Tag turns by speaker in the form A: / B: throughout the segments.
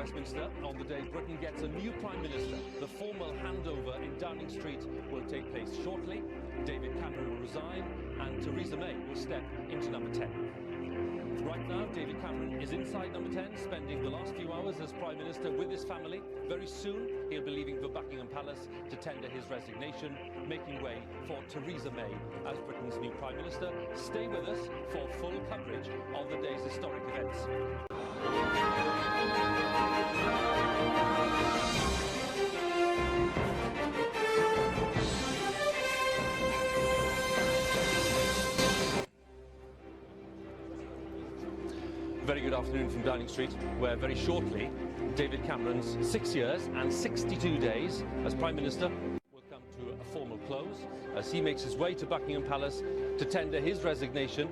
A: Westminster on the day Britain gets a new Prime Minister. The formal handover in Downing Street will take place shortly. David Cameron will resign and Theresa May will step into number 10. Right now, David Cameron is inside number 10, spending the last few hours as Prime Minister with his family. Very soon, he'll be leaving for Buckingham Palace to tender his resignation, making way for Theresa May as Britain's new Prime Minister. Stay with us for full coverage of the day's historic events. Very good afternoon from Downing Street, where very shortly David Cameron's 6 years and 62 days as Prime Minister will come to a formal close as he makes his way to Buckingham Palace to tender his resignation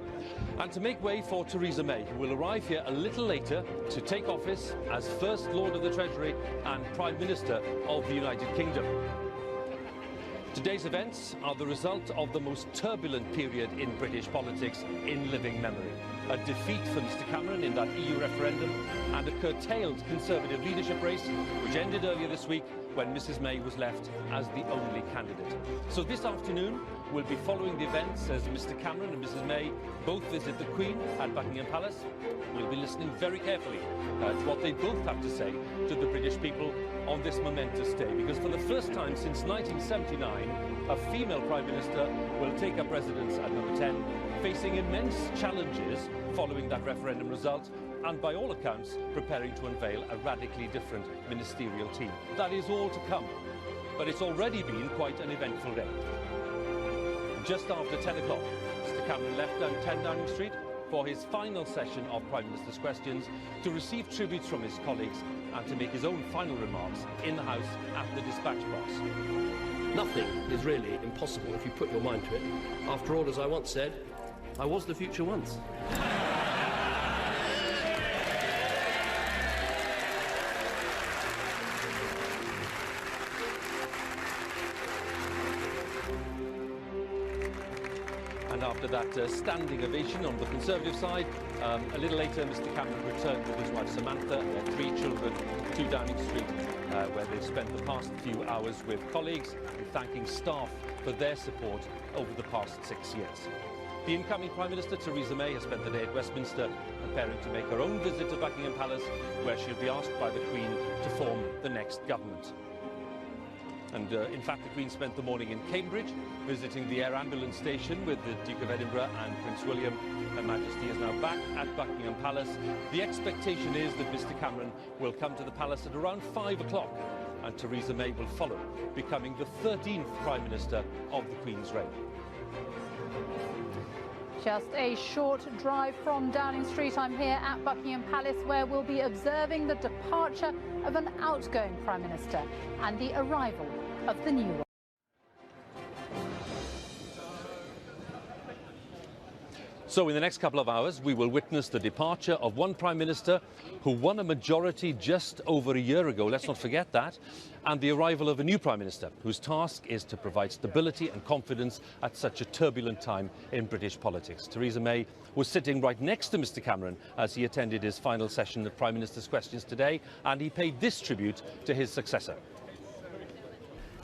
A: and to make way for Theresa May, who will arrive here a little later to take office as First Lord of the Treasury and Prime Minister of the United Kingdom. Today's events are the result of the most turbulent period in British politics in living memory. A defeat for Mr Cameron in that EU referendum and a curtailed Conservative leadership race which ended earlier this week when Mrs May was left as the only candidate. So this afternoon we'll be following the events as Mr Cameron and Mrs May both visit the Queen at Buckingham Palace. We'll be listening very carefully to what they both have to say to the British people on this momentous day, because for the first time since 1979 a female Prime Minister will take up residence at number 10, facing immense challenges following that referendum result and by all accounts preparing to unveil a radically different ministerial team. That is all to come, but it's already been quite an eventful day. Just after 10 o'clock, Mr Cameron left down 10 Downing Street for his final session of Prime Minister's Questions to receive tributes from his colleagues and to make his own final remarks in the House at the dispatch box.
B: Nothing is really impossible if you put your mind to it. After all, as I once said, I was the future once.
A: And after that standing ovation on the Conservative side, a little later Mr Cameron returned with his wife Samantha, their 3 children, to Downing Street, where they've spent the past few hours with colleagues and thanking staff for their support over the past 6 years. The incoming Prime Minister, Theresa May, has spent the day at Westminster preparing to make her own visit to Buckingham Palace, where she'll be asked by the Queen to form the next government. And in fact, the Queen spent the morning in Cambridge, visiting the air ambulance station with the Duke of Edinburgh and Prince William. Her Majesty is now back at Buckingham Palace. The expectation is that Mr Cameron will come to the palace at around 5 o'clock, and Theresa May will follow, becoming the 13th Prime Minister of the Queen's reign.
C: Just a short drive from Downing Street. I'm here at Buckingham Palace, where we'll be observing the departure of an outgoing Prime Minister and the arrival of the new one.
A: So in the next couple of hours, we will witness the departure of one Prime Minister who won a majority just over a year ago, let's not forget that, and the arrival of a new Prime Minister whose task is to provide stability and confidence at such a turbulent time in British politics. Theresa May was sitting right next to Mr Cameron as he attended his final session of Prime Minister's Questions today, and he paid this tribute to his successor.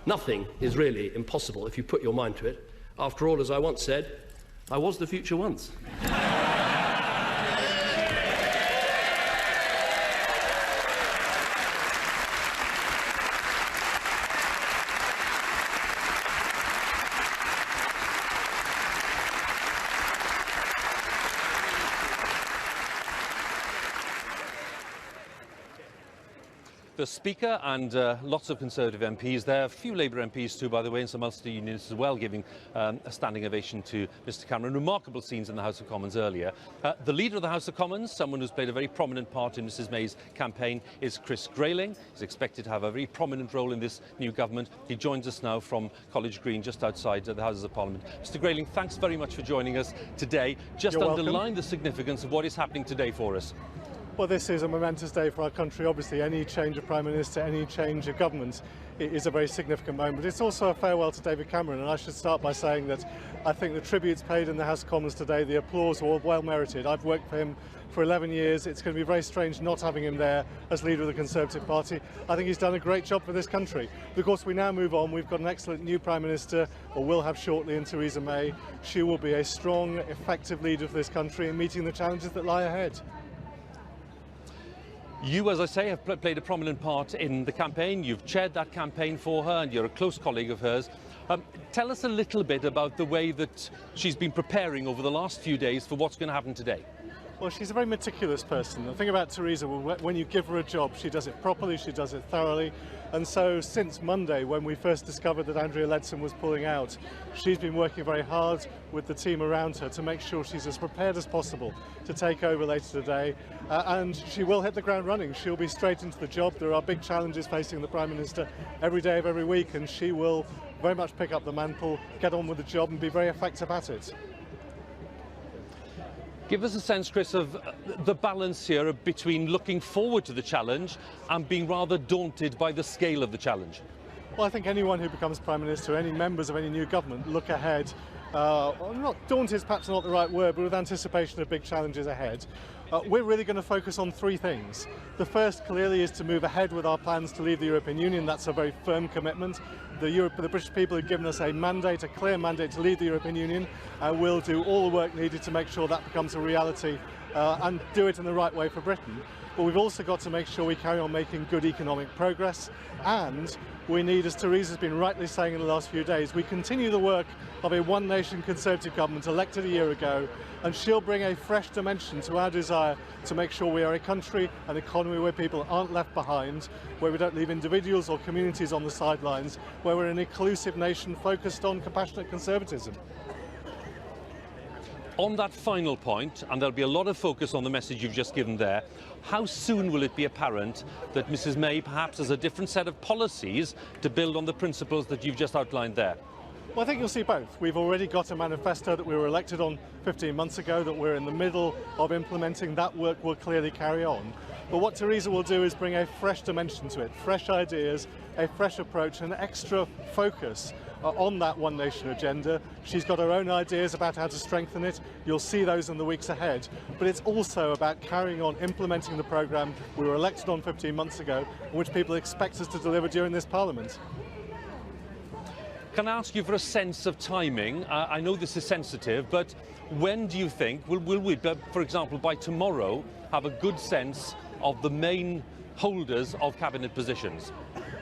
B: Nothing is really impossible if you put your mind to it. After all, as I once said, I was the future once.
A: The Speaker and lots of Conservative MPs there, a few Labour MPs too, by the way, and some Ulster Unionists as well, giving a standing ovation to Mr Cameron. Remarkable scenes in the House of Commons earlier. The Leader of the House of Commons, someone who's played a very prominent part in Mrs May's campaign, is Chris Grayling. He's expected to have a very prominent role in this new government. He joins us now from College Green, just outside the Houses of Parliament. Mr Grayling, thanks very much for joining us today. Just underline the significance of what is happening today for us.
D: Well, this is a momentous day for our country. Obviously, any change of Prime Minister, any change of government is a very significant moment. It's also a farewell to David Cameron, and I should start by saying that I think the tributes paid in the House of Commons today, the applause, were well merited. I've worked for him for 11 years. It's going to be very strange not having him there as leader of the Conservative Party. I think he's done a great job for this country. Of course, we now move on. We've got an excellent new Prime Minister, or will have shortly, in Theresa May. She will be a strong, effective leader for this country in meeting the challenges that lie ahead.
A: You, as I say, have played a prominent part in the campaign. You've chaired that campaign for her and you're a close colleague of hers. Tell us a little bit about the way that she's been preparing over the last few days for what's going to happen today.
D: Well, she's a very meticulous person. The thing about Theresa, when you give her a job, she does it properly, she does it thoroughly. And so since Monday, when we first discovered that Andrea Leadsom was pulling out, she's been working very hard with the team around her to make sure she's as prepared as possible to take over later today. And she will hit the ground running. She'll be straight into the job. There are big challenges facing the Prime Minister every day of every week, and she will very much pick up the mantle, get on with the job and be very effective at it.
A: Give us a sense, Chris, of the balance here between looking forward to the challenge and being rather daunted by the scale of the challenge.
D: Well, I think anyone who becomes Prime Minister, any members of any new government, look ahead. Well, not daunted is perhaps not the right word, but with anticipation of big challenges ahead. We're really going to focus on three things. The first, clearly, is to move ahead with our plans to leave the European Union. That's a very firm commitment. The British people have given us a mandate, a clear mandate to leave the European Union. We'll do all the work needed to make sure that becomes a reality and do it in the right way for Britain. But we've also got to make sure we carry on making good economic progress, and we need, as Theresa's been rightly saying in the last few days, we continue the work of a one-nation Conservative government elected a year ago, and she'll bring a fresh dimension to our desire to make sure we are a country, an economy where people aren't left behind, where we don't leave individuals or communities on the sidelines, where we're an inclusive nation focused on compassionate conservatism.
A: On that final point, and there'll be a lot of focus on the message you've just given there, how soon will it be apparent that Mrs May perhaps has a different set of policies to build on the principles that you've just outlined there?
D: Well, I think you'll see both. We've already got a manifesto that we were elected on 15 months ago that we're in the middle of implementing. That work will clearly carry on. But what Theresa will do is bring a fresh dimension to it, fresh ideas, a fresh approach, an extra focus on that One Nation agenda. She's got her own ideas about how to strengthen it. You'll see those in the weeks ahead. But it's also about carrying on implementing the programme we were elected on 15 months ago, which people expect us to deliver during this Parliament.
A: Can I ask you for a sense of timing? I know this is sensitive, but when do you think, will we, for example, by tomorrow, have a good sense of the main holders of cabinet positions?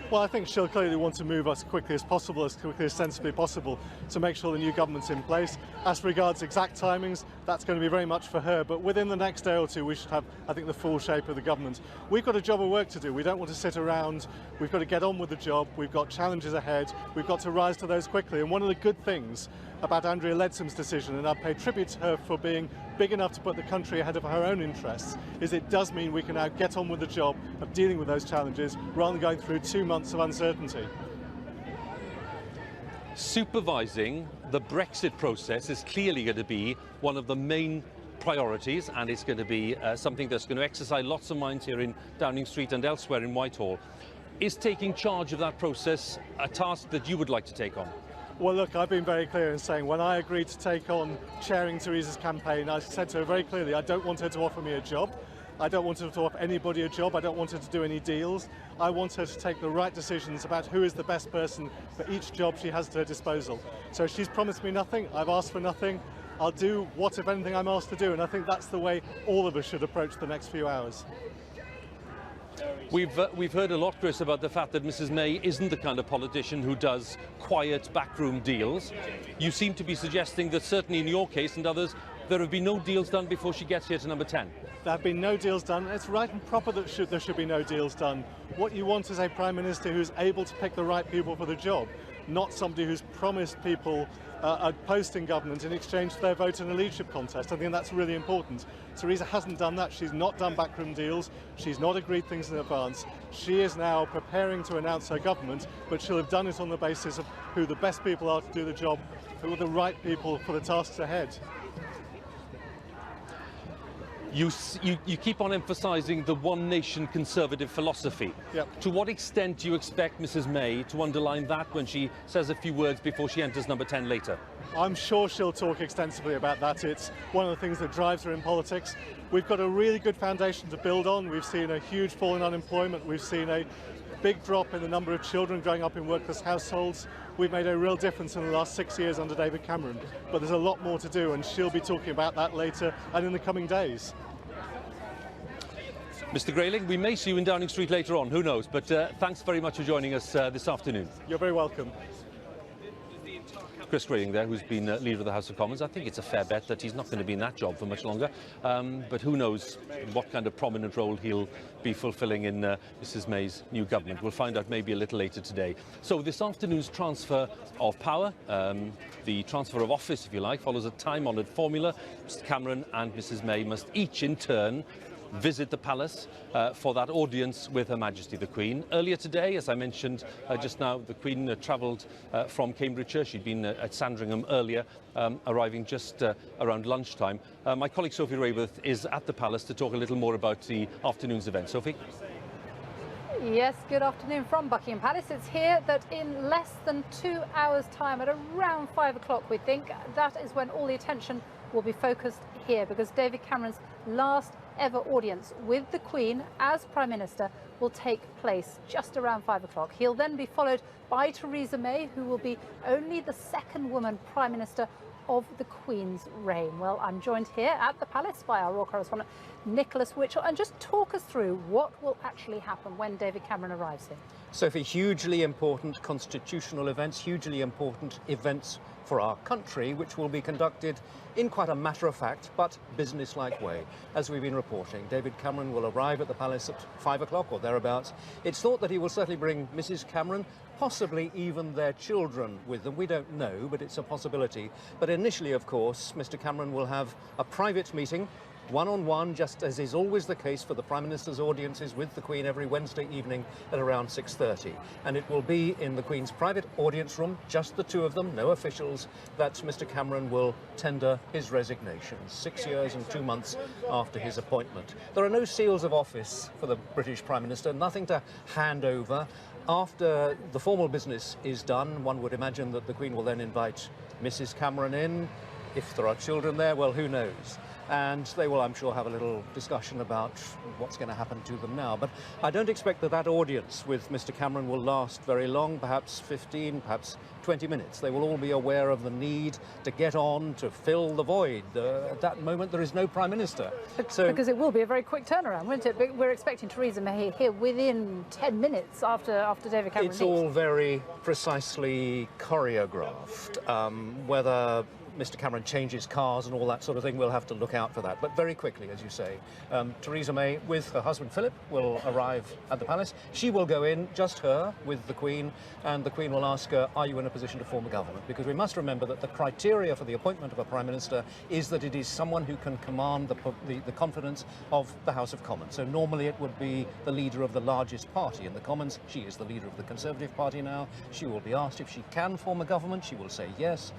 D: Well, I think she'll clearly want to move as quickly as possible, as quickly as sensibly possible, to make sure the new government's in place. As regards exact timings, that's going to be very much for her, but within the next day or two we should have, I think, the full shape of the government. We've got a job of work to do. We don't want to sit around. We've got to get on with the job. We've got challenges ahead. We've got to rise to those quickly. And one of the good things about Andrea Leadsom's decision, and I pay tribute to her for being big enough to put the country ahead of her own interests, is it does mean we can now get on with the job of dealing with those challenges rather than going through 2 months of uncertainty.
A: Supervising the Brexit process is clearly going to be one of the main priorities, and it's going to be something that's going to exercise lots of minds here in Downing Street and elsewhere in Whitehall. Is taking charge of that process a task that you would like to take on?
D: Well, look, I've been very clear in saying when I agreed to take on chairing Theresa's campaign, I said to her very clearly, I don't want her to offer me a job. I don't want her to offer anybody a job. I don't want her to do any deals. I want her to take the right decisions about who is the best person for each job she has at her disposal. So she's promised me nothing. I've asked for nothing. I'll do what, if anything, I'm asked to do. And I think that's the way all of us should approach the next few hours.
A: We've heard a lot, Chris, about the fact that Mrs May isn't the kind of politician who does quiet backroom deals. You seem to be suggesting that certainly in your case and others, there have been no deals done before she gets here to number 10.
D: There have been no deals done. It's right and proper that there should be no deals done. What you want is a Prime Minister who's able to pick the right people for the job, not somebody who's promised people a post in government in exchange for their vote in a leadership contest. I think that's really important. Theresa hasn't done that. She's not done backroom deals. She's not agreed things in advance. She is now preparing to announce her government, but she'll have done it on the basis of who the best people are to do the job, who are the right people for the tasks ahead.
A: You keep on emphasising the one nation conservative philosophy.
D: Yep.
A: To what extent do you expect Mrs May to underline that when she says a few words before she enters number 10 later?
D: I'm sure she'll talk extensively about that. It's one of the things that drives her in politics. We've got a really good foundation to build on. We've seen a huge fall in unemployment. We've seen a big drop in the number of children growing up in working-class households. We've made a real difference in the last 6 years under David Cameron, but there's a lot more to do, and she'll be talking about that later and in the coming days.
A: Mr Grayling, we may see you in Downing Street later on, who knows, but thanks very much for joining us this afternoon.
D: You're very welcome.
A: Chris Grayling there, who's been Leader of the House of Commons. I think it's a fair bet that he's not going to be in that job for much longer, but who knows what kind of prominent role he'll be fulfilling in Mrs May's new government. We'll find out maybe a little later today. So this afternoon's transfer of power, the transfer of office, if you like, follows a time-honoured formula. Mr Cameron and Mrs May must each in turn visit the palace for that audience with Her Majesty the Queen. Earlier today, as I mentioned just now, the Queen travelled from Cambridgeshire. She'd been at Sandringham earlier, arriving just around lunchtime. My colleague Sophie Raworth is at the palace to talk a little more about the afternoon's event. Sophie?
C: Yes, good afternoon from Buckingham Palace. It's here that in less than 2 hours' time, at around 5 o'clock, we think, that is when all the attention will be focused here, because David Cameron's last ever audience with the Queen as Prime Minister will take place just around 5 o'clock. He'll then be followed by Theresa May, who will be only the second woman Prime Minister of the Queen's reign. Well, I'm joined here at the Palace by our Raw correspondent Nicholas Witchell, and just talk us through what will actually happen when David Cameron arrives here.
E: Sophie, hugely important constitutional events, hugely important events for our country, which will be conducted in quite a matter-of-fact but business-like way. As we've been reporting, David Cameron will arrive at the palace at 5 o'clock or thereabouts. It's thought that he will certainly bring Mrs Cameron, possibly even their children with them. We don't know, but it's a possibility. But initially, of course, Mr Cameron will have a private meeting, one-on-one, just as is always the case for the Prime Minister's audiences with the Queen every Wednesday evening at around 6:30. And it will be in the Queen's private audience room, just the two of them, no officials, that Mr Cameron will tender his resignation, 6 years and 2 months after his appointment. There are no seals of office for the British Prime Minister, nothing to hand over. After the formal business is done, one would imagine that the Queen will then invite Mrs Cameron in. If there are children there, well, who knows? And they will, I'm sure, have a little discussion about what's going to happen to them now. But I don't expect that that audience with Mr Cameron will last very long, perhaps 15, perhaps 20 minutes. They will all be aware of the need to get on, to fill the void. At that moment, there is no Prime Minister. So,
C: because it will be a very quick turnaround, won't it? We're expecting Theresa May here within 10 minutes after David Cameron
E: it's
C: leaves.
E: all very precisely choreographed. Whether Mr Cameron changes cars and all that sort of thing, we'll have to look out for that. But very quickly, as you say, Theresa May with her husband Philip will arrive at the palace. She will go in, just her, with the Queen, and the Queen will ask her, are you in a position to form a government? Because we must remember that the criteria for the appointment of a Prime Minister is that it is someone who can command the confidence of the House of Commons. So normally it would be the leader of the largest party in the Commons. She is the leader of the Conservative Party now. She will be asked if she can form a government. She will say yes,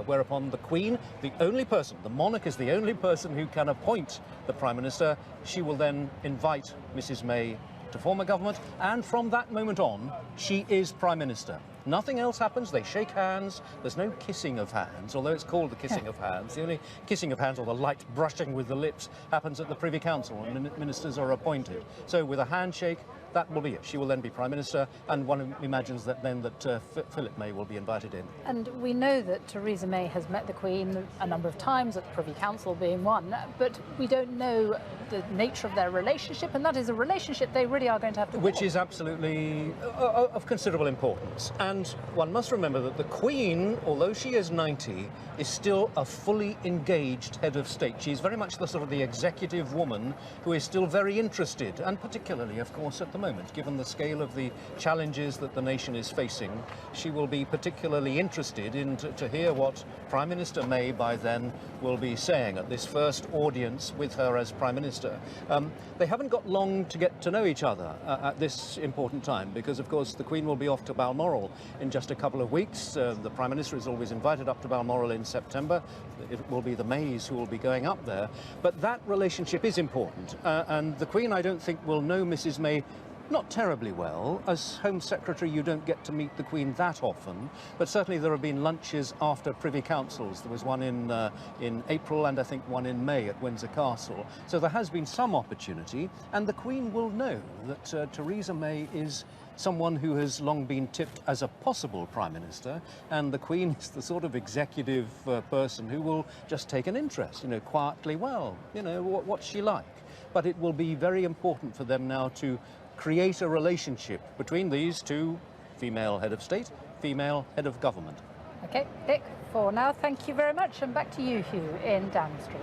E: whereupon the Queen, the only person, the monarch is the only person who can appoint the Prime Minister. She will then invite Mrs May to form a government, and from that moment on, she is Prime Minister. Nothing else happens. They shake hands. There's no kissing of hands, although it's called the kissing of hands. The only kissing of hands, or the light brushing with the lips, happens at the Privy Council when ministers are appointed. So with a handshake, that will be it. She will then be Prime Minister, and one imagines that then that Philip May will be invited in.
C: And we know that Theresa May has met the Queen a number of times, at the Privy Council being one, but we don't know the nature of their relationship, and that is a relationship they really are going to have to
E: Which is absolutely of considerable importance. And one must remember that the Queen, although she is 90, is still a fully engaged head of state. She's very much the sort of the executive woman who is still very interested, and particularly, of course, at the moment, given the scale of the challenges that the nation is facing, she will be particularly interested in to hear what Prime Minister May by then will be saying at this first audience with her as Prime Minister. Minister. They haven't got long to get to know each other at this important time because, of course, the Queen will be off to Balmoral in just a couple of weeks. The Prime Minister is always invited up to Balmoral in September. It will be the Mays who will be going up there. But that relationship is important. And the Queen, I don't think, will know Mrs May not terribly well. As Home Secretary, you don't get to meet the Queen that often, but certainly there have been lunches after Privy Councils. There was one in April and I think one in May at Windsor Castle. So there has been some opportunity, and the Queen will know that Theresa May is someone who has long been tipped as a possible Prime Minister, and the Queen is the sort of executive person who will just take an interest, you know, quietly, well, you know, what's she like? But it will be very important for them now to create a relationship between these two, female head of state, female head of government.
C: OK, Dick, for now, thank you very much. And back to you, Hugh, in Downing Street.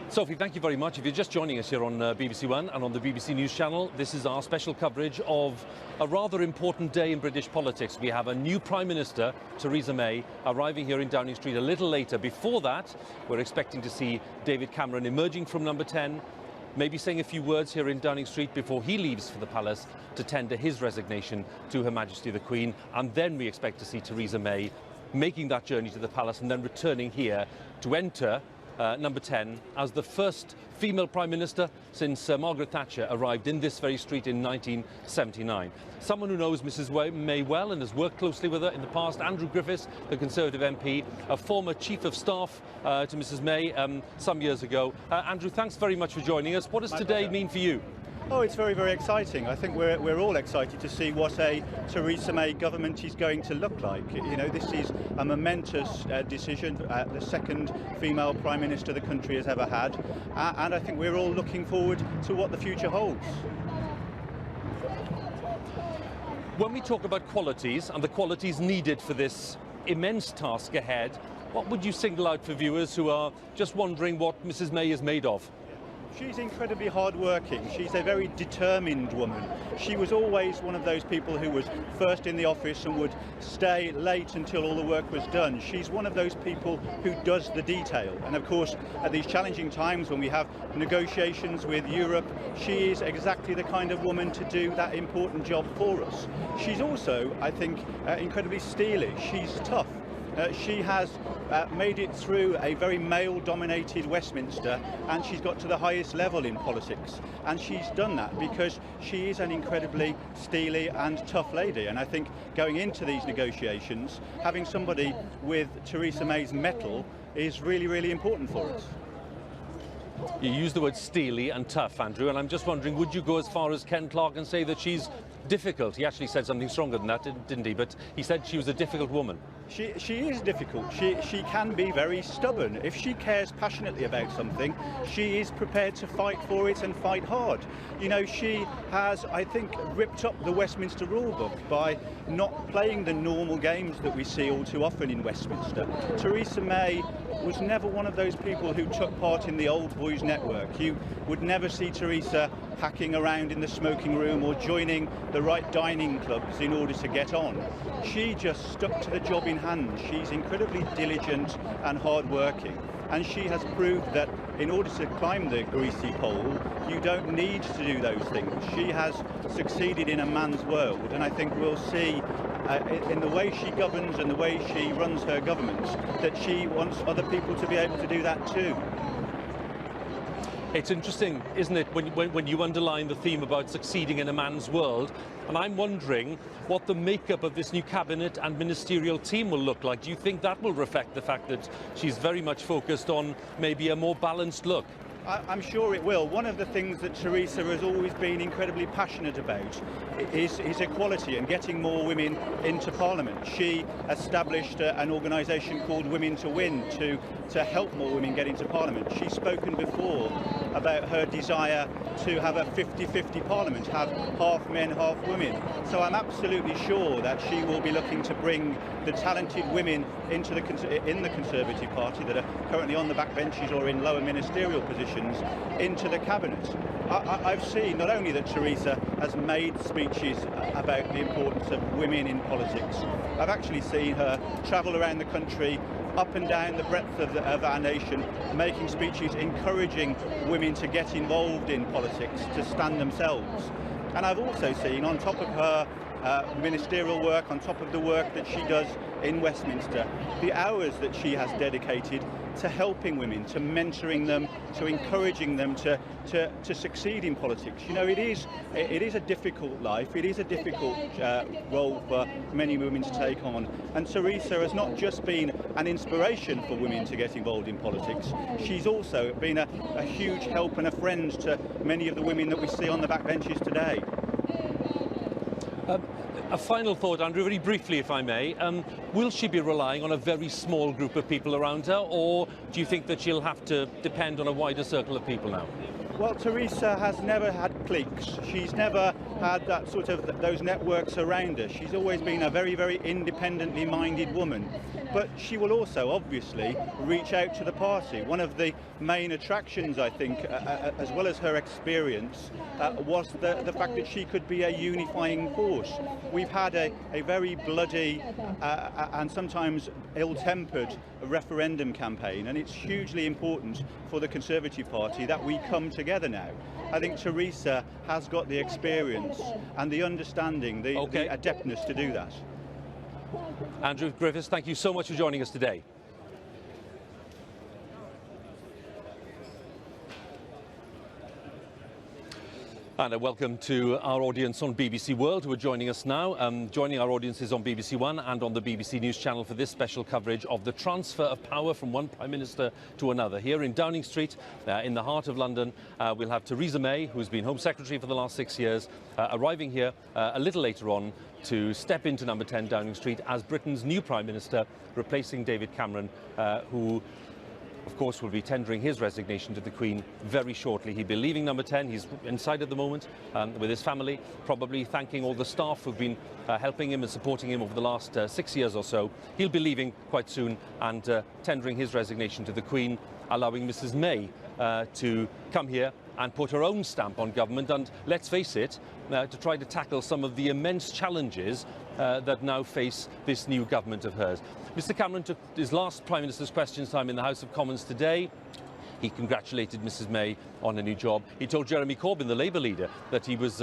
A: Sophie, thank you very much. If you're just joining us here on BBC One and on the BBC News channel, this is our special coverage of a rather important day in British politics. We have a new Prime Minister, Theresa May, arriving here in Downing Street a little later. Before that, we're expecting to see David Cameron emerging from number 10, maybe saying a few words here in Downing Street before he leaves for the palace to tender his resignation to Her Majesty the Queen. And then we expect to see Theresa May making that journey to the palace and then returning here to enter number 10 as the first female Prime Minister since Margaret Thatcher arrived in this very street in 1979. Someone who knows Mrs May well and has worked closely with her in the past, Andrew Griffiths, the Conservative MP, a former Chief of Staff to Mrs May some years ago. Andrew, thanks very much for joining us. What does today mean for you?
F: Oh, it's very, very exciting. I think we're all excited to see what a Theresa May government is going to look like. You know, this is a momentous decision, the second female Prime Minister the country has ever had, and I think we're all looking forward to what the future holds.
A: When we talk about qualities and the qualities needed for this immense task ahead, what would you single out for viewers who are just wondering what Mrs May is made of?
F: She's incredibly hard-working. She's a very determined woman. She was always one of those people who was first in the office and would stay late until all the work was done. She's one of those people who does the detail. And of course, at these challenging times when we have negotiations with Europe, she is exactly the kind of woman to do that important job for us. She's also, I think, incredibly steely. She's tough. She has made it through a very male-dominated Westminster, and she's got to the highest level in politics. And she's done that because she is an incredibly steely and tough lady. And I think going into these negotiations, having somebody with Theresa May's mettle is really, really important for us.
A: You used the word steely and tough, Andrew, and I'm just wondering, would you go as far as Ken Clarke and say that she's difficult? He actually said something stronger than that, didn't he? But he said she was a difficult woman.
F: She is difficult. She can be very stubborn. If she cares passionately about something, she is prepared to fight for it and fight hard. You know, she has, I think, ripped up the Westminster rulebook by not playing the normal games that we see all too often in Westminster. Theresa May was never one of those people who took part in the old boys network. You would never see Theresa hacking around in the smoking room or joining the right dining clubs in order to get on. She just stuck to the job in hand. She's incredibly diligent and hard-working, and she has proved that in order to climb the greasy pole, you don't need to do those things. She has succeeded in a man's world, and I think we'll see in the way she governs and the way she runs her government that she wants other people to be able to do that too.
A: It's interesting, isn't it, when you underline the theme about succeeding in a man's world, and I'm wondering what the makeup of this new cabinet and ministerial team will look like. Do you think that will reflect the fact that she's very much focused on maybe a more balanced look?
F: I'm sure it will. One of the things that Theresa has always been incredibly passionate about is equality and getting more women into Parliament. She established an organisation called Women to Win to help more women get into Parliament. She's spoken before about her desire to have a 50-50 Parliament, have half men, half women. So I'm absolutely sure that she will be looking to bring the talented women into in the Conservative Party that are currently on the backbenches or in lower ministerial positions into the cabinet. I've seen not only that Theresa has made speeches about the importance of women in politics, I've actually seen her travel around the country up and down the breadth of our nation, making speeches encouraging women to get involved in politics, to stand themselves. And I've also seen, on top of her ministerial work, on top of the work that she does in Westminster, the hours that she has dedicated to helping women, to mentoring them, to encouraging them to succeed in politics. You know, it is a difficult life, it is a difficult role for many women to take on, and Theresa has not just been an inspiration for women to get involved in politics, she's also been a huge help and a friend to many of the women that we see on the backbenches today.
A: A final thought, Andrew, very briefly, if I may. Will she be relying on a very small group of people around her, or do you think that she'll have to depend on a wider circle of people now?
F: Well, Theresa has never had cliques. She's never had that sort of those networks around her. She's always been a very, very independently minded woman. But she will also, obviously, reach out to the party. One of the main attractions, I think, as well as her experience, was the fact that she could be a unifying force. We've had a very bloody and sometimes ill-tempered referendum campaign, and it's hugely important for the Conservative Party that we come together now. I think Theresa has got the experience and the understanding, the adeptness to do that.
A: Andrew Griffiths, thank you so much for joining us today. And a welcome to our audience on BBC World who are joining us now. Joining our audiences on BBC One and on the BBC News channel for this special coverage of the transfer of power from one Prime Minister to another. Here in Downing Street, in the heart of London, we'll have Theresa May, who's been Home Secretary for the last 6 years, arriving here a little later on to step into number 10 Downing Street as Britain's new Prime Minister, replacing David Cameron, who of course will be tendering his resignation to the Queen very shortly. He'll be leaving number 10. He's inside at the moment with his family, probably thanking all the staff who've been helping him and supporting him over the last 6 years or so. He'll be leaving quite soon and tendering his resignation to the Queen, allowing Mrs May to come here and put her own stamp on government and, let's face it, to try to tackle some of the immense challenges that now face this new government of hers. Mr Cameron took his last Prime Minister's Questions time in the House of Commons today. He congratulated Mrs May on a new job. He told Jeremy Corbyn, the Labour leader, that he was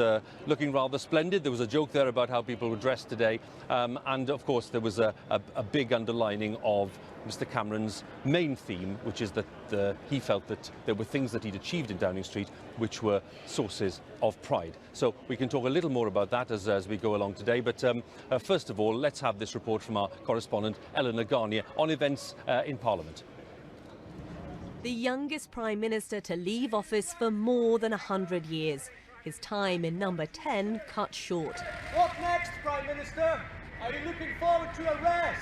A: looking rather splendid. There was a joke there about how people were dressed today. And of course there was a big underlining of Mr Cameron's main theme, which is that he felt that there were things that he'd achieved in Downing Street which were sources of pride. So we can talk a little more about that as we go along today. But first of all, let's have this report from our correspondent Eleanor Garnier on events in Parliament.
G: The youngest Prime Minister to leave office for more than 100 years. His time in number 10 cut short.
H: What next, Prime Minister? Are you looking forward to a rest?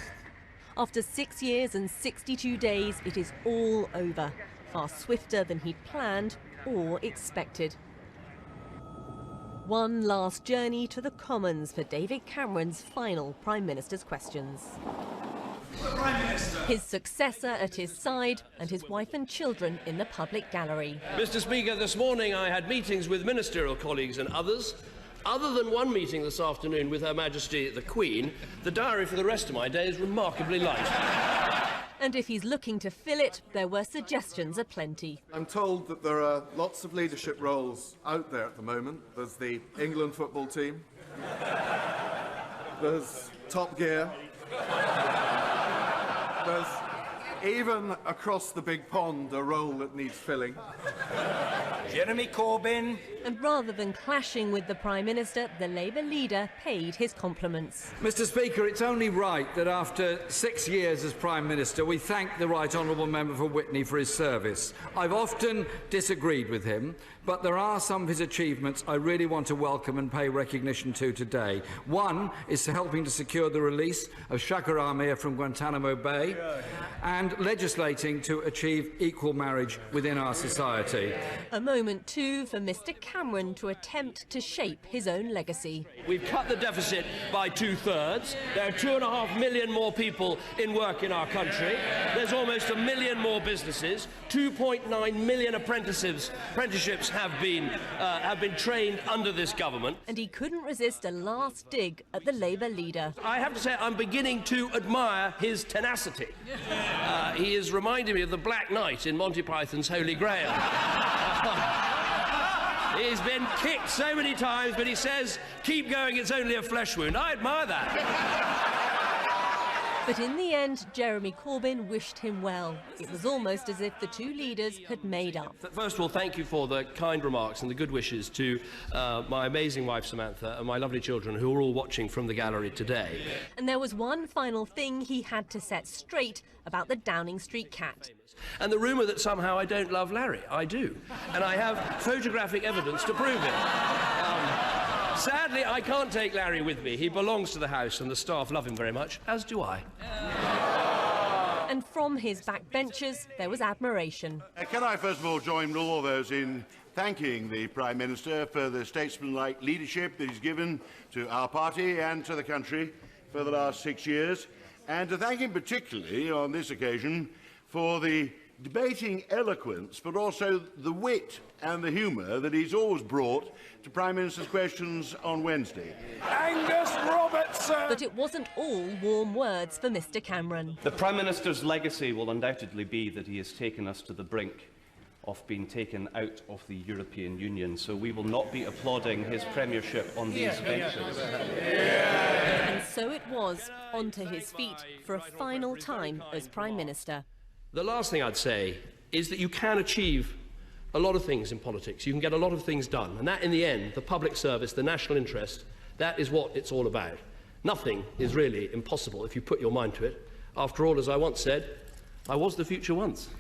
G: After 6 years and 62 days, it is all over. Far swifter than he'd planned or expected. One last journey to the Commons for David Cameron's final Prime Minister's Questions. His successor at his side and his wife and children in the public gallery.
B: Mr Speaker, this morning I had meetings with ministerial colleagues and others. Other than one meeting this afternoon with Her Majesty the Queen, the diary for the rest of my day is remarkably light.
G: And if he's looking to fill it, there were suggestions aplenty.
I: I'm told that there are lots of leadership roles out there at the moment. There's the England football team. There's Top Gear. There's even across the big pond a role that needs filling.
H: Jeremy Corbyn.
G: And rather than clashing with the Prime Minister, the Labour leader paid his compliments.
J: Mr Speaker, it's only right that after 6 years as Prime Minister we thank the Right Honourable Member for Witney for his service. I've often disagreed with him, but there are some of his achievements I really want to welcome and pay recognition to today. One is helping to secure the release of Shakar Amir from Guantanamo Bay and legislating to achieve equal marriage within our society.
G: A moment too for Mr Cameron to attempt to shape his own legacy.
B: We've cut the deficit by 2/3. There are 2.5 million more people in work in our country. There's almost 1 million more businesses. 2.9 million apprenticeships have been trained under this government.
G: And he couldn't resist a last dig at the Labour leader.
B: I have to say I'm beginning to admire his tenacity. He is reminding me of the Black Knight in Monty Python's Holy Grail. He's been kicked so many times, but he says, keep going, it's only a flesh wound. I admire that.
G: But in the end, Jeremy Corbyn wished him well. It was almost as if the two leaders had made up.
B: First of all, thank you for the kind remarks and the good wishes to my amazing wife, Samantha, and my lovely children, who are all watching from the gallery today.
G: And there was one final thing he had to set straight about the Downing Street cat.
B: And the rumour that somehow I don't love Larry. I do. And I have photographic evidence to prove it. Sadly, I can't take Larry with me. He belongs to the house and the staff love him very much, as do I.
G: And from his backbenchers, there was admiration.
K: Can I first of all join all those in thanking the Prime Minister for the statesmanlike leadership that he's given to our party and to the country for the last 6 years, and to thank him particularly on this occasion for the debating eloquence, but also the wit and the humour that he's always brought to Prime Minister's questions on Wednesday.
L: Angus Robertson!
G: But it wasn't all warm words for Mr Cameron.
M: The Prime Minister's legacy will undoubtedly be that he has taken us to the brink of being taken out of the European Union, so we will not be applauding his premiership on these benches.
G: And so it was, onto his feet for a final time as Prime Minister.
B: The last thing I'd say is that you can achieve a lot of things in politics. You can get a lot of things done. And that, in the end, the public service, the national interest, that is what it's all about. Nothing is really impossible if you put your mind to it. After all, as I once said, I was the future once.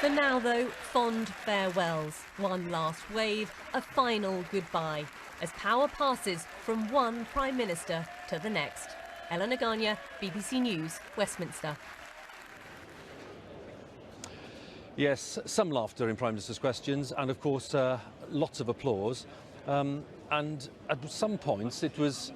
G: For now, though, fond farewells. One last wave, a final goodbye, as power passes from one Prime Minister to the next. Ellen Agagna, BBC News, Westminster.
A: Yes, some laughter in Prime Minister's questions and, of course, lots of applause. And at some points it was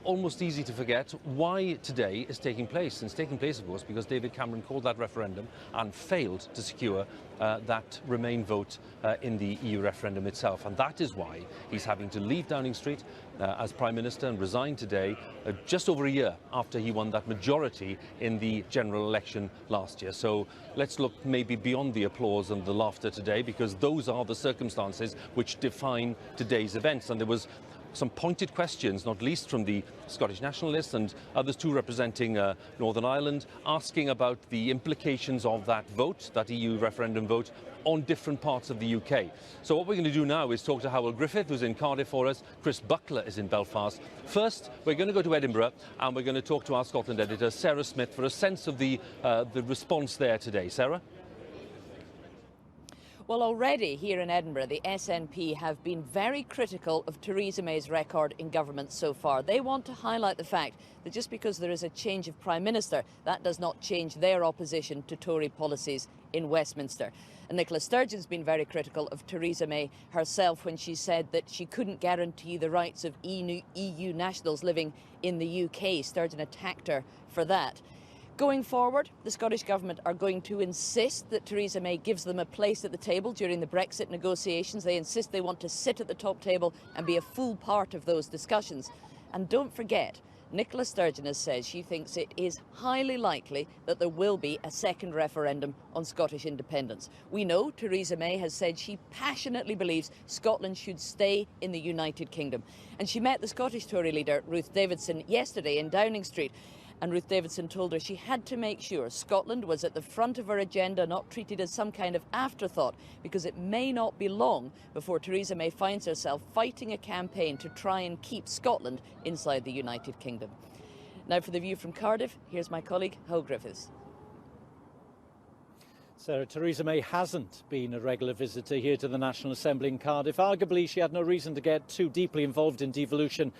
A: almost easy to forget why today is taking place. And it's taking place, of course, because David Cameron called that referendum and failed to secure that Remain vote in the EU referendum itself. And that is why he's having to leave Downing Street as Prime Minister and resign today, just over a year after he won that majority in the general election last year. So let's look maybe beyond the applause and the laughter today, because those are the circumstances which define today's events. And there was some pointed questions, not least from the Scottish Nationalists and others too representing Northern Ireland, asking about the implications of that vote, that EU referendum vote, on different parts of the UK. So what we're going to do now is talk to Howell Griffith, who's in Cardiff for us. Chris Buckler is in Belfast. First, we're going to go to Edinburgh and we're going to talk to our Scotland editor, Sarah Smith, for a sense of the response there today. Sarah?
N: Well, already here in Edinburgh, the SNP have been very critical of Theresa May's record in government so far. They want to highlight the fact that just because there is a change of Prime Minister, that does not change their opposition to Tory policies in Westminster. And Nicola Sturgeon's been very critical of Theresa May herself when she said that she couldn't guarantee the rights of EU nationals living in the UK. Sturgeon attacked her for that. Going forward, the Scottish Government are going to insist that Theresa May gives them a place at the table during the Brexit negotiations. They insist they want to sit at the top table and be a full part of those discussions. And don't forget, Nicola Sturgeon has said she thinks it is highly likely that there will be a second referendum on Scottish independence. We know Theresa May has said she passionately believes Scotland should stay in the United Kingdom. And she met the Scottish Tory leader, Ruth Davidson, yesterday in Downing Street. And Ruth Davidson told her she had to make sure Scotland was at the front of her agenda, not treated as some kind of afterthought, because it may not be long before Theresa May finds herself fighting a campaign to try and keep Scotland inside the United Kingdom. Now for the view from Cardiff, here's my colleague, Howell Griffiths.
O: Sarah, Theresa May hasn't been a regular visitor here to the National Assembly in Cardiff. Arguably, she had no reason to get too deeply involved in devolution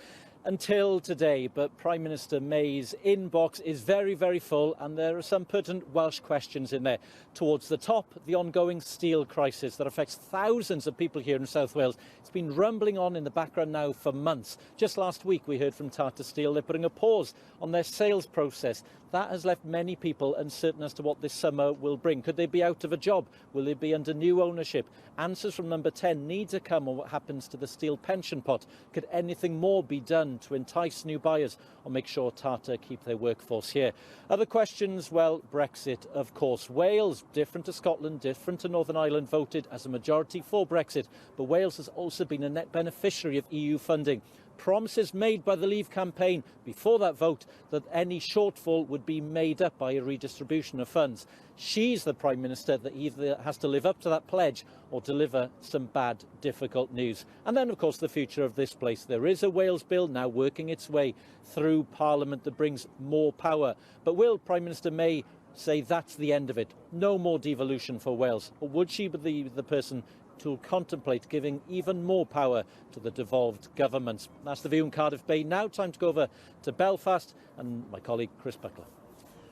O: until today, but Prime Minister May's inbox is very, very full, and there are some pertinent Welsh questions in there. Towards the top, the ongoing steel crisis that affects thousands of people here in South Wales. It's been rumbling on in the background now for months. Just last week we heard from Tata Steel they're putting a pause on their sales process. That has left many people uncertain as to what this summer will bring. Could they be out of a job? Will they be under new ownership? Answers from number 10 need to come on what happens to the steel pension pot. Could anything more be done to entice new buyers or make sure Tata keep their workforce here? Other questions, well, Brexit, of course. Wales, different to Scotland, different to Northern Ireland, voted as a majority for Brexit. But Wales has also been a net beneficiary of EU funding. Promises made by the Leave campaign before that vote that any shortfall would be made up by a redistribution of funds. She's the Prime Minister that either has to live up to that pledge or deliver some bad, difficult news. And then, of course, the future of this place. There is a Wales bill now working its way through Parliament that brings more power. But will Prime Minister May say that's the end of it? No more devolution for Wales? Or would she be the person to contemplate giving even more power to the devolved governments? That's the view in Cardiff Bay. Now time to go over to Belfast and my colleague Chris Buckler.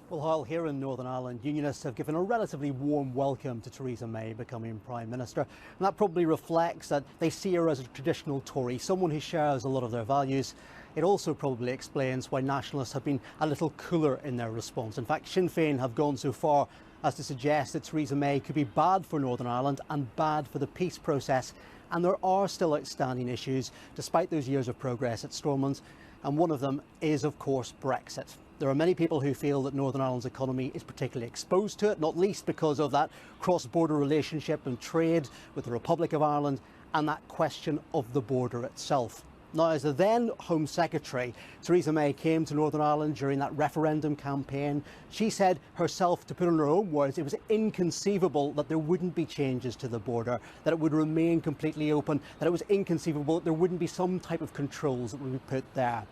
P: Well, while here in Northern Ireland, unionists have given a relatively warm welcome to Theresa May becoming Prime Minister. And that probably reflects that they see her as a traditional Tory, someone who shares a lot of their values. It also probably explains why nationalists have been a little cooler in their response. In fact, Sinn Féin have gone so far as to suggest that Theresa May could be bad for Northern Ireland and bad for the peace process. And there are still outstanding issues, despite those years of progress at Stormont. And one of them is, of course, Brexit. There are many people who feel that Northern Ireland's economy is particularly exposed to it, not least because of that cross-border relationship and trade with the Republic of Ireland and that question of the border itself. Now, as the then Home Secretary, Theresa May came to Northern Ireland during that referendum campaign. She said herself, to put in her own words, it was inconceivable that there wouldn't be changes to the border, that it would remain completely open, that it was inconceivable that there wouldn't be some type of controls that would be put there.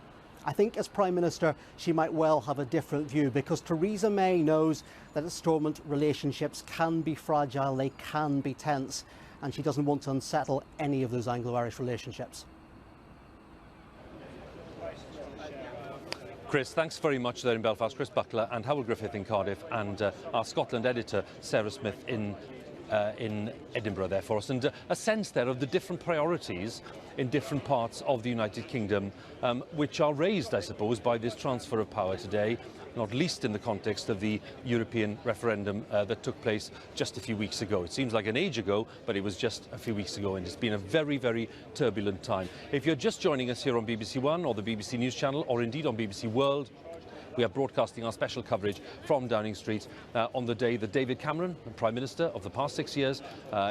P: I think as Prime Minister, she might well have a different view, because Theresa May knows that at Stormont relationships can be fragile, they can be tense, and she doesn't want to unsettle any of those Anglo-Irish relationships.
A: Chris, thanks very much there in Belfast. Chris Buckler and Howell Griffith in Cardiff, and our Scotland editor Sarah Smith in Edinburgh there for us, and a sense there of the different priorities in different parts of the United Kingdom, which are raised, I suppose, by this transfer of power today, not least in the context of the European referendum that took place just a few weeks ago. It seems like an age ago, but it was just a few weeks ago, and it's been a very, very turbulent time. If you're just joining us here on BBC One or the BBC News Channel, or indeed on BBC World, we are broadcasting our special coverage from Downing Street on the day that David Cameron, the Prime Minister of the past 6 years,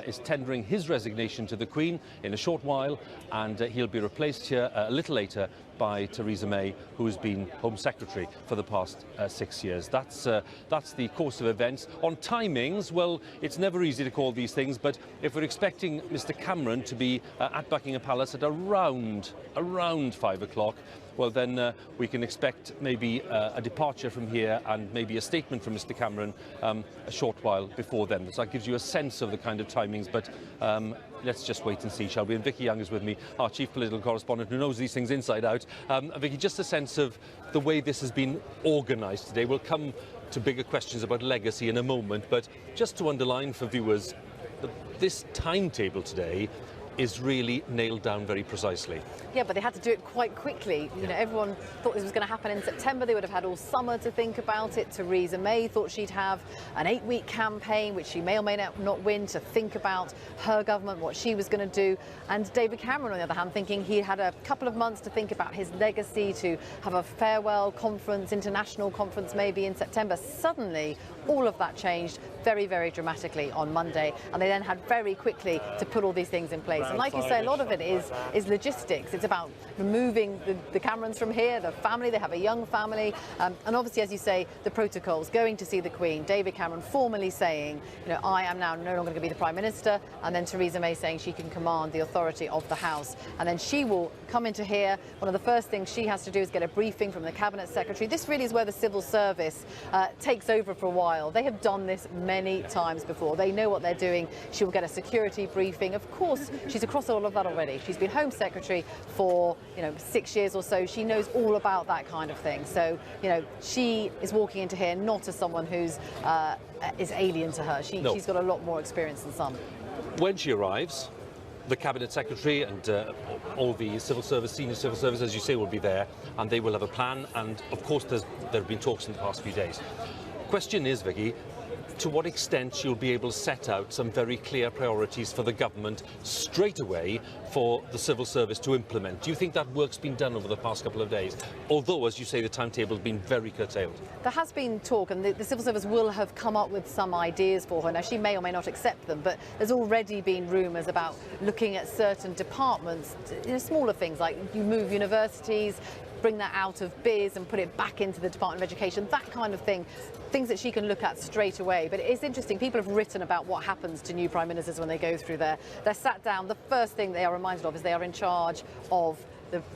A: is tendering his resignation to the Queen in a short while, and he'll be replaced here a little later by Theresa May, who has been Home Secretary for the past 6 years. That's the course of events. On timings, well, it's never easy to call these things, but if we're expecting Mr Cameron to be at Buckingham Palace at around 5 o'clock, well, then we can expect maybe a departure from here and maybe a statement from Mr Cameron a short while before then. So that gives you a sense of the kind of timings, but let's just wait and see, shall we? And Vicky Young is with me, our chief political correspondent, who knows these things inside out. Vicky, just a sense of the way this has been organised today. We'll come to bigger questions about legacy in a moment, but just to underline for viewers, this timetable today is really nailed down very precisely.
Q: Yeah, but they had to do it quite quickly. You know, everyone thought this was going to happen in September. They would have had all summer to think about it. Theresa May thought she'd have an 8-week campaign, which she may or may not win, to think about her government, what she was going to do. And David Cameron, on the other hand, thinking he had a couple of months to think about his legacy, to have a farewell conference, international conference maybe in September. Suddenly, all of that changed very, very dramatically on Monday, and they then had very quickly to put all these things in place. And like you say, a lot of it is logistics. It's about removing the Camerons from here, the family. They have a young family, and obviously, as you say, the protocols, going to see the Queen, David Cameron formally saying, you know, I am now no longer going to be the Prime Minister, and then Theresa May saying she can command the authority of the House, and then she will come into here. One of the first things she has to do is get a briefing from the Cabinet Secretary. This really is where the civil service takes over for a while. They have done this many times before. They know what they're doing. She will get a security briefing. Of course, she's She's across all of that already. She's been Home Secretary for 6 years or so. She knows all about that kind of thing. So she is walking into here not as someone who's is alien to her. She's got a lot more experience than some.
A: When she arrives, the Cabinet Secretary and all the civil service, senior civil service, as you say, will be there, and they will have a plan. And of course, there have been talks in the past few days. Question is, Vicky, to what extent she'll be able to set out some very clear priorities for the government straight away for the civil service to implement. Do you think that work's been done over the past couple of days? Although, as you say, the timetable has been very curtailed.
Q: There has been talk, and the civil service will have come up with some ideas for her. Now, she may or may not accept them, but there's already been rumours about looking at certain departments, smaller things like you move universities, bring that out of biz and put it back into the Department of Education, that kind of thing. Things that she can look at straight away. But it's interesting, people have written about what happens to new prime ministers when they go through there. They're sat down, the first thing they are reminded of is they are in charge of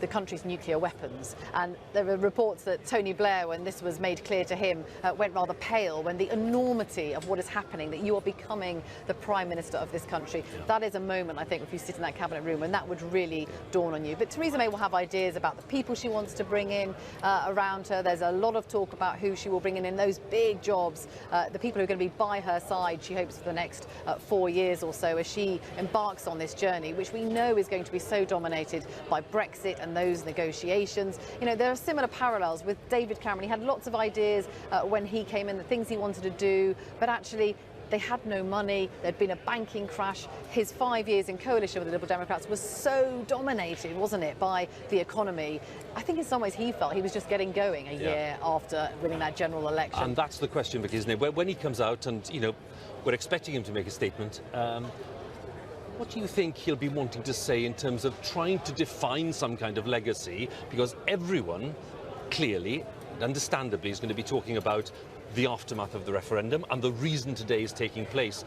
Q: the country's nuclear weapons. And there were reports that Tony Blair, when this was made clear to him, went rather pale when the enormity of what is happening, that you are becoming the Prime Minister of this country. That is a moment, I think, if you sit in that cabinet room, and that would really dawn on you. But Theresa May will have ideas about the people she wants to bring in around her. There's a lot of talk about who she will bring in those big jobs, the people who are going to be by her side, she hopes, for the next 4 years or so as she embarks on this journey, which we know is going to be so dominated by Brexit and those negotiations. There are similar parallels with David Cameron. He had lots of ideas when he came in, the things he wanted to do, but actually they had no money. There'd been a banking crash. His 5 years in coalition with the Liberal Democrats was so dominated, wasn't it, by the economy. I think in some ways he felt he was just getting going a year after winning that general election.
A: And that's the question, Vicky, isn't it? When he comes out and, we're expecting him to make a statement, what do you think he'll be wanting to say in terms of trying to define some kind of legacy? Because everyone, clearly, and understandably, is going to be talking about the aftermath of the referendum and the reason today is taking place.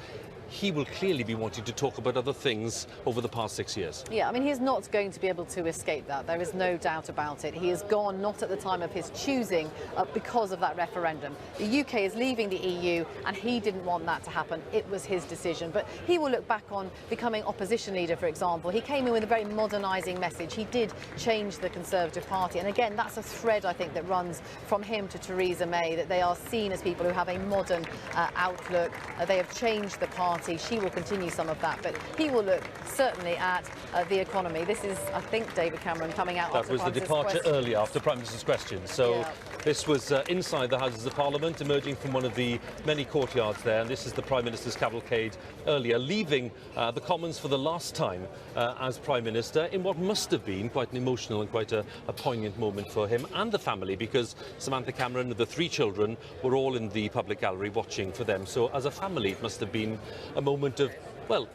A: He will clearly be wanting to talk about other things over the past 6 years.
Q: Yeah, I mean, he's not going to be able to escape that. There is no doubt about it. He has gone not at the time of his choosing because of that referendum. The UK is leaving the EU and he didn't want that to happen. It was his decision. But he will look back on becoming opposition leader, for example. He came in with a very modernising message. He did change the Conservative Party. And again, that's a thread, I think, that runs from him to Theresa May, that they are seen as people who have a modern outlook. They have changed the party. She will continue some of that, but he will look certainly at the economy. This is, I think, David Cameron coming out after
A: That was the departure early after Prime Minister's question. So this was inside the Houses of Parliament, emerging from one of the many courtyards there, and this is the Prime Minister's cavalcade earlier, leaving the Commons for the last time as Prime Minister in what must have been quite an emotional and quite a poignant moment for him and the family, because Samantha Cameron and the 3 children were all in the public gallery watching for them. So as a family, it must have been a moment of, well,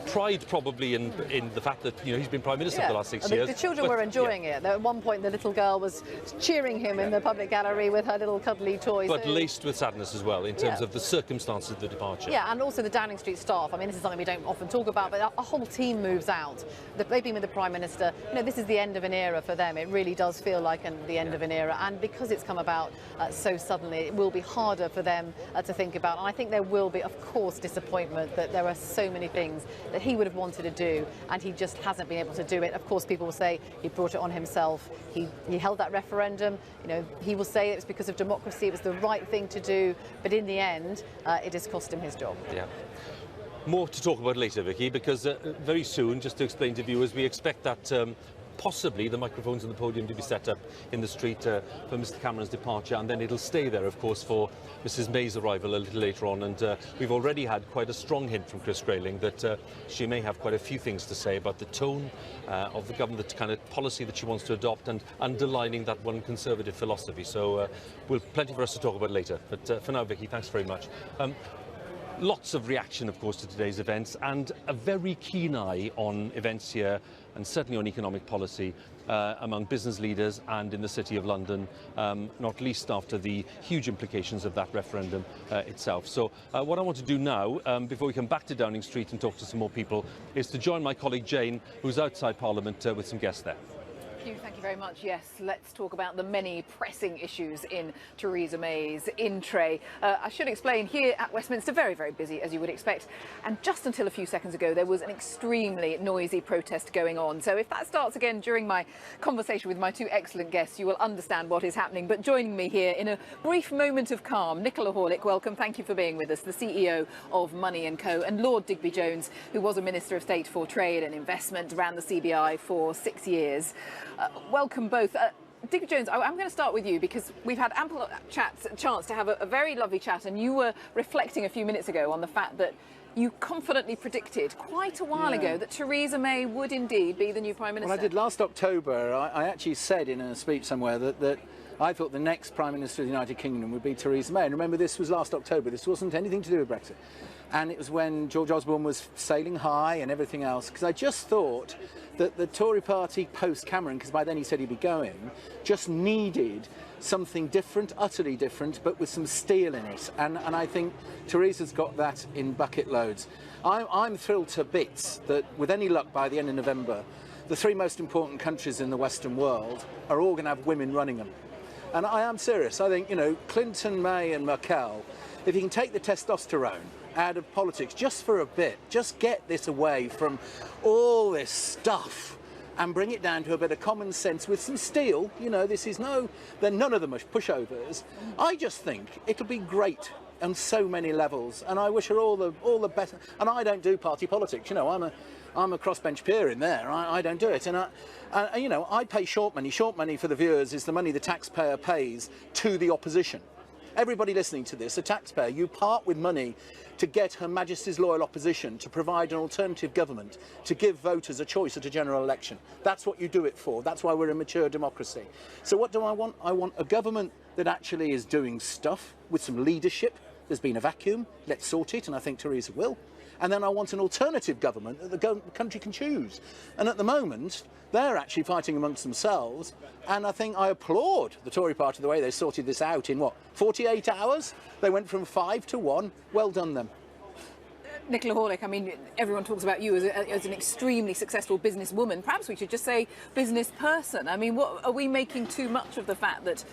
A: pride probably in the fact that he's been Prime Minister for the last 6 years.
Q: The children were enjoying it. At one point the little girl was cheering him in the public gallery with her little cuddly toys.
A: But laced with sadness as well in terms of the circumstances of the departure.
Q: Yeah, and also the Downing Street staff. I mean, this is something we don't often talk about, but a whole team moves out. They've been with the Prime Minister. This is the end of an era for them. It really does feel like the end of an era, and because it's come about so suddenly, it will be harder for them to think about. And I think there will be, of course, disappointment that there are so many things that he would have wanted to do and he just hasn't been able to do it. Of course, people will say he brought it on himself. He held that referendum. He will say it's because of democracy. It was the right thing to do, but in the end, it has cost him his job.
A: Yeah. More to talk about later, Vicky, because very soon, just to explain to viewers, we expect that possibly the microphones and the podium to be set up in the street for Mr Cameron's departure, and then it'll stay there, of course, for Mrs May's arrival a little later on. And we've already had quite a strong hint from Chris Grayling that she may have quite a few things to say about the tone of the government, the kind of policy that she wants to adopt, and underlining that one Conservative philosophy. So plenty for us to talk about later. But for now, Vicky, thanks very much. Lots of reaction, of course, to today's events, and a very keen eye on events here, and certainly on economic policy among business leaders and in the City of London, not least after the huge implications of that referendum itself. So what I want to do now, before we come back to Downing Street and talk to some more people, is to join my colleague Jane, who's outside Parliament with some guests there.
Q: Thank you very much. Yes, let's talk about the many pressing issues in Theresa May's in-tray. I should explain, here at Westminster, very, very busy, as you would expect. And just until a few seconds ago, there was an extremely noisy protest going on. So if that starts again during my conversation with my two excellent guests, you will understand what is happening. But joining me here in a brief moment of calm, Nicola Horlick, welcome. Thank you for being with us, the CEO of Money & Co. And Lord Digby Jones, who was a Minister of State for Trade and Investment, ran the CBI for 6 years. Welcome both. Digby Jones, I'm going to start with you because we've had ample chance to have a very lovely chat, and you were reflecting a few minutes ago on the fact that you confidently predicted quite a while ago that Theresa May would indeed be the new Prime Minister.
R: Well, I did last October. I actually said in a speech somewhere that I thought the next Prime Minister of the United Kingdom would be Theresa May. And remember, this was last October. This wasn't anything to do with Brexit. And it was when George Osborne was sailing high and everything else, because I just thought that the Tory party post-Cameron, because by then he said he'd be going, just needed something different, utterly different, but with some steel in it. And I think Theresa's got that in bucket loads. I'm thrilled to bits that, with any luck, by the end of November, the three most important countries in the Western world are all going to have women running them. And I am serious. I think, you know, Clinton, May and Merkel, if you can take the testosterone out of politics just for a bit, just get this away from all this stuff and bring it down to a bit of common sense with some steel. You know, this is none of them are pushovers. I just think it'll be great on so many levels, and I wish her all the better. And I don't do party politics, you know, I'm a crossbench peer in there. I don't do it, and you know, I pay short money. Short money, for the viewers, is the money the taxpayer pays to the opposition. Everybody listening to this, a taxpayer, you part with money to get Her Majesty's loyal opposition to provide an alternative government, to give voters a choice at a general election. That's what you do it for. That's why we're a mature democracy. So what do I want? I want a government that actually is doing stuff with some leadership. There's been a vacuum. Let's sort it, and I think Theresa will. And then I want an alternative government that the country can choose. And at the moment, they're actually fighting amongst themselves. And I think I applaud the Tory party the way they sorted this out in, what, 48 hours? They went from 5 to 1. Well done them.
Q: Nicola Horlick, I mean, everyone talks about you as an extremely successful businesswoman. Perhaps we should just say business person. I mean, what, are we making too much of the fact that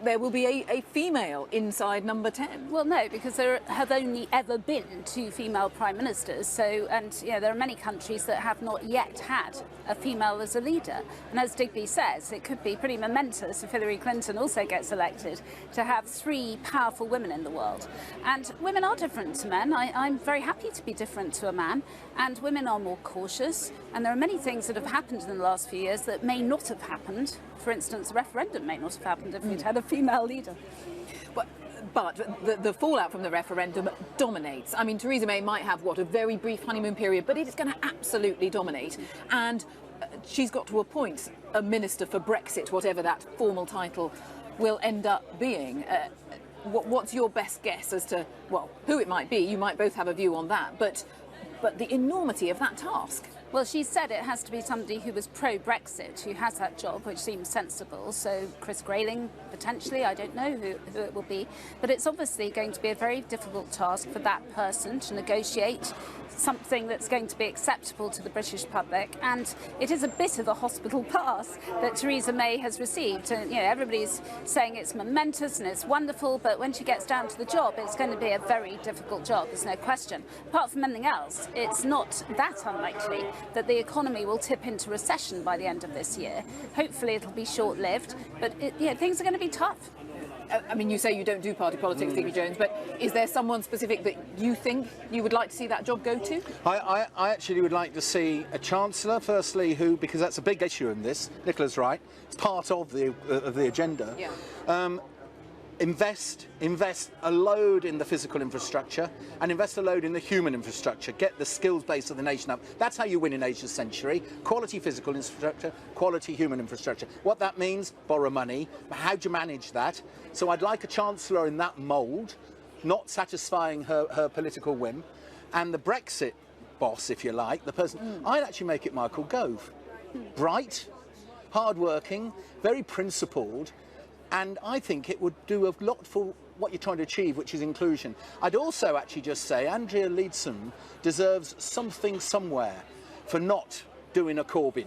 Q: there will be a female inside number 10?
S: Well, no, because there have only ever been 2 female prime ministers. So, and you know, there are many countries that have not yet had a female as a leader. And as Digby says, it could be pretty momentous if Hillary Clinton also gets elected to have 3 powerful women in the world. And women are different to men. I'm very happy to be different to a man. And women are more cautious. And there are many things that have happened in the last few years that may not have happened. For instance, the referendum may not have happened if we'd had a female leader.
Q: But the fallout from the referendum dominates. I mean, Theresa May might have, what, a very brief honeymoon period, but it is going to absolutely dominate. And she's got to appoint a minister for Brexit, whatever that formal title will end up being. What's your best guess as to, well, who it might be? You might both have a view on that, but the enormity of that task.
S: Well, she said it has to be somebody who was pro-Brexit, who has that job, which seems sensible. So Chris Grayling, potentially, I don't know who it will be. But it's obviously going to be a very difficult task for that person to negotiate something that's going to be acceptable to the British public. And it is a bit of a hospital pass that Theresa May has received. And, you know, everybody's saying it's momentous and it's wonderful, but when she gets down to the job, it's going to be a very difficult job, there's no question. Apart from anything else, it's not that unlikely that the economy will tip into recession by the end of this year. Hopefully it'll be short-lived, but things are going to be tough.
Q: I mean, you say you don't do party politics, Digby Jones, but is there someone specific that you think you would like to see that job go to?
R: I actually would like to see a Chancellor, firstly, who, because that's a big issue in this, Nicola's right, it's part of the agenda. Yeah. Invest a load in the physical infrastructure and invest a load in the human infrastructure. Get the skills base of the nation up. That's how you win in Asia's century. Quality physical infrastructure, quality human infrastructure. What that means, borrow money. How do you manage that? So I'd like a Chancellor in that mould, not satisfying her political whim. And the Brexit boss, if you like, the person, I'd actually make it Michael Gove. Bright, hard-working, very principled, and I think it would do a lot for what you're trying to achieve, which is inclusion. I'd also actually just say Andrea Leadsom deserves something somewhere for not doing a Corbyn.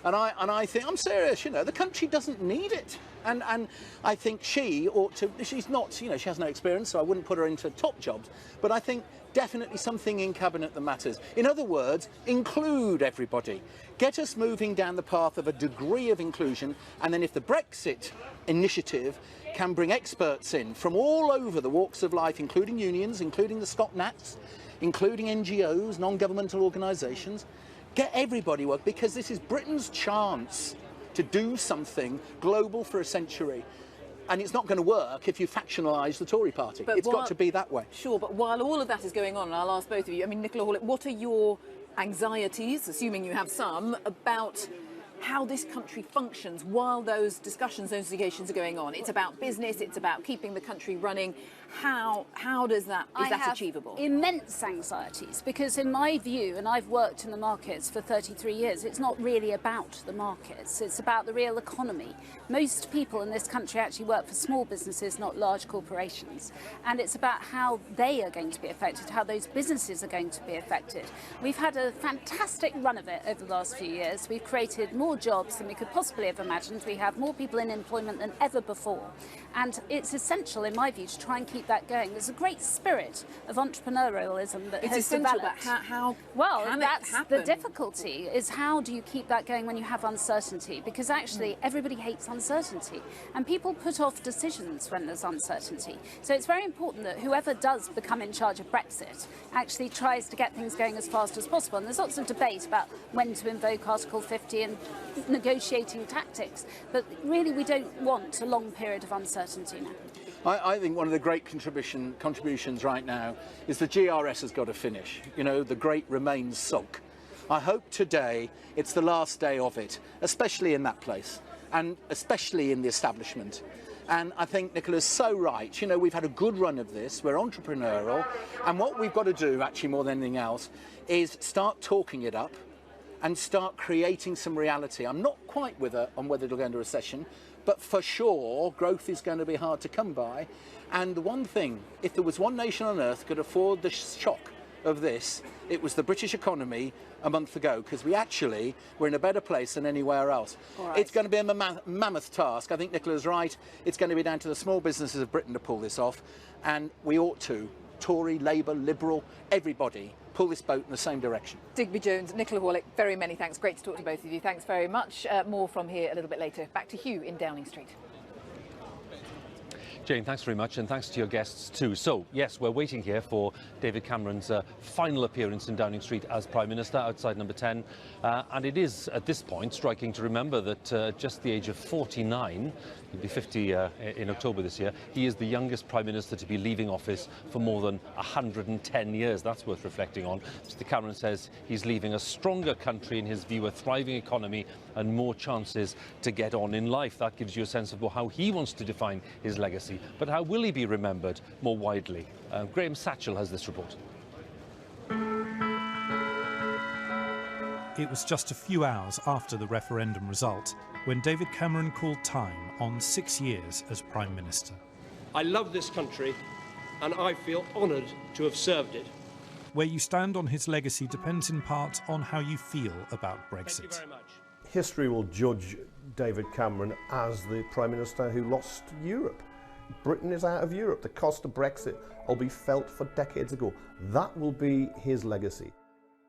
R: And I think, I'm serious, you know, the country doesn't need it. And I think she ought to, she's not, you know, she has no experience, so I wouldn't put her into top jobs. But I think definitely something in Cabinet that matters. In other words, include everybody. Get us moving down the path of a degree of inclusion, and then if the Brexit initiative can bring experts in from all over the walks of life, including unions, including the Scot Nats, including NGOs, non-governmental organisations, get everybody work, because this is Britain's chance to do something global for a century. And it's not going to work if you factionalise the Tory party. It's got to be that way.
Q: Sure, but while all of that is going on, and I'll ask both of you, I mean, Nicola Hall, what are your anxieties, assuming you have some, about how this country functions while those discussions, those negotiations are going on? It's about business, it's about keeping the country running. How is that achievable?
S: Immense anxieties, because in my view, and I've worked in the markets for 33 years, it's not really about the markets, it's about the real economy. Most people in this country actually work for small businesses, not large corporations. And it's about how they are going to be affected, how those businesses are going to be affected. We've had a fantastic run of it over the last few years. We've created more jobs than we could possibly have imagined. We have more people in employment than ever before. And it's essential, in my view, to try and keep that going. There's a great spirit of entrepreneurialism that has developed.
Q: Well,
S: that's the difficulty, is how do you keep that going when you have uncertainty? Because actually everybody hates uncertainty, and people put off decisions when there's uncertainty. So it's very important that whoever does become in charge of Brexit actually tries to get things going as fast as possible. And there's lots of debate about when to invoke Article 50 and negotiating tactics, but really we don't want a long period of uncertainty now.
R: I think one of the great contributions right now is the GRS has got to finish. You know, the great remains sunk. I hope today it's the last day of it, especially in that place, and especially in the establishment. And I think Nicola's so right. You know, we've had a good run of this, we're entrepreneurial, and what we've got to do, actually more than anything else, is start talking it up and start creating some reality. I'm not quite with her on whether it'll go into recession, but for sure, growth is going to be hard to come by. And the one thing, if there was one nation on earth could afford the shock of this, it was the British economy a month ago, because we actually were in a better place than anywhere else. Right. It's going to be a mammoth task. I think Nicola's right. It's going to be down to the small businesses of Britain to pull this off, and we ought to, Tory, Labour, Liberal, everybody, pull this boat in the same direction.
Q: Digby Jones, Nicola Hall, very many thanks. Great to talk to both of you. Thanks very much. More from here a little bit later. Back to Hugh in Downing Street.
A: Jane, thanks very much, and thanks to your guests too. So, yes, we're waiting here for David Cameron's final appearance in Downing Street as Prime Minister, outside number 10. And it is, at this point, striking to remember that at just the age of 49, he'll be 50 in October this year, he is the youngest Prime Minister to be leaving office for more than 110 years. That's worth reflecting on. Mr Cameron says he's leaving a stronger country, in his view, a thriving economy and more chances to get on in life. That gives you a sense of how he wants to define his legacy. But how will he be remembered more widely? Graham Satchell has this report.
T: It was just a few hours after the referendum result when David Cameron called time on 6 years as Prime Minister.
B: I love this country and I feel honoured to have served it.
T: Where you stand on his legacy depends in part on how you feel about Brexit.
B: Thank you very much.
U: History will judge David Cameron as the Prime Minister who lost Europe. Britain is out of Europe. The cost of Brexit will be felt for decades ago. That will be his legacy.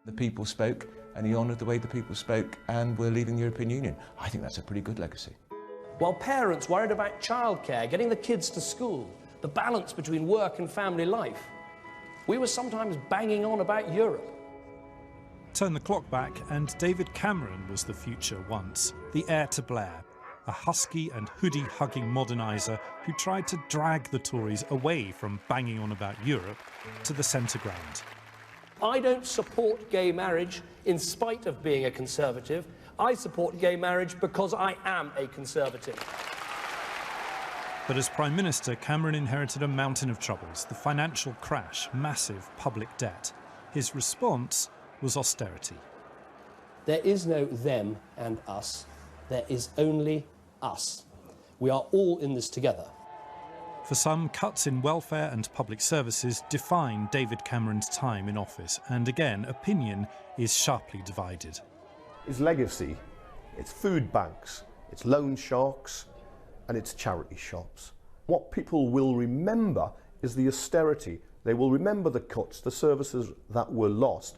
V: The people spoke, and he honoured the way the people spoke, and we're leaving the European Union. I think that's a pretty good legacy.
B: While parents worried about childcare, getting the kids to school, the balance between work and family life, we were sometimes banging on about Europe.
T: Turn the clock back, and David Cameron was the future once, the heir to Blair, a husky and hoodie-hugging moderniser who tried to drag the Tories away from banging on about Europe to the centre ground.
B: I don't support gay marriage in spite of being a Conservative. I support gay marriage because I am a Conservative.
T: But as Prime Minister, Cameron inherited a mountain of troubles, the financial crash, massive public debt. His response was austerity.
B: There is no them and us. There is only us. We are all in this together.
T: For some, cuts in welfare and public services define David Cameron's time in office, and again, opinion is sharply divided.
U: His legacy it's food banks, it's loan sharks, and it's charity shops. What people will remember is the austerity. They will remember the cuts, the services that were lost.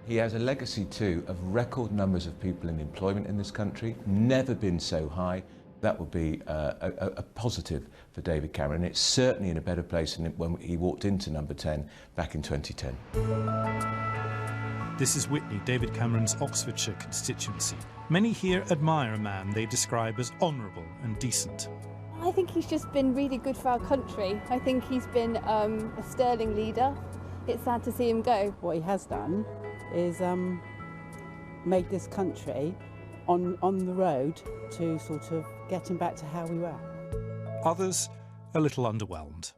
V: He has a legacy too of record numbers of people in employment in this country, never been so high. That would be a positive for David Cameron. It's certainly in a better place than when he walked into number 10 back in 2010.
T: This is Witney, David Cameron's Oxfordshire constituency. Many here admire a man they describe as honourable and decent.
D: I think he's just been really good for our country. I think he's been a sterling leader. It's sad to see him go.
E: What he has done is made this country on the road to sort of getting back to how we were.
T: Others a little underwhelmed.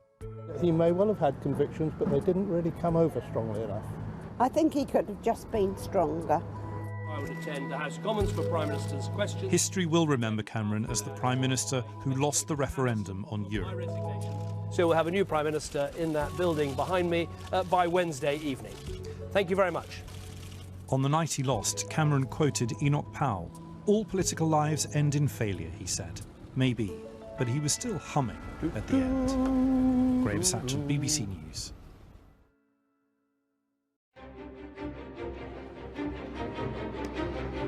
W: He may well have had convictions, but they didn't really come over strongly enough.
E: I think he could have just been stronger.
B: I would attend the House of Commons for Prime Minister's questions.
T: History will remember Cameron as the Prime Minister who lost the referendum on Europe.
B: So we'll have a new Prime Minister in that building behind me by Wednesday evening. Thank you very much.
T: On the night he lost, Cameron quoted Enoch Powell. "All political lives end in failure," he said. Maybe, but he was still humming at the end. Graham Satchell, BBC News.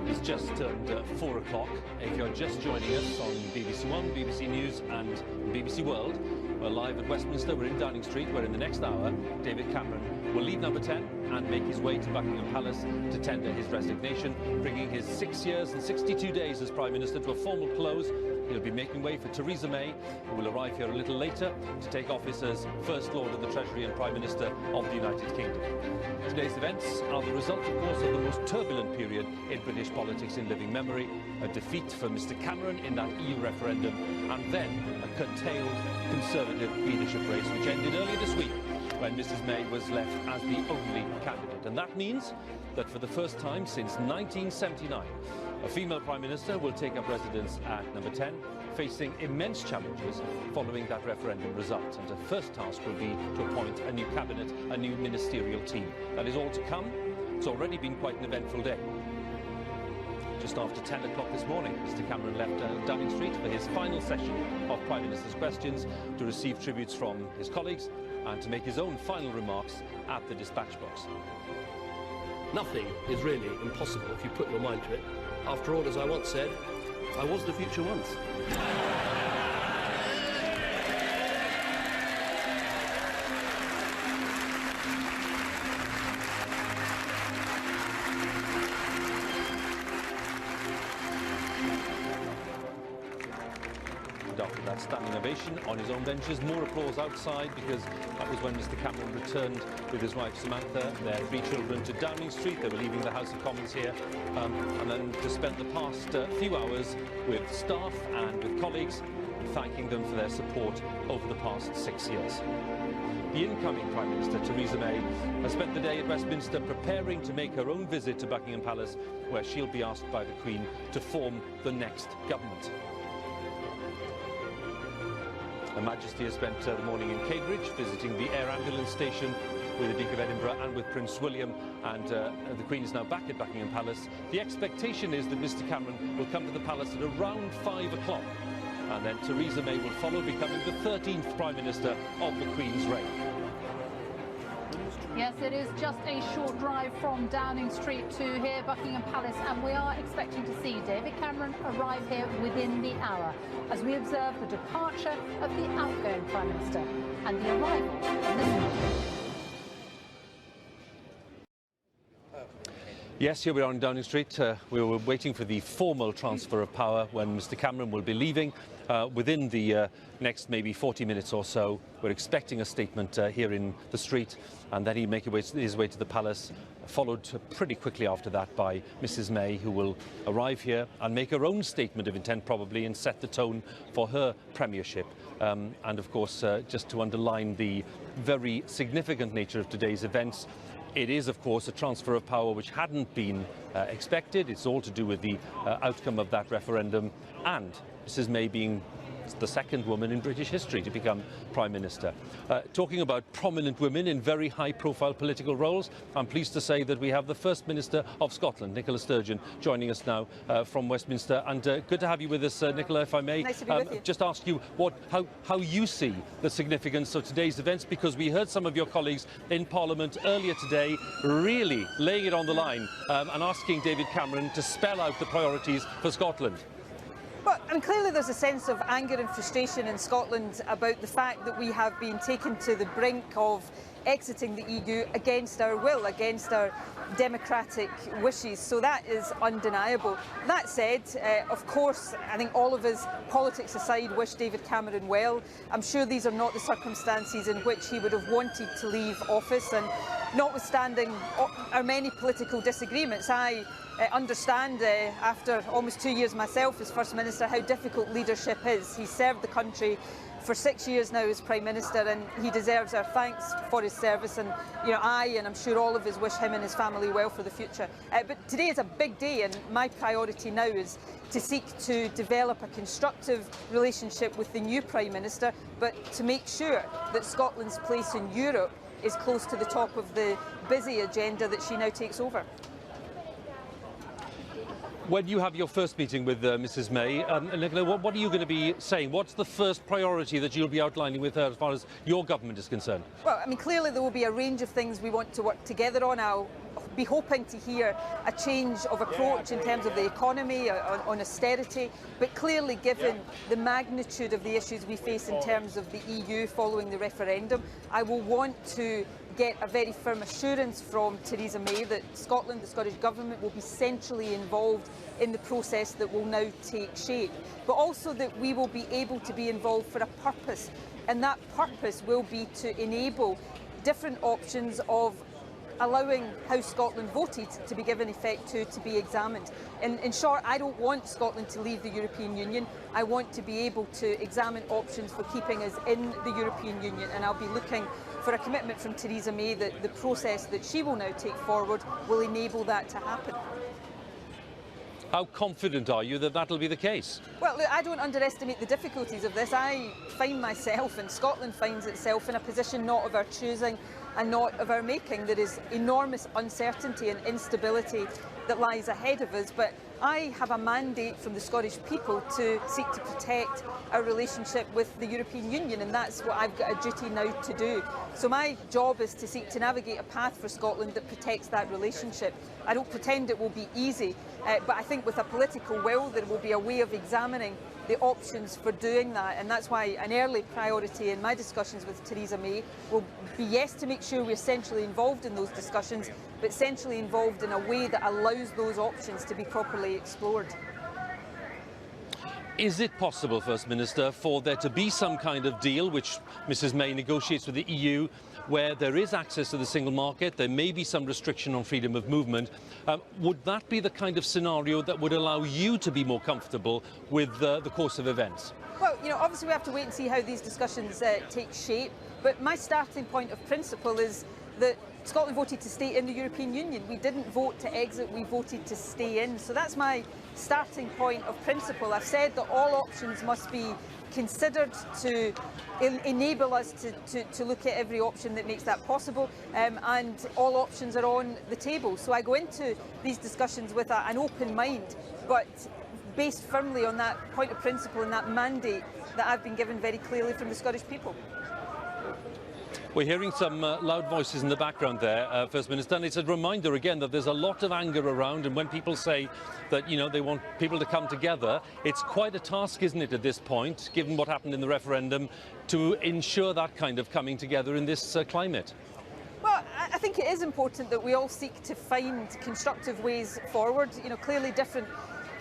A: It's just turned 4 o'clock. If you're just joining us on BBC One, BBC News and BBC World, we're live at Westminster. We're in Downing Street, where in the next hour, David Cameron will leave number 10 and make his way to Buckingham Palace to tender his resignation, bringing his 6 years and 62 days as Prime Minister to a formal close. He'll be making way for Theresa May, who will arrive here a little later to take office as First Lord of the Treasury and Prime Minister of the United Kingdom. Today's events are the result, of course, of the most turbulent period in British politics in living memory, a defeat for Mr Cameron in that EU referendum, and then a curtailed Conservative leadership race, which ended earlier this week when Mrs May was left as the only candidate. And that means that for the first time since 1979, a female Prime Minister will take up residence at number 10, facing immense challenges following that referendum result. And her first task will be to appoint a new cabinet, a new ministerial team. That is all to come. It's already been quite an eventful day. Just after 10 o'clock this morning, Mr Cameron left Downing Street for his final session of Prime Minister's questions to receive tributes from his colleagues and to make his own final remarks at the dispatch box.
B: Nothing is really impossible if you put your mind to it. After all, as I once said, I was the future once.
A: After that standing ovation on his own benches, more applause outside, because that was when Mr Cameron returned with his wife Samantha, their 3 children, to Downing Street. They were leaving the House of Commons here, and then to spend the past few hours with staff and with colleagues, thanking them for their support over the past 6 years. The incoming Prime Minister, Theresa May, has spent the day at Westminster preparing to make her own visit to Buckingham Palace, where she'll be asked by the Queen to form the next government. Her Majesty has spent the morning in Cambridge, visiting the air ambulance station with the Duke of Edinburgh and with Prince William, and the Queen is now back at Buckingham Palace. The expectation is that Mr Cameron will come to the palace at around 5 o'clock, and then Theresa May will follow, becoming the 13th Prime Minister of the Queen's reign.
C: Yes, it is just a short drive from Downing Street to here, Buckingham Palace, and we are expecting to see David Cameron arrive here within the hour as we observe the departure of the outgoing Prime Minister and the arrival of the new.
A: Yes, here we are in Downing Street. We were waiting for the formal transfer of power when Mr Cameron will be leaving within the next maybe 40 minutes or so. We're expecting a statement here in the street, and then he'll make his way to the palace, followed pretty quickly after that by Mrs May, who will arrive here and make her own statement of intent probably and set the tone for her premiership. And of course, just to underline the very significant nature of today's events, it is, of course, a transfer of power which hadn't been expected. It's all to do with the outcome of that referendum, and Mrs May being the second woman in British history to become Prime Minister. Talking about prominent women in very high-profile political roles, I'm pleased to say that we have the First Minister of Scotland, Nicola Sturgeon, joining us now from Westminster. And good to have you with us, Nicola, if I may.
F: Nice to be with you.
A: Just ask you how you see the significance of today's events, because we heard some of your colleagues in Parliament earlier today really laying it on the line and asking David Cameron to spell out the priorities for Scotland.
F: Well, I mean, clearly there's a sense of anger and frustration in Scotland about the fact that we have been taken to the brink of exiting the EU against our will, against our democratic wishes. So that is undeniable. That said, of course, I think all of us, politics aside, wish David Cameron well. I'm sure these are not the circumstances in which he would have wanted to leave office, and notwithstanding our many political disagreements, I understand, after almost 2 years myself as First Minister, how difficult leadership is. He served the country for 6 years now as Prime Minister, and he deserves our thanks for his service, and I, and I'm sure all of us, wish him and his family well for the future. But today is a big day, and my priority now is to seek to develop a constructive relationship with the new Prime Minister, but to make sure that Scotland's place in Europe is close to the top of the busy agenda that she now takes over.
A: When you have your first meeting with Mrs May, Nicola, what are you going to be saying? What's the first priority that you'll be outlining with her as far as your government is concerned?
F: Well, I mean, clearly there will be a range of things we want to work together on. I'll be hoping to hear a change of approach in terms of the economy, on austerity, but clearly given the magnitude of the issues we face in terms of the EU following the referendum, I will want to get a very firm assurance from Theresa May that Scotland, the Scottish Government, will be centrally involved in the process that will now take shape, but also that we will be able to be involved for a purpose, and that purpose will be to enable different options of allowing how Scotland voted to be given effect to be examined. In short, I don't want Scotland to leave the European Union. I want to be able to examine options for keeping us in the European Union, and I'll be looking for a commitment from Theresa May that the process that she will now take forward will enable that to happen.
A: How confident are you that that'll be the case?
F: Well, look, I don't underestimate the difficulties of this. I find myself, and Scotland finds itself, in a position not of our choosing and not of our making. There is enormous uncertainty and instability that lies ahead of us, but I have a mandate from the Scottish people to seek to protect our relationship with the European Union, and that's what I've got a duty now to do. So my job is to seek to navigate a path for Scotland that protects that relationship. I don't pretend it will be easy, but I think with a political will there will be a way of examining the options for doing that, and that's why an early priority in my discussions with Theresa May will be, yes, to make sure we're centrally involved in those discussions, but centrally involved in a way that allows those options to be properly explored.
A: Is it possible, First Minister, for there to be some kind of deal which Mrs May negotiates with the EU, where there is access to the single market, there may be some restriction on freedom of movement? Would that be the kind of scenario that would allow you to be more comfortable with the course of events?
F: Well, obviously we have to wait and see how these discussions take shape, but my starting point of principle is that Scotland voted to stay in the European Union. We didn't vote to exit, we voted to stay in. So that's my starting point of principle. I've said that all options must be considered to enable us to look at every option that makes that possible, and all options are on the table. So I go into these discussions with an open mind, but based firmly on that point of principle and that mandate that I've been given very clearly from the Scottish people.
A: We're hearing some loud voices in the background there, First Minister, and it's a reminder again that there's a lot of anger around, and when people say that, they want people to come together, it's quite a task, isn't it, at this point, given what happened in the referendum, to ensure that kind of coming together in this climate.
F: Well, I think it is important that we all seek to find constructive ways forward. Clearly different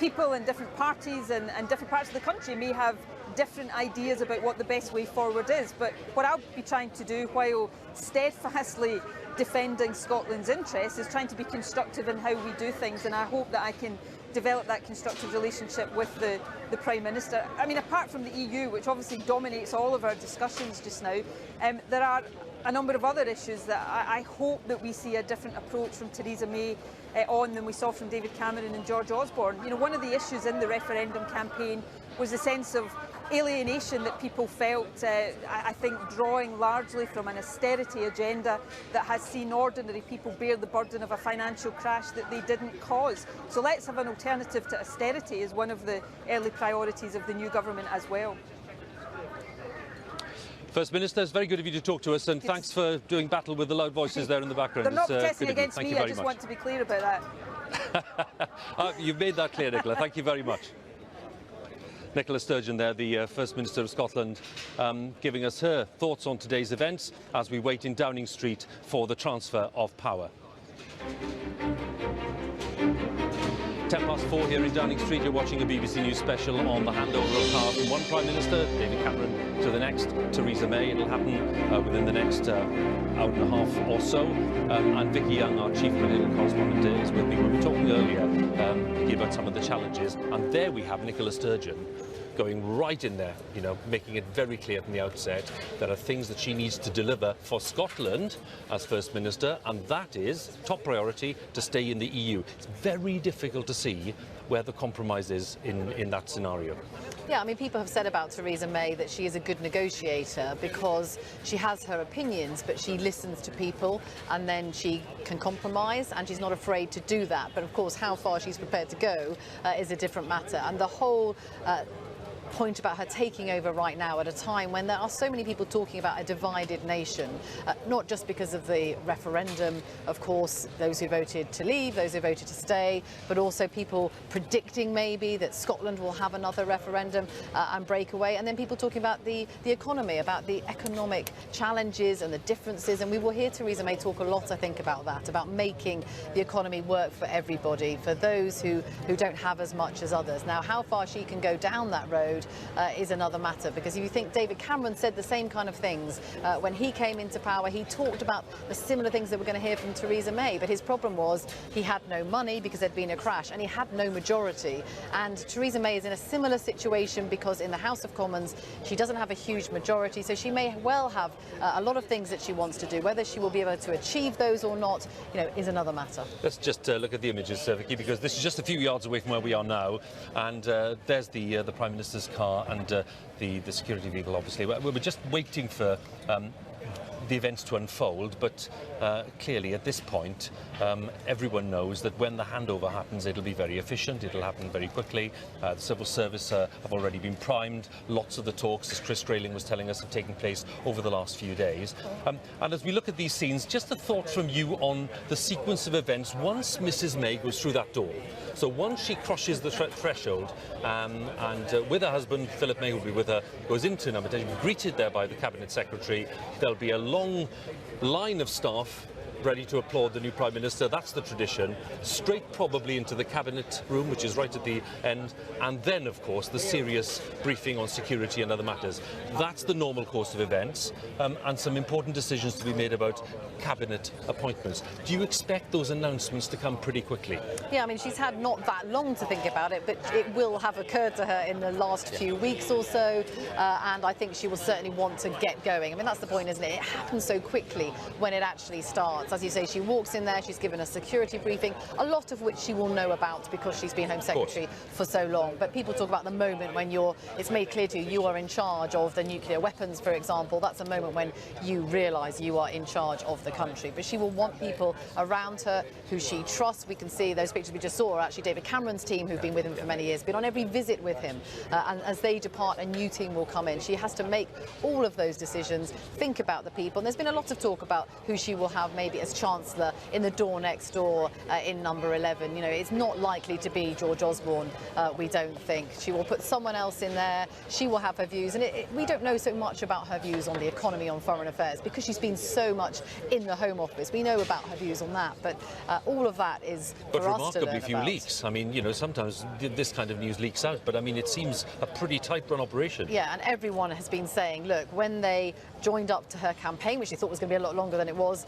F: people and different parties and different parts of the country may have different ideas about what the best way forward is, but what I'll be trying to do, while steadfastly defending Scotland's interests, is trying to be constructive in how we do things, and I hope that I can develop that constructive relationship with the Prime Minister. I mean, apart from the EU, which obviously dominates all of our discussions just now, there are a number of other issues that I hope that we see a different approach from Theresa May on than we saw from David Cameron and George Osborne. One of the issues in the referendum campaign was a sense of alienation that people felt, I think, drawing largely from an austerity agenda that has seen ordinary people bear the burden of a financial crash that they didn't cause. So let's have an alternative to austerity as one of the early priorities of the new government as well.
A: First Minister, it's very good of you to talk to us, and thanks for doing battle with the loud voices there in the background.
F: They're not
A: It's,
F: protesting
A: good of you.
F: against
A: Thank
F: me,
A: you
F: I
A: very
F: just
A: much.
F: want to be clear about that.
A: You've made that clear, Nicola. Thank you very much. Nicola Sturgeon there, the First Minister of Scotland, giving us her thoughts on today's events as we wait in Downing Street for the transfer of power. 4:10 here in Downing Street. You're watching a BBC News special on the handover of power from one Prime Minister, David Cameron, to the next, Theresa May. It'll happen within the next hour and a half or so. And Vicky Young, our chief political correspondent, is with me. We were talking earlier, Vicky, about some of the challenges. And there we have Nicola Sturgeon going right in there, you know, making it very clear from the outset there are things that she needs to deliver for Scotland as First Minister, and that is top priority to stay in the EU. It's very difficult to see where the compromise is in that scenario.
Q: Yeah, I mean, people have said about Theresa May that she is a good negotiator because she has her opinions, but she listens to people and then she can compromise, and she's not afraid to do that. But of course, how far she's prepared to go is a different matter. And the whole point about her taking over right now at a time when there are so many people talking about a divided nation, not just because of the referendum, of course, those who voted to leave, those who voted to stay, but also people predicting maybe that Scotland will have another referendum and break away, and then people talking about the economy, about the economic challenges and the differences, and we will hear Theresa May talk a lot, I think, about that, about making the economy work for everybody, for those who don't have as much as others. Now, how far she can go down that road is another matter, because if you think David Cameron said the same kind of things when he came into power, he talked about the similar things that we're going to hear from Theresa May, but his problem was he had no money because there'd been a crash and he had no majority. And Theresa May is in a similar situation because in the House of Commons she doesn't have a huge majority, so she may well have a lot of things that she wants to do. Whether she will be able to achieve those or not, you know, is another matter.
A: Let's just look at the images, Vicky, because this is just a few yards away from where we are now, and there's the Prime Minister's car and the security vehicle, obviously. We're just waiting for the events to unfold, but clearly at this point everyone knows that when the handover happens it'll be very efficient, it'll happen very quickly. The civil service have already been primed. Lots of the talks, as Chris Grayling was telling us, have taken place over the last few days. And as we look at these scenes, just a thought from you on the sequence of events once Mrs May goes through that door. So once she crosses the threshold and with her husband, Philip May will be with her, goes into number 10, greeted there by the Cabinet Secretary, there'll be a long line of staff ready to applaud the new Prime Minister. That's the tradition. Straight probably into the Cabinet room, which is right at the end, and then of course the serious briefing on security and other matters. That's the normal course of events, and some important decisions to be made about Cabinet appointments. Do you expect those announcements to come pretty quickly?
Q: Yeah, I mean, she's had not that long to think about it, but it will have occurred to her in the last few weeks or so, and I think she will certainly want to get going. I mean, that's the point, isn't it? It happens so quickly when it actually starts. As you say, she walks in there, she's given a security briefing, a lot of which she will know about because she's been Home Secretary for so long. But people talk about the moment when it's made clear to you you are in charge of the nuclear weapons, for example. That's a moment when you realise you are in charge of the country. But she will want people around her who she trusts. We can see those pictures we just saw are actually David Cameron's team, who've been with him for many years, been on every visit with him. And as they depart, a new team will come in. She has to make all of those decisions, think about the people. And there's been a lot of talk about who she will have maybe as Chancellor in the door next door in number 11. You know, it's not likely to be George Osborne, we don't think. She will put someone else in there. She will have her views, and we don't know so much about her views on the economy, on foreign affairs, because she's been so much in the Home Office. We know about her views on that, but all of that is for us to learn about.
A: But remarkably few leaks. I mean, you know, sometimes this kind of news leaks out, but I mean, it seems a pretty tight-run operation.
Q: Yeah, and everyone has been saying, look, when they joined up to her campaign, which she thought was going to be a lot longer than it was.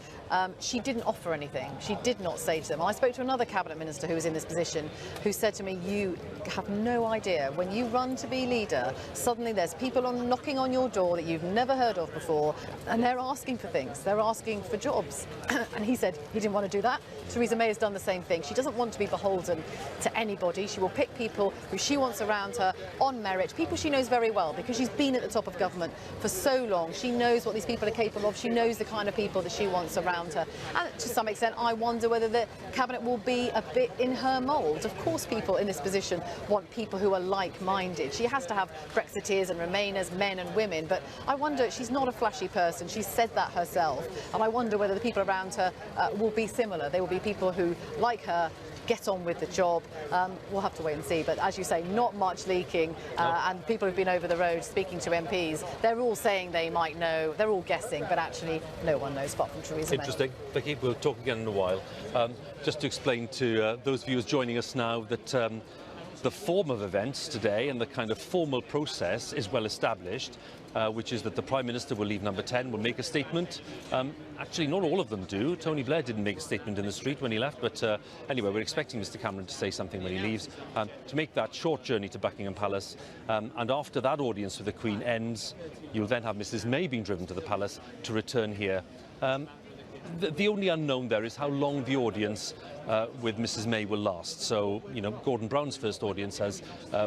Q: She didn't offer anything. She did not say to them. I spoke to another cabinet minister who was in this position who said to me, you have no idea. When you run to be leader, suddenly there's people knocking on your door that you've never heard of before, and they're asking for things. They're asking for jobs. And he said he didn't want to do that. Theresa May has done the same thing. She doesn't want to be beholden to anybody. She will pick people who she wants around her on merit, people she knows very well, because she's been at the top of government for so long. She knows what these people are capable of. She knows the kind of people that she wants around her. And to some extent, I wonder whether the cabinet will be a bit in her mould. Of course, people in this position want people who are like-minded. She has to have Brexiteers and Remainers, men and women, but I wonder, she's not a flashy person. She's said that herself. And I wonder whether the people around her will be similar. They will be people who, like her, get on with the job. We'll have to wait and see, but as you say, not much leaking, and people who've been over the road speaking to MPs, they're all saying they might know, they're all guessing, but actually no one knows apart from Theresa May.
A: Interesting. Vicky, we'll talk again in a while. Just to explain to those viewers joining us now that the form of events today and the kind of formal process is well established, which is that the Prime Minister will leave number 10, will make a statement. Actually, not all of them do. Tony Blair didn't make a statement in the street when he left, but anyway, we're expecting Mr Cameron to say something when he leaves, to make that short journey to Buckingham Palace. And after that audience with the Queen ends, you'll then have Mrs May being driven to the Palace to return here. The only unknown there is how long the audience with Mrs May will last. So, you know, Gordon Brown's first audience as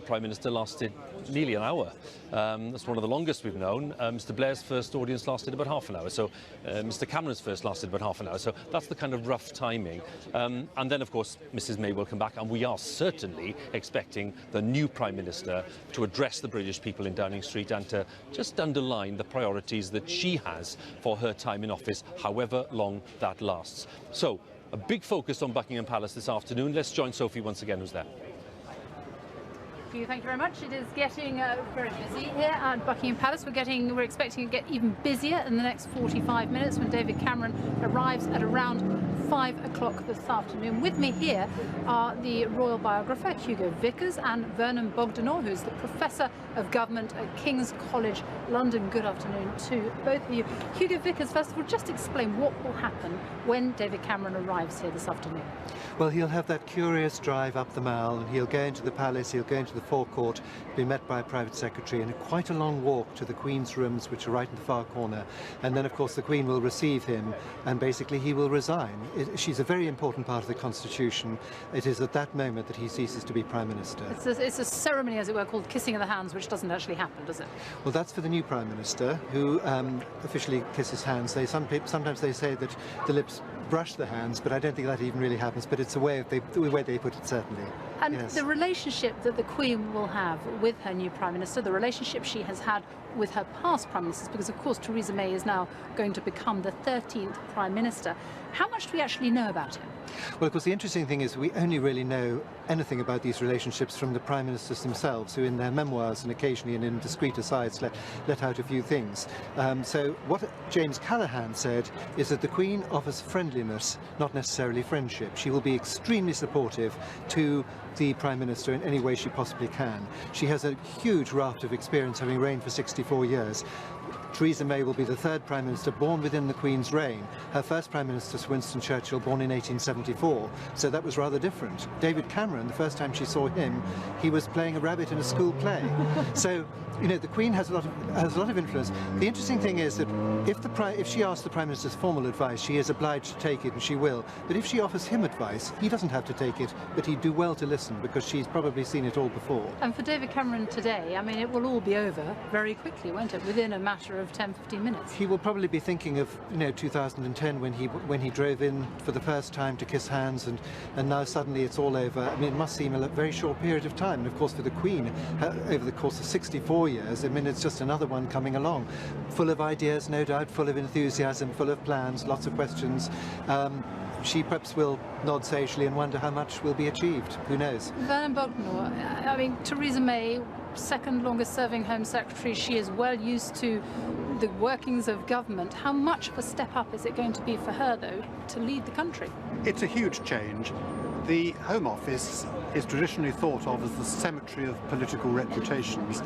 A: Prime Minister lasted nearly an hour. That's one of the longest we've known. Mr Blair's first audience lasted about half an hour. So Mr Cameron's first lasted about half an hour. So that's the kind of rough timing. And then, of course, Mrs May will come back, and we are certainly expecting the new Prime Minister to address the British people in Downing Street and to just underline the priorities that she has for her time in office, however long that lasts. So, a big focus on Buckingham Palace this afternoon. Let's join Sophie once again, who's there.
C: Thank you very much. It is getting very busy here at Buckingham Palace. We're expecting to get even busier in the next 45 minutes when David Cameron arrives at around 5 o'clock this afternoon. With me here are the royal biographer Hugo Vickers and Vernon Bogdanor, who's the Professor of Government at King's College London. Good afternoon to both of you. Hugo Vickers, first of all, just explain what will happen when David Cameron arrives here this afternoon.
H: Well, he'll have that curious drive up the Mall, and he'll go into the palace, he'll go into the forecourt, be met by a private secretary, and quite a long walk to the Queen's rooms, which are right in the far corner. And then, of course, the Queen will receive him, and basically he will resign. She's a very important part of the Constitution. It is at that moment that he ceases to be Prime Minister.
C: It's a ceremony, as it were, called kissing of the hands, which doesn't actually happen, does it?
H: Well, that's for the new Prime Minister, who officially kisses hands. Sometimes they say that the lips brush the hands, but I don't think that even really happens. But it's the way they put it, certainly.
C: And
H: yes.
C: The relationship that the Queen will have with her new Prime Minister, the relationship she has had with her past Prime Ministers, because of course Theresa May is now going to become the 13th Prime Minister. How much do we actually know about him?
H: Well, of course, the interesting thing is we only really know anything about these relationships from the Prime Ministers themselves, who in their memoirs and occasionally and in discreet asides let out a few things. So what James Callaghan said is that the Queen offers friendliness, not necessarily friendship. She will be extremely supportive to the Prime Minister in any way she possibly can. She has a huge raft of experience, having reigned for 64 years. Theresa May will be the third Prime Minister born within the Queen's reign. Her first Prime Minister, Sir Winston Churchill, born in 1874, so that was rather different. David Cameron, the first time she saw him, he was playing a rabbit in a school play. So, you know, the Queen has a lot of influence. The interesting thing is that if she asks the Prime Minister's formal advice, she is obliged to take it, and she will. But if she offers him advice, he doesn't have to take it, but he'd do well to listen, because she's probably seen it all before.
C: And for David Cameron today, I mean, it will all be over very quickly, won't it? Within a matter of 10-15 minutes.
H: He will probably be thinking of, you know, 2010 when he drove in for the first time to kiss hands, and now suddenly it's all over. I mean, it must seem a very short period of time. And of course, for the Queen, over the course of 64 years, I mean, it's just another one coming along, full of ideas, no doubt, full of enthusiasm, full of plans, lots of questions. She perhaps will nod sagely and wonder how much will be achieved. Who knows?
C: Vernon Bogdanor, I mean, Theresa May, second longest serving Home Secretary, she is well used to the workings of government. How much of a step up is it going to be for her, though, to lead the country?
I: It's a huge change. The Home Office is traditionally thought of as the cemetery of political reputations,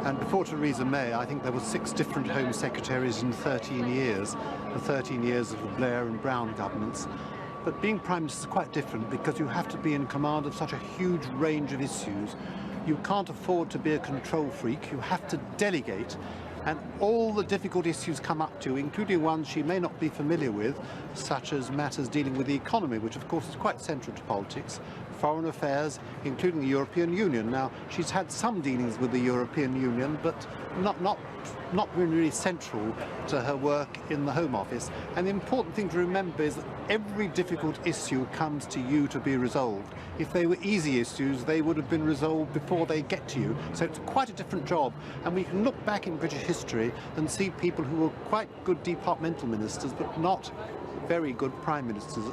I: And before Theresa May, I think there were 6 different Home Secretaries in 13 years, the 13 years of the Blair and Brown governments. But being Prime Minister is quite different because you have to be in command of such a huge range of issues. You can't afford to be a control freak. You have to delegate. And all the difficult issues come up to, including ones she may not be familiar with, such as matters dealing with the economy, which of course is quite central to politics, foreign affairs, including the European Union. Now, she's had some dealings with the European Union, but not really central to her work in the Home Office. And the important thing to remember is that every difficult issue comes to you to be resolved. If they were easy issues, they would have been resolved before they get to you. So it's quite a different job. And we can look back in British history and see people who were quite good departmental ministers, but not very good prime ministers.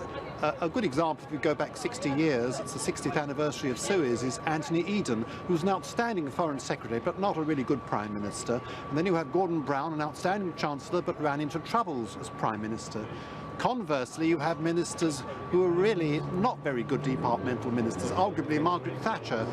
I: A good example, if you go back 60 years, it's the 60th anniversary of Suez, is Anthony Eden, who's an outstanding foreign secretary, but not a really good prime minister. And then you have Gordon Brown, an outstanding chancellor, but ran into troubles as prime minister. Conversely, you have ministers who are really not very good departmental ministers. Arguably Margaret Thatcher,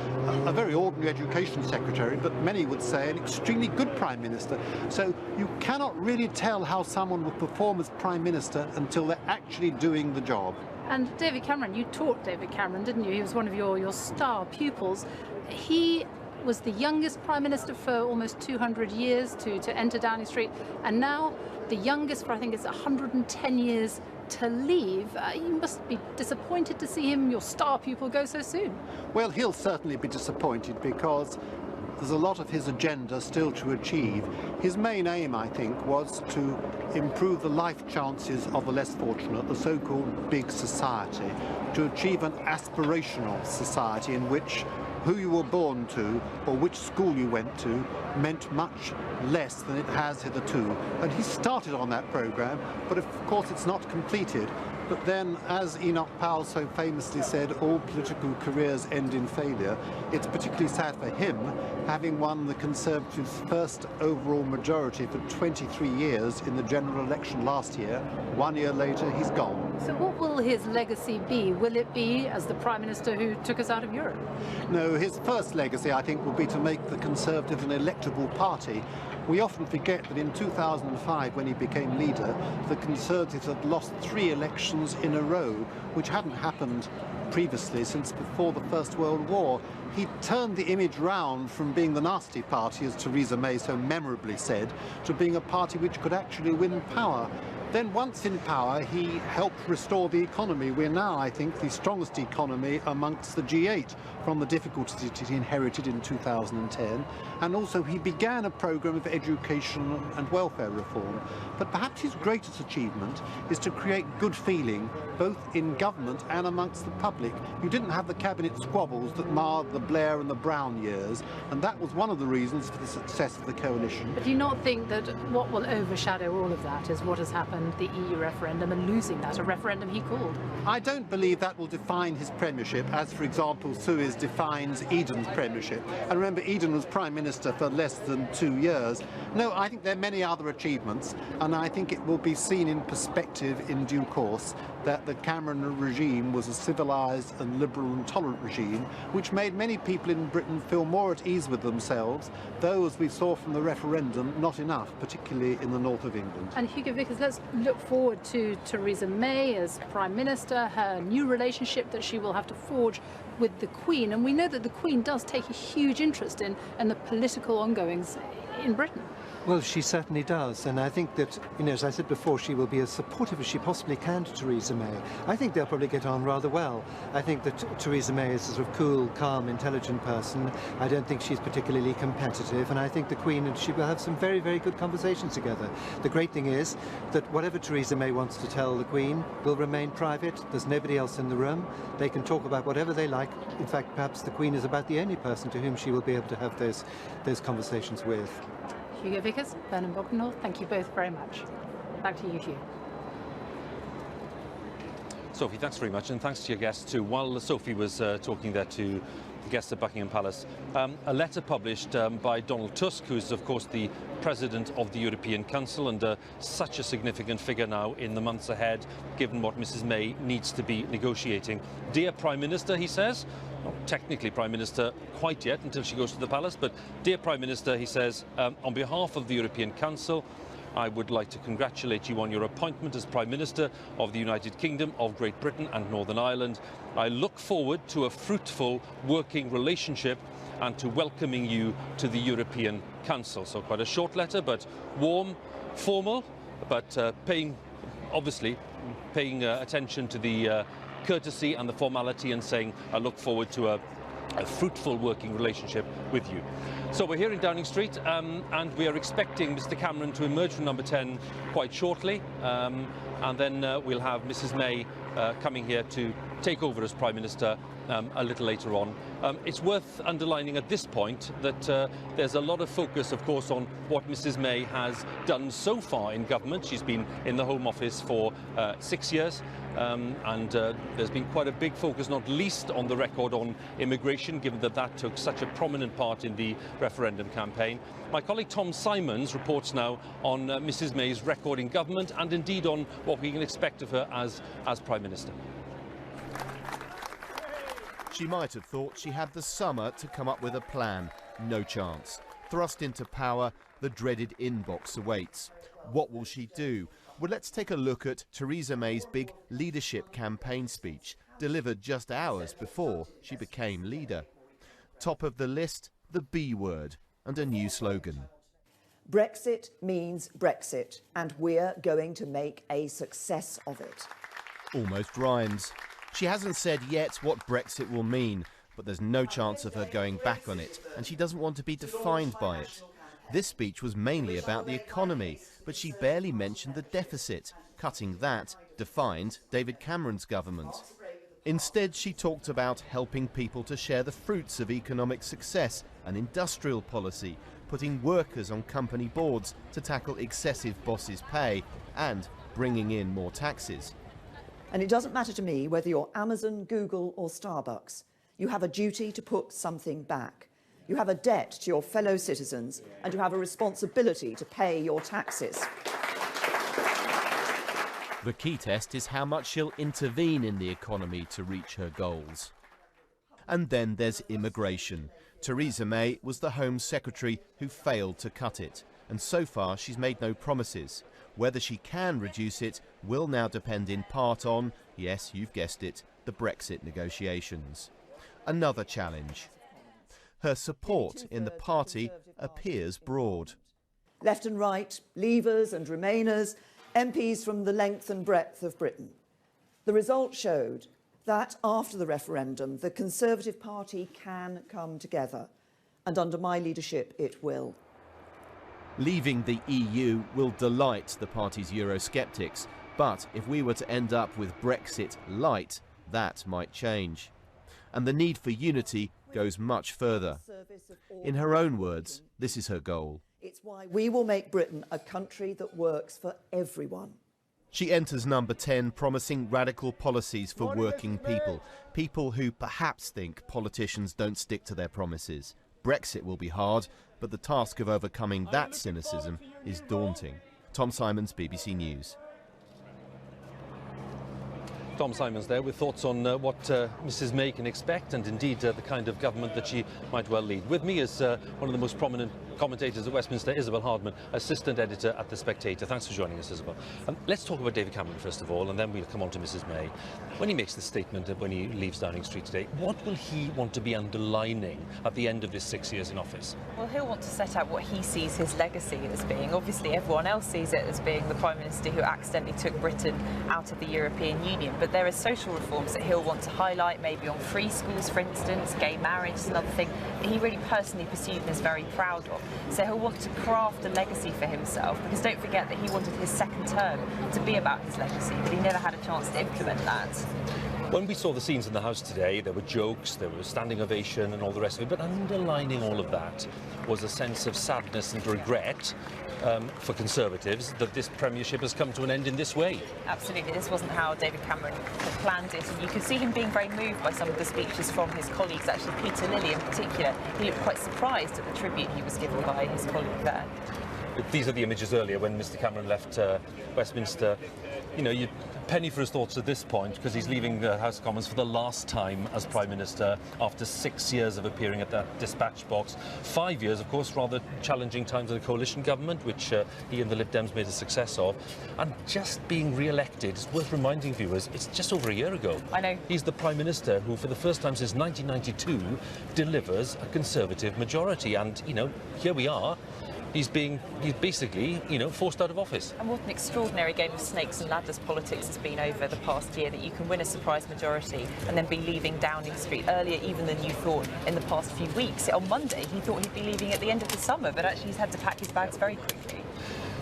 I: a very ordinary education secretary, but many would say an extremely good prime minister. So you cannot really tell how someone will perform as prime minister until they're actually doing the job.
C: And David Cameron, you taught David Cameron, didn't you? He was one of your star pupils. He was the youngest prime minister for almost 200 years to enter Downing Street, and now the youngest for, I think it's 110 years to leave. You must be disappointed to see him, your star pupil, go so soon.
I: Well, he'll certainly be disappointed because there's a lot of his agenda still to achieve. His main aim, I think, was to improve the life chances of the less fortunate, the so-called big society, to achieve an aspirational society in which who you were born to or which school you went to meant much less than it has hitherto. And he started on that programme, but of course it's not completed. But then, as Enoch Powell so famously said, all political careers end in failure. It's particularly sad for him, having won the Conservatives' first overall majority for 23 years in the general election last year. 1 year later, he's gone.
C: So what will his legacy be? Will it be as the Prime Minister who took us out of Europe?
I: No, his first legacy, I think, will be to make the Conservatives an electable party. We often forget that in 2005, when he became leader, the Conservatives had lost 3 elections in a row, which hadn't happened previously since before the First World War. He turned the image round from being the nasty party, as Theresa May so memorably said, to being a party which could actually win power. Then once in power, he helped restore the economy. We're now, I think, the strongest economy amongst the G8 from the difficulties it inherited in 2010. And also he began a programme of education and welfare reform. But perhaps his greatest achievement is to create good feeling, both in government and amongst the public. You didn't have the cabinet squabbles that marred the Blair and the Brown years, and that was one of the reasons for the success of the coalition.
C: But do you not think that what will overshadow all of that is what has happened, the EU referendum, and losing that, a referendum he called?
I: I don't believe that will define his premiership, as, for example, Suez defines Eden's premiership. And remember, Eden was Prime Minister for less than 2 years. No, I think there are many other achievements, and I think it will be seen in perspective in due course that the Cameron regime was a civilised and liberal and tolerant regime, which made many people in Britain feel more at ease with themselves, though, as we saw from the referendum, not enough, particularly in the north of England.
C: And Hugo Vickers, let's look forward to Theresa May as Prime Minister, her new relationship that she will have to forge with the Queen. And we know that the Queen does take a huge interest in the political ongoings in Britain.
H: Well, she certainly does, and I think that, you know, as I said before, she will be as supportive as she possibly can to Theresa May. I think they'll probably get on rather well. I think that Theresa May is a sort of cool, calm, intelligent person. I don't think she's particularly competitive, and I think the Queen and she will have some very, very good conversations together. The great thing is that whatever Theresa May wants to tell the Queen will remain private. There's nobody else in the room. They can talk about whatever they like. In fact, perhaps the Queen is about the only person to whom she will be able to have those conversations with.
C: Hugo Vickers, Bernard Bockenhorst, thank you both very much. Back to you, Hugh.
A: Sophie, thanks very much, and thanks to your guests too. While Sophie was talking there to guests at Buckingham Palace. A letter published by Donald Tusk, who's of course the President of the European Council and such a significant figure now in the months ahead, given what Mrs May needs to be negotiating. Dear Prime Minister, he says, not technically Prime Minister quite yet until she goes to the palace, but dear Prime Minister, he says, on behalf of the European Council, I would like to congratulate you on your appointment as Prime Minister of the United Kingdom of Great Britain and Northern Ireland. I look forward to a fruitful working relationship and to welcoming you to the European Council. So quite a short letter, but warm, formal, but obviously paying attention to the courtesy and the formality and saying, I look forward to a fruitful working relationship with you. So we're here in Downing Street and we are expecting Mr Cameron to emerge from number 10 quite shortly, and then we'll have Mrs May coming here to take over as Prime Minister a little later on. It's worth underlining at this point that there's a lot of focus, of course, on what Mrs May has done so far in government. She's been in the Home Office for 6 years, and there's been quite a big focus, not least on the record on immigration, given that that took such a prominent part in the referendum campaign. My colleague Tom Simons reports now on Mrs May's record in government and indeed on what we can expect of her as Prime Minister.
J: She might have thought she had the summer to come up with a plan. No chance. Thrust into power, the dreaded inbox awaits. What will she do? Well, let's take a look at Theresa May's big leadership campaign speech, delivered just hours before she became leader. Top of the list, the B word, and a new slogan.
K: Brexit means Brexit, and we're going to make a success of it.
J: Almost rhymes. She hasn't said yet what Brexit will mean, but there's no chance of her going back on it, and she doesn't want to be defined by it. This speech was mainly about the economy, but she barely mentioned the deficit. Cutting that defined David Cameron's government. Instead, she talked about helping people to share the fruits of economic success and industrial policy, putting workers on company boards to tackle excessive bosses' pay, and bringing in more taxes.
K: And it doesn't matter to me whether you're Amazon, Google or Starbucks. You have a duty to put something back. You have a debt to your fellow citizens and you have a responsibility to pay your taxes.
J: The key test is how much she'll intervene in the economy to reach her goals. And then there's immigration. Theresa May was the Home Secretary who failed to cut it, and so far she's made no promises. Whether she can reduce it will now depend in part on, yes, you've guessed it, the Brexit negotiations. Another challenge. Her support in the party appears broad.
K: Left and right, Leavers and Remainers, MPs from the length and breadth of Britain. The result showed that after the referendum, the Conservative Party can come together, and under my leadership it will.
J: Leaving the EU will delight the party's Eurosceptics, but if we were to end up with Brexit light, that might change. And the need for unity goes much further. In her own words, this is her goal.
K: It's why we will make Britain a country that works for everyone.
J: She enters number 10 promising radical policies for working people, people who perhaps think politicians don't stick to their promises. Brexit will be hard, but the task of overcoming that cynicism is daunting. Tom Simons, BBC News.
A: Tom Simons there with thoughts on what Mrs May can expect and indeed the kind of government that she might well lead. With me is one of the most prominent commentators at Westminster, Isabel Hardman, assistant editor at The Spectator. Thanks for joining us, Isabel. Let's talk about David Cameron first of all, and then we'll come on to Mrs May. When he makes the statement when he leaves Downing Street today, what will he want to be underlining at the end of his 6 years in office?
L: Well, he'll want to set out what he sees his legacy as being. Obviously, everyone else sees it as being the Prime Minister who accidentally took Britain out of the European Union. But there are social reforms that he'll want to highlight, maybe on free schools, for instance. Gay marriage is another thing that he really personally perceived and is very proud of. So he'll want to craft a legacy for himself, because don't forget that he wanted his second term to be about his legacy, but he never had a chance to implement that.
A: When we saw the scenes in the House today, there were jokes, there was standing ovation and all the rest of it, but underlining all of that was a sense of sadness and regret for Conservatives that this premiership has come to an end in this way.
L: Absolutely. This wasn't how David Cameron had planned it, and you could see him being very moved by some of the speeches from his colleagues. Actually, Peter Lilly in particular, he looked quite surprised at the tribute he was given by his colleague there.
A: These are the images earlier when Mr Cameron left Westminster. You know, you penny for his thoughts at this point, because he's leaving the House of Commons for the last time as Prime Minister after 6 years of appearing at that dispatch box. 5 years, of course, rather challenging times in the coalition government, which he and the Lib Dems made a success of. And just being re-elected, it's worth reminding viewers, it's just over a year ago.
L: I know.
A: He's the Prime Minister who, for the first time since 1992, delivers a Conservative majority. And, you know, here we are. He's basically, you know, forced out of office.
L: And what an extraordinary game of snakes and ladders politics has been over the past year, that you can win a surprise majority and then be leaving Downing Street earlier even than you thought in the past few weeks. On Monday, he thought he'd be leaving at the end of the summer, but actually he's had to pack his bags very quickly.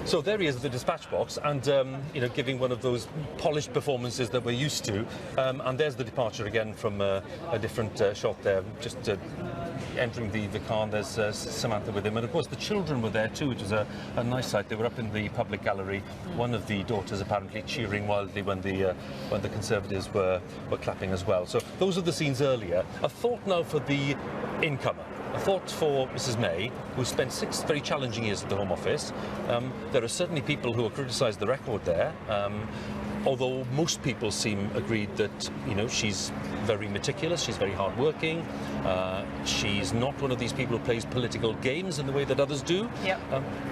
A: So there he is at the dispatch box, and you know, giving one of those polished performances that we're used to. And there's the departure again from a different shot there, just entering the car. And there's Samantha with him, and of course the children were there too, which was a nice sight. They were up in the public gallery. One of the daughters apparently cheering wildly when the Conservatives were clapping as well. So those are the scenes earlier. A thought now for the incomer. A thought for Mrs May, who spent 6 very challenging years at the Home Office. There are certainly people who have criticised the record there, although most people seem agreed that, you know, she's very meticulous, she's very hard-working, she's not one of these people who plays political games in the way that others do.
L: Yep.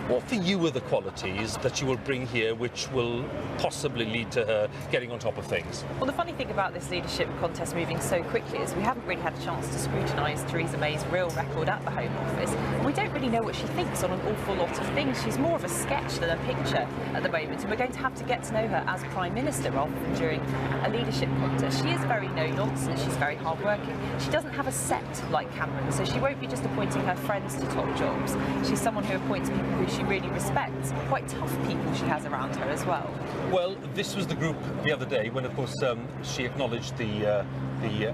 A: What for you are the qualities that you will bring here which will possibly lead to her getting on top of things?
L: Well, the funny thing about this leadership contest moving so quickly is we haven't really had a chance to scrutinise Theresa May's real record at the Home Office. And we don't really know what she thinks on an awful lot of things. She's more of a sketch than a picture at the moment, and we're going to have to get to know her as Prime Minister rather than during a leadership contest. She is very no-nonsense, she's very hard-working. She doesn't have a set like Cameron, so she won't be just appointing her friends to top jobs. She's someone who appoints people who she really respects. Quite tough people she has around her as well.
A: Well, this was the group the other day when, of course, she acknowledged the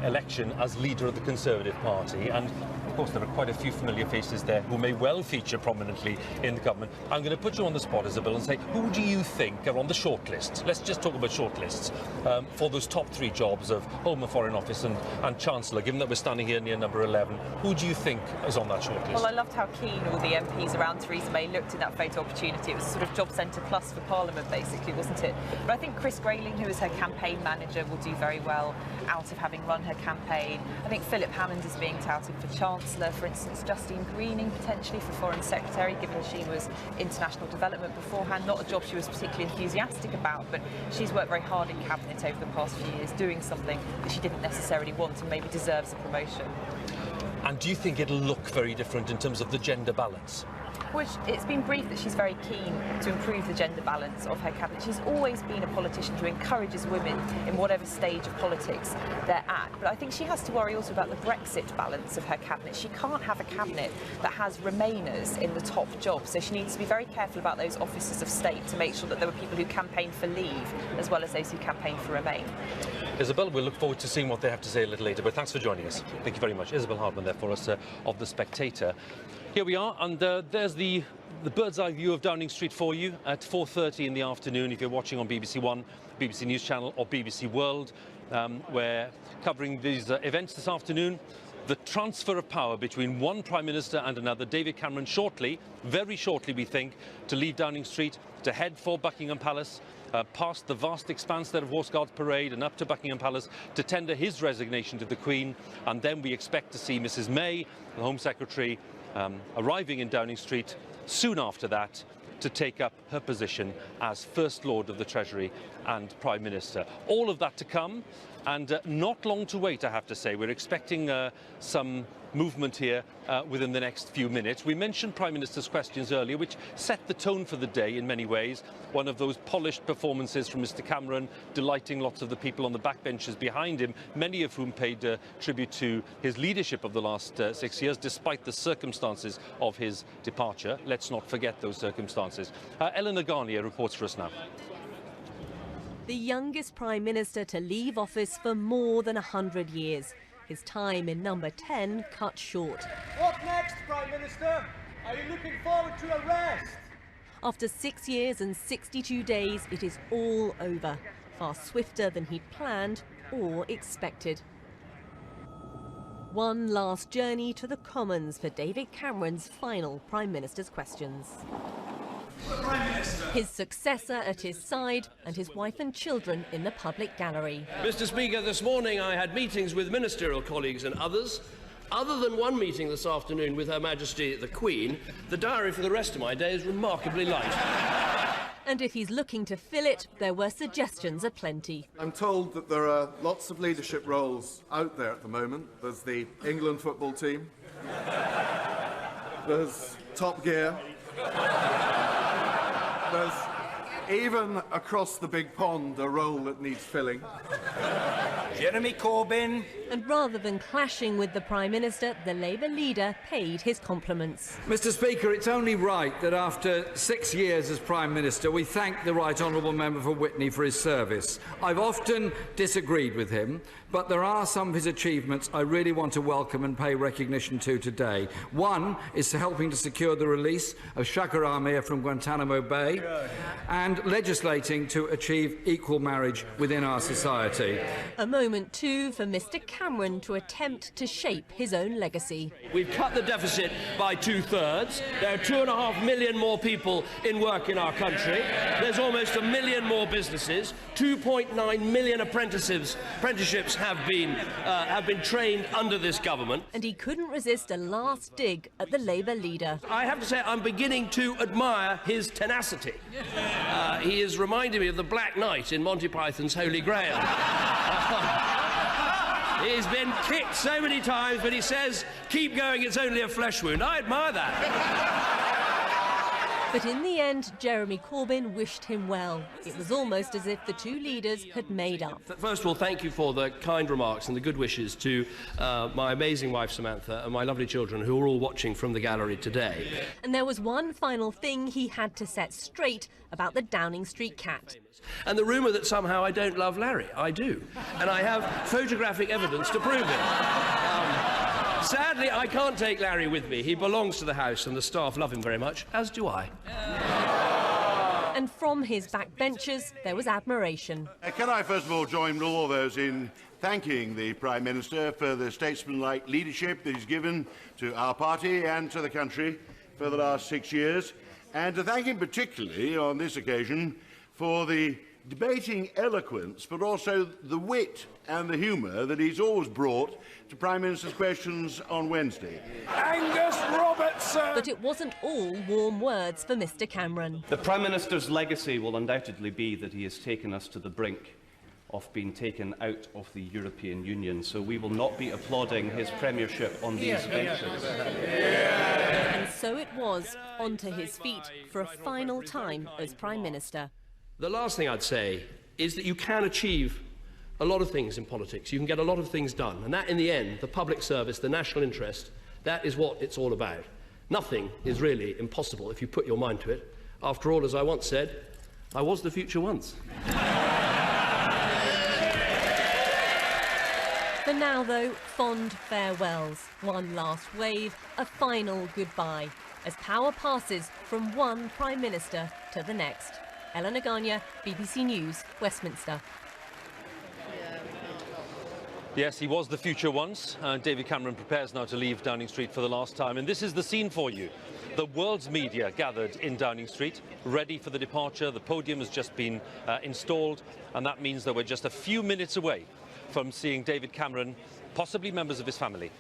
A: election as leader of the Conservative Party, and of course there are quite a few familiar faces there who may well feature prominently in the government. I'm going to put you on the spot, Isabel, and say, who do you think are on the shortlist? Let's just talk about shortlists for those top 3 jobs of Home and Foreign Office and Chancellor, given that we're standing here near number 11. Who do you think is on that shortlist?
L: Well, I loved how keen all the MPs around Theresa May looked in that photo opportunity. It was a sort of job centre plus for Parliament, basically, wasn't it? But I think Chris Grayling, who is her campaign manager, will do very well out of having run her campaign. I think Philip Hammond is being touted for Chancellor. For instance, Justine Greening potentially for Foreign Secretary, given she was international development beforehand. Not a job she was particularly enthusiastic about, but she's worked very hard in Cabinet over the past few years, doing something that she didn't necessarily want and maybe deserves a promotion.
A: And do you think it'll look very different in terms of the gender balance?
L: Well, it's been briefed that she's very keen to improve the gender balance of her cabinet. She's always been a politician who encourages women in whatever stage of politics they're at. But I think she has to worry also about the Brexit balance of her cabinet. She can't have a cabinet that has Remainers in the top jobs, so she needs to be very careful about those officers of state to make sure that there were people who campaign for Leave as well as those who campaign for Remain.
A: Isabel, we'll look forward to seeing what they have to say a little later, but thanks for joining us. Thank you very much. Isabel Hardman there for us of The Spectator. Here we are, and there's the bird's eye view of Downing Street for you at 4:30 in the afternoon if you're watching on BBC One, BBC News Channel or BBC World. We're covering these events this afternoon. The transfer of power between one Prime Minister and another, David Cameron shortly, very shortly we think, to leave Downing Street, to head for Buckingham Palace, past the vast expanse there of Horse Guards Parade and up to Buckingham Palace to tender his resignation to the Queen. And then we expect to see Mrs May, the Home Secretary, arriving in Downing Street soon after that to take up her position as First Lord of the Treasury and Prime Minister. All of that to come, and not long to wait, I have to say. We're expecting some movement here within the next few minutes. We mentioned Prime Minister's questions earlier, which set the tone for the day in many ways. One of those polished performances from Mr Cameron, delighting lots of the people on the backbenches behind him, many of whom paid tribute to his leadership of the last 6 years, despite the circumstances of his departure. Let's not forget those circumstances. Eleanor Garnier reports for us now.
G: The youngest Prime Minister to leave office for more than 100 years. His time in number 10 cut short.
M: What next, Prime Minister? Are you looking forward to a rest?
G: After 6 years and 62 days, it is all over. far swifter than he'd planned or expected. One last journey to the Commons for David Cameron's final Prime Minister's questions. His successor at his side and his wife and children in the public gallery.
B: Mr. Speaker, this morning I had meetings with ministerial colleagues and others. Other than one meeting this afternoon with Her Majesty the Queen, the diary for the rest of my day is remarkably light.
G: And if he's looking to fill it, there were suggestions aplenty.
N: I'm told that there are lots of leadership roles out there at the moment. There's the England football team. There's Top Gear. There's even across the big pond a role that needs filling.
M: Jeremy Corbyn.
G: And rather than clashing with the Prime Minister, the Labour leader paid his compliments.
O: Mr. Speaker, it's only right that after 6 years as Prime Minister, we thank the Right Honourable Member for Witney for his service. I've often disagreed with him, but there are some of his achievements I really want to welcome and pay recognition to today. One is helping to secure the release of Shakar Amir from Guantanamo Bay and legislating to achieve equal marriage within our society.
G: A moment, too, for Mr Cameron to attempt to shape his own legacy.
B: We've cut the deficit by 2/3. There are 2.5 million more people in work in our country. There's almost 1 million more businesses. 2.9 million apprenticeships have been trained under this government.
G: And he couldn't resist a last dig at the Labour leader.
B: I have to say I'm beginning to admire his tenacity. He is reminding me of the Black Knight in Monty Python's Holy Grail. He's been kicked so many times, but he says, keep going, it's only a flesh wound. I admire that.
G: But in the end, Jeremy Corbyn wished him well. It was almost as if the two leaders had made up.
B: First of all, thank you for the kind remarks and the good wishes to my amazing wife, Samantha, and my lovely children, who are all watching from the gallery today.
G: And there was one final thing he had to set straight about the Downing Street cat.
B: And the rumour that somehow I don't love Larry. I do. And I have photographic evidence to prove it. Sadly, I can't take Larry with me. He belongs to the house and the staff love him very much, as do I.
G: And from his backbenchers, there was admiration.
P: Can I first of all join all those in thanking the Prime Minister for the statesmanlike leadership that he's given to our party and to the country for the last 6 years, and to thank him particularly on this occasion for the debating eloquence, but also the wit and the humour that he's always brought to Prime Minister's questions on Wednesday.
M: Angus Robertson!
G: But it wasn't all warm words for Mr Cameron.
X: The Prime Minister's legacy will undoubtedly be that he has taken us to the brink of being taken out of the European Union, so we will not be applauding his premiership on these benches.
G: And so it was, onto his feet for a final time as Prime Minister.
B: The last thing I'd say is that you can achieve a lot of things in politics. You can get a lot of things done. And that, in the end, the public service, the national interest, that is what it's all about. Nothing is really impossible if you put your mind to it. After all, as I once said, I was the future once.
G: For now, though, fond farewells. One last wave, a final goodbye, as power passes from one Prime Minister to the next. Ellen Agagna, BBC News, Westminster.
A: Yes, he was the future once. David Cameron prepares now to leave Downing Street for the last time. And this is the scene for you. The world's media gathered in Downing Street, ready for the departure. The podium has just been installed, and that means that we're just a few minutes away from seeing David Cameron, possibly members of his family,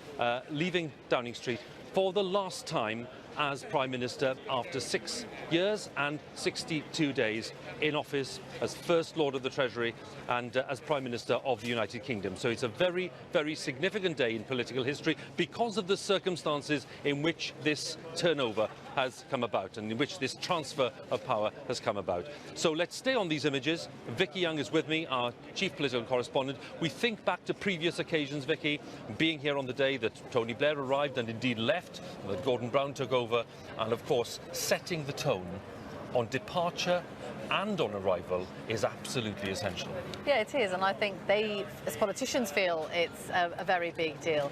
A: leaving Downing Street for the last time as Prime Minister after 6 years and 62 days in office as First Lord of the Treasury and as Prime Minister of the United Kingdom. So it's a very, very significant day in political history because of the circumstances in which this turnover has come about and in which this transfer of power has come about. So let's stay on these images. Vicky Young is with me, our chief political correspondent. We think back to previous occasions, Vicky, being here on the day that Tony Blair arrived and indeed left, and that Gordon Brown took over, and of course setting the tone on departure and on arrival is absolutely essential.
Q: Yeah, it is, and I think they, as politicians, feel it's a very big deal.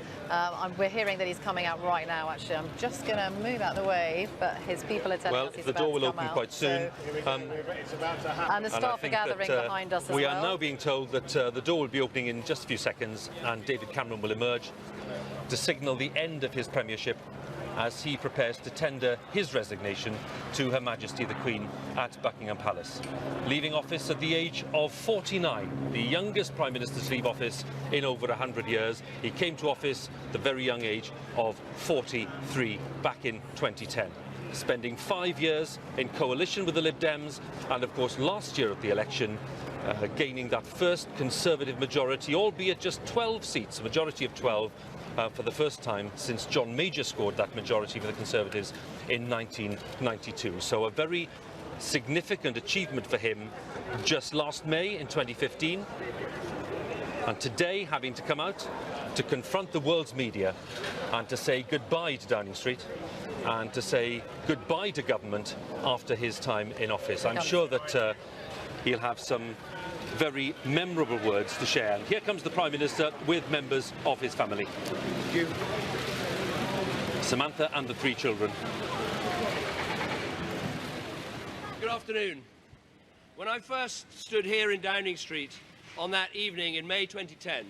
Q: We're hearing that he's coming out right now, actually. I'm just going to move out of the way, but his people are telling us he's
A: the
Q: about
A: door will
Q: to come
A: open
Q: out,
A: quite soon.
Q: And the staff are gathering behind us as well.
A: We are now being told that the door will be opening in just a few seconds, and David Cameron will emerge to signal the end of his premiership as he prepares to tender his resignation to Her Majesty the Queen at Buckingham Palace. Leaving office at the age of 49, the youngest Prime Minister to leave office in over 100 years. He came to office at the very young age of 43 back in 2010. Spending 5 years in coalition with the Lib Dems, and of course last year at the election gaining that first Conservative majority, albeit just 12 seats, a majority of 12, for the first time since John Major scored that majority for the Conservatives in 1992. So a very significant achievement for him just last May in 2015. And today having to come out to confront the world's media and to say goodbye to Downing Street and to say goodbye to government after his time in office. I'm sure that he'll have some very memorable words to share. And here comes the Prime Minister with members of his family. Thank you. Samantha and the 3 children.
B: Good afternoon. When I first stood here in Downing Street on that evening in May 2010,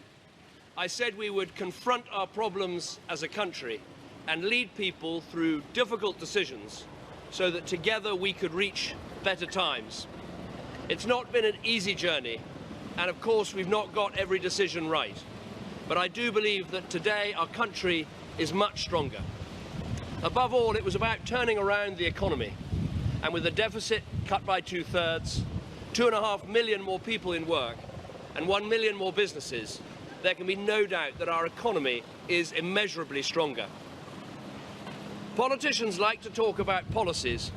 B: I said we would confront our problems as a country and lead people through difficult decisions so that together we could reach better times. It's not been an easy journey, and of course we've not got every decision right. But I do believe that today our country is much stronger. Above all, it was about turning around the economy, and with the deficit cut by 2/3, 2.5 million more people in work, and 1 million more businesses, there can be no doubt that our economy is immeasurably stronger. Politicians like to talk about policies,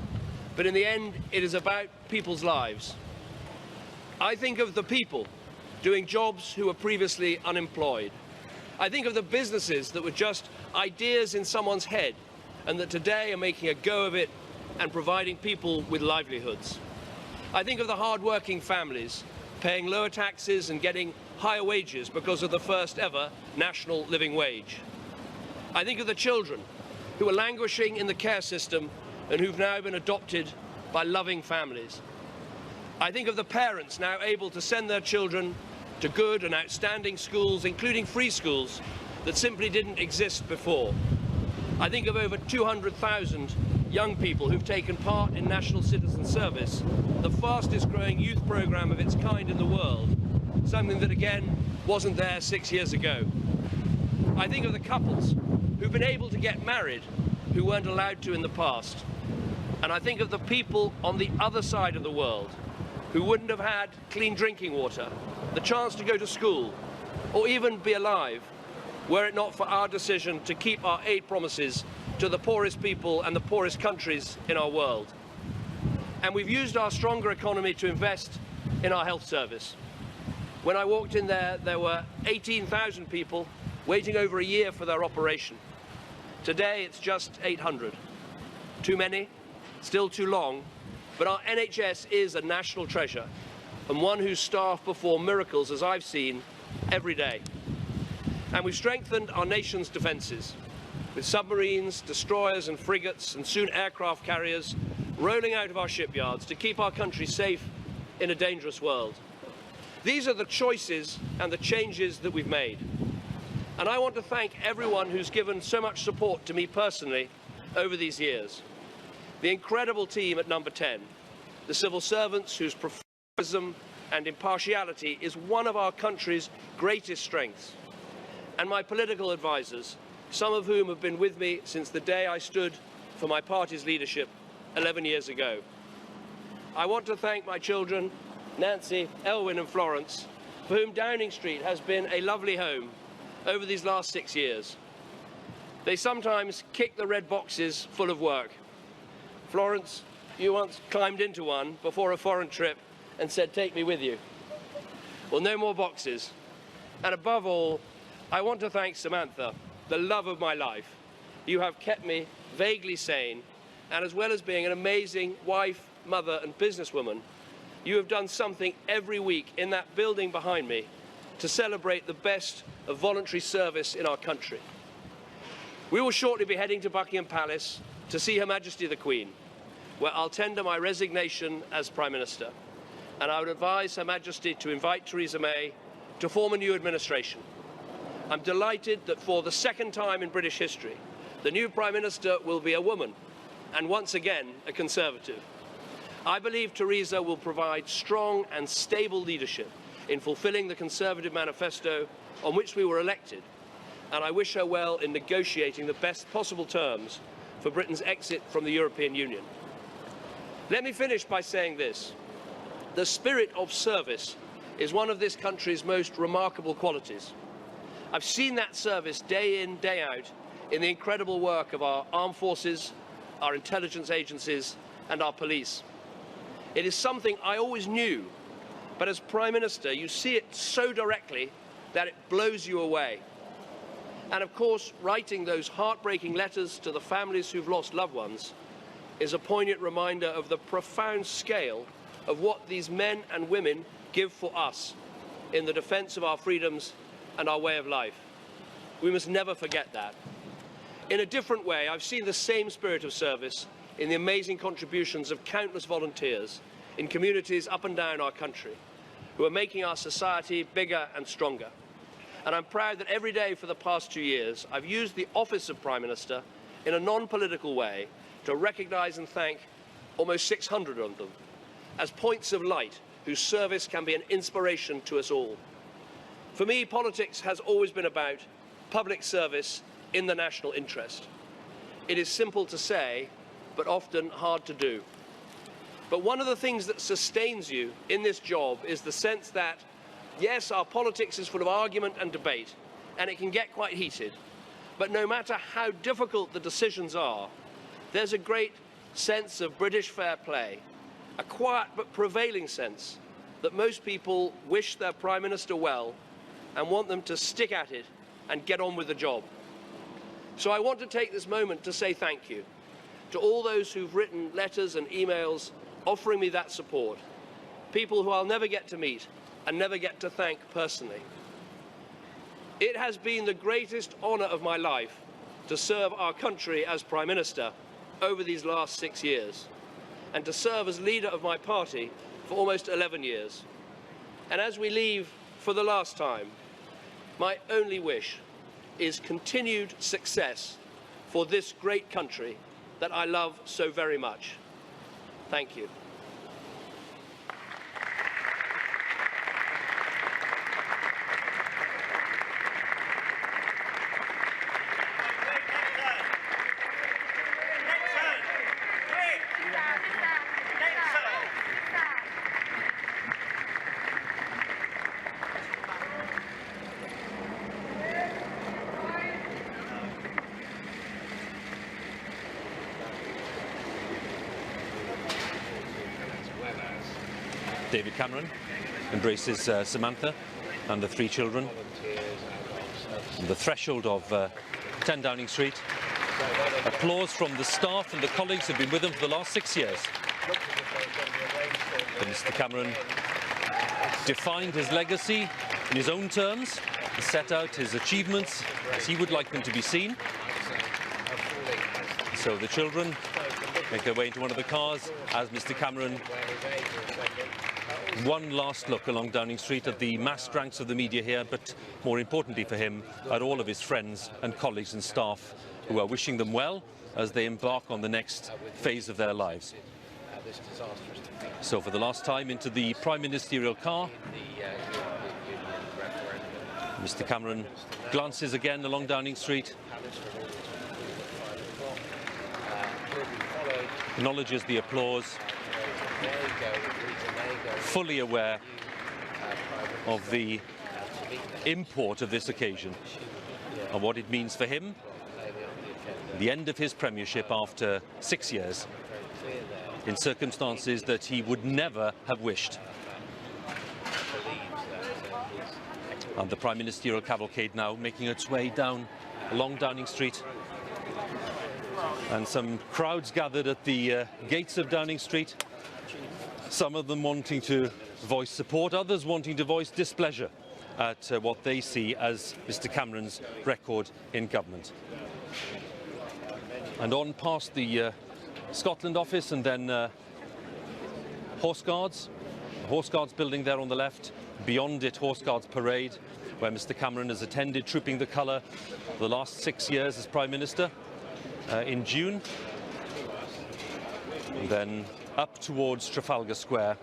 B: but in the end it is about people's lives. I think of the people doing jobs who were previously unemployed. I think of the businesses that were just ideas in someone's head and that today are making a go of it and providing people with livelihoods. I think of the hard-working families paying lower taxes and getting higher wages because of the first ever national living wage. I think of the children who are languishing in the care system and who've now been adopted by loving families. I think of the parents now able to send their children to good and outstanding schools, including free schools, that simply didn't exist before. I think of over 200,000 young people who've taken part in National Citizen Service, the fastest growing youth programme of its kind in the world, something that again wasn't there 6 years ago. I think of the couples who've been able to get married who weren't allowed to in the past. And I think of the people on the other side of the world who wouldn't have had clean drinking water, the chance to go to school, or even be alive, were it not for our decision to keep our aid promises to the poorest people and the poorest countries in our world. And we've used our stronger economy to invest in our health service. When I walked in there, there were 18,000 people waiting over a year for their operation. Today, it's just 800. Too many, still too long, but our NHS is a national treasure and one whose staff perform miracles, as I've seen, every day. And we've strengthened our nation's defences with submarines, destroyers and frigates and soon aircraft carriers rolling out of our shipyards to keep our country safe in a dangerous world. These are the choices and the changes that we've made. And I want to thank everyone who's given so much support to me personally over these years. The incredible team at Number 10, the civil servants whose professionalism and impartiality is one of our country's greatest strengths, and my political advisors, some of whom have been with me since the day I stood for my party's leadership 11 years ago. I want to thank my children, Nancy, Elwyn and Florence, for whom Downing Street has been a lovely home over these last 6 years. They sometimes kick the red boxes full of work. Florence, you once climbed into one before a foreign trip and said, "Take me with you." Well, no more boxes. And above all, I want to thank Samantha, the love of my life. You have kept me vaguely sane, and as well as being an amazing wife, mother and businesswoman, you have done something every week in that building behind me to celebrate the best of voluntary service in our country. We will shortly be heading to Buckingham Palace to see Her Majesty the Queen, where I'll tender my resignation as Prime Minister, and I would advise Her Majesty to invite Theresa May to form a new administration. I'm delighted that for the second time in British history, the new Prime Minister will be a woman, and once again a Conservative. I believe Theresa will provide strong and stable leadership in fulfilling the Conservative manifesto on which we were elected, and I wish her well in negotiating the best possible terms for Britain's exit from the European Union. Let me finish by saying this. The spirit of service is one of this country's most remarkable qualities. I've seen that service day in, day out in the incredible work of our armed forces, our intelligence agencies, and our police. It is something I always knew, but as Prime Minister, you see it so directly that it blows you away. And of course, writing those heartbreaking letters to the families who've lost loved ones is a poignant reminder of the profound scale of what these men and women give for us in the defence of our freedoms and our way of life. We must never forget that. In a different way, I've seen the same spirit of service in the amazing contributions of countless volunteers in communities up and down our country who are making our society bigger and stronger. And I'm proud that every day for the past 2 years, I've used the office of Prime Minister in a non-political way to recognise and thank almost 600 of them as points of light whose service can be an inspiration to us all. For me, politics has always been about public service in the national interest. It is simple to say, but often hard to do. But one of the things that sustains you in this job is the sense that, yes, our politics is full of argument and debate, and it can get quite heated. But no matter how difficult the decisions are, there's a great sense of British fair play, a quiet but prevailing sense that most people wish their Prime Minister well and want them to stick at it and get on with the job. So I want to take this moment to say thank you to all those who've written letters and emails offering me that support, people who I'll never get to meet and never get to thank personally. It has been the greatest honour of my life to serve our country as Prime Minister over these last 6 years, and to serve as leader of my party for almost 11 years. And as we leave for the last time, my only wish is continued success for this great country that I love so very much. Thank you.
A: David Cameron embraces Samantha and the 3 children on the threshold of 10 Downing Street. Applause from the staff and the colleagues who have been with him for the last 6 years. But Mr. Cameron defined his legacy in his own terms, set out his achievements as he would like them to be seen. So the children make their way into one of the cars as Mr. Cameron, one last look along Downing Street at the massed ranks of the media here, but more importantly for him, at all of his friends and colleagues and staff who are wishing them well as they embark on the next phase of their lives. So for the last time into the Prime Ministerial car, Mr. Cameron glances again along Downing Street, acknowledges the applause, fully aware of the import of this occasion and what it means for him, the end of his premiership after 6 years, in circumstances that he would never have wished. And the Prime Ministerial cavalcade now making its way down along Downing Street, and some crowds gathered at the gates of Downing Street, Some of them wanting to voice support, others wanting to voice displeasure at what they see as Mr Cameron's record in government. And on past the Scotland office and then Horse Guards. The Horse Guards building there on the left. Beyond it, Horse Guards Parade, where Mr Cameron has attended Trooping the Colour the last 6 years as Prime Minister in June. And then up towards Trafalgar Square,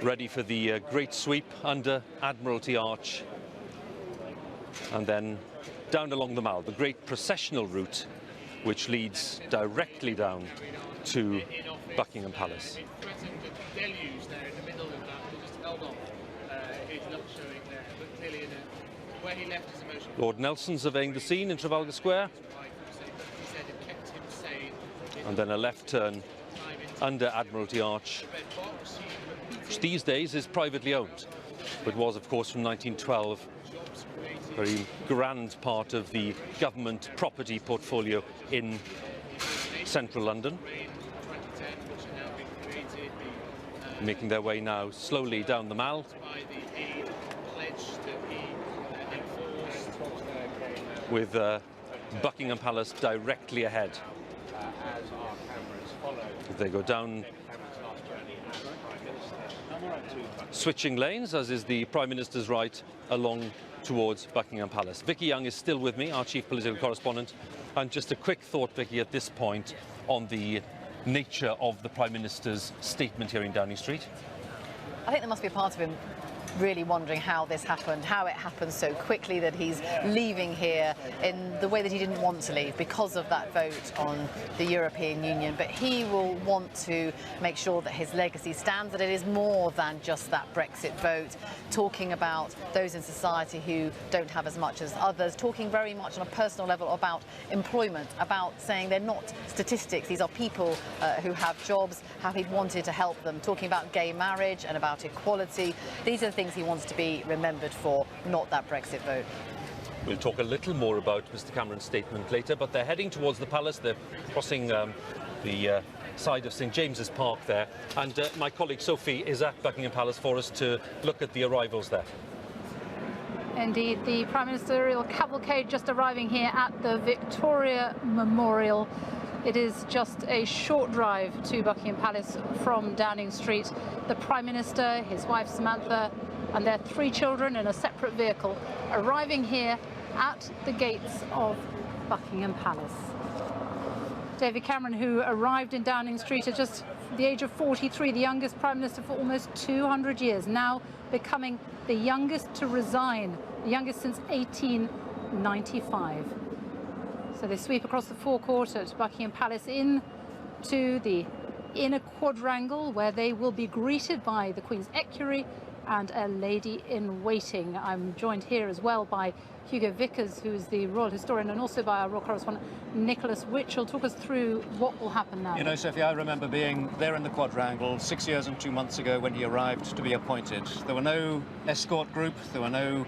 A: ready for the great sweep under Admiralty Arch, and then down along the Mall, the great processional route which leads directly down to Buckingham Palace. Lord Nelson surveying the scene in Trafalgar Square, and then a left turn under Admiralty Arch, which these days is privately owned, but was of course from 1912, a very grand part of the government property portfolio in central London. Making their way now slowly down the Mall, with Buckingham Palace directly ahead. They go down switching lanes, as is the Prime Minister's right, along towards Buckingham Palace. Vicky Young is still with me, our chief political correspondent. And just a quick thought, Vicky, at this point on the nature of the Prime Minister's statement here in Downing Street.
Q: I think there must be a part of him really wondering how this happened, how it happened so quickly, that he's leaving here in the way that he didn't want to leave because of that vote on the European Union. But he will want to make sure that his legacy stands, that it is more than just that Brexit vote, talking about those in society who don't have as much as others, talking very much on a personal level about employment, about saying they're not statistics, these are people who have jobs, how he wanted to help them, talking about gay marriage and about equality. These are the things he wants to be remembered for, not that Brexit vote.
A: We'll talk a little more about Mr Cameron's statement later, but they're heading towards the palace. They're crossing the side of St James's Park there, and my colleague Sophie is at Buckingham Palace for us to look at the arrivals there.
C: Indeed, the Prime Ministerial cavalcade just arriving here at the Victoria Memorial. It is just a short drive to Buckingham Palace from Downing Street. The Prime Minister, his wife Samantha, and their 3 children in a separate vehicle arriving here at the gates of Buckingham Palace. David Cameron, who arrived in Downing Street at just the age of 43, the youngest Prime Minister for almost 200 years, now becoming the youngest to resign, the youngest since 1895. So they sweep across the forecourt at Buckingham Palace into the inner quadrangle, where they will be greeted by the Queen's equerry and a lady-in-waiting. I'm joined here as well by Hugo Vickers, who is the royal historian, and also by our royal correspondent Nicholas Witchell. Talk us through what will happen now.
R: You know, Sophie, I remember being there in the quadrangle 6 years and 2 months ago when he arrived to be appointed. There were no escort group, there were no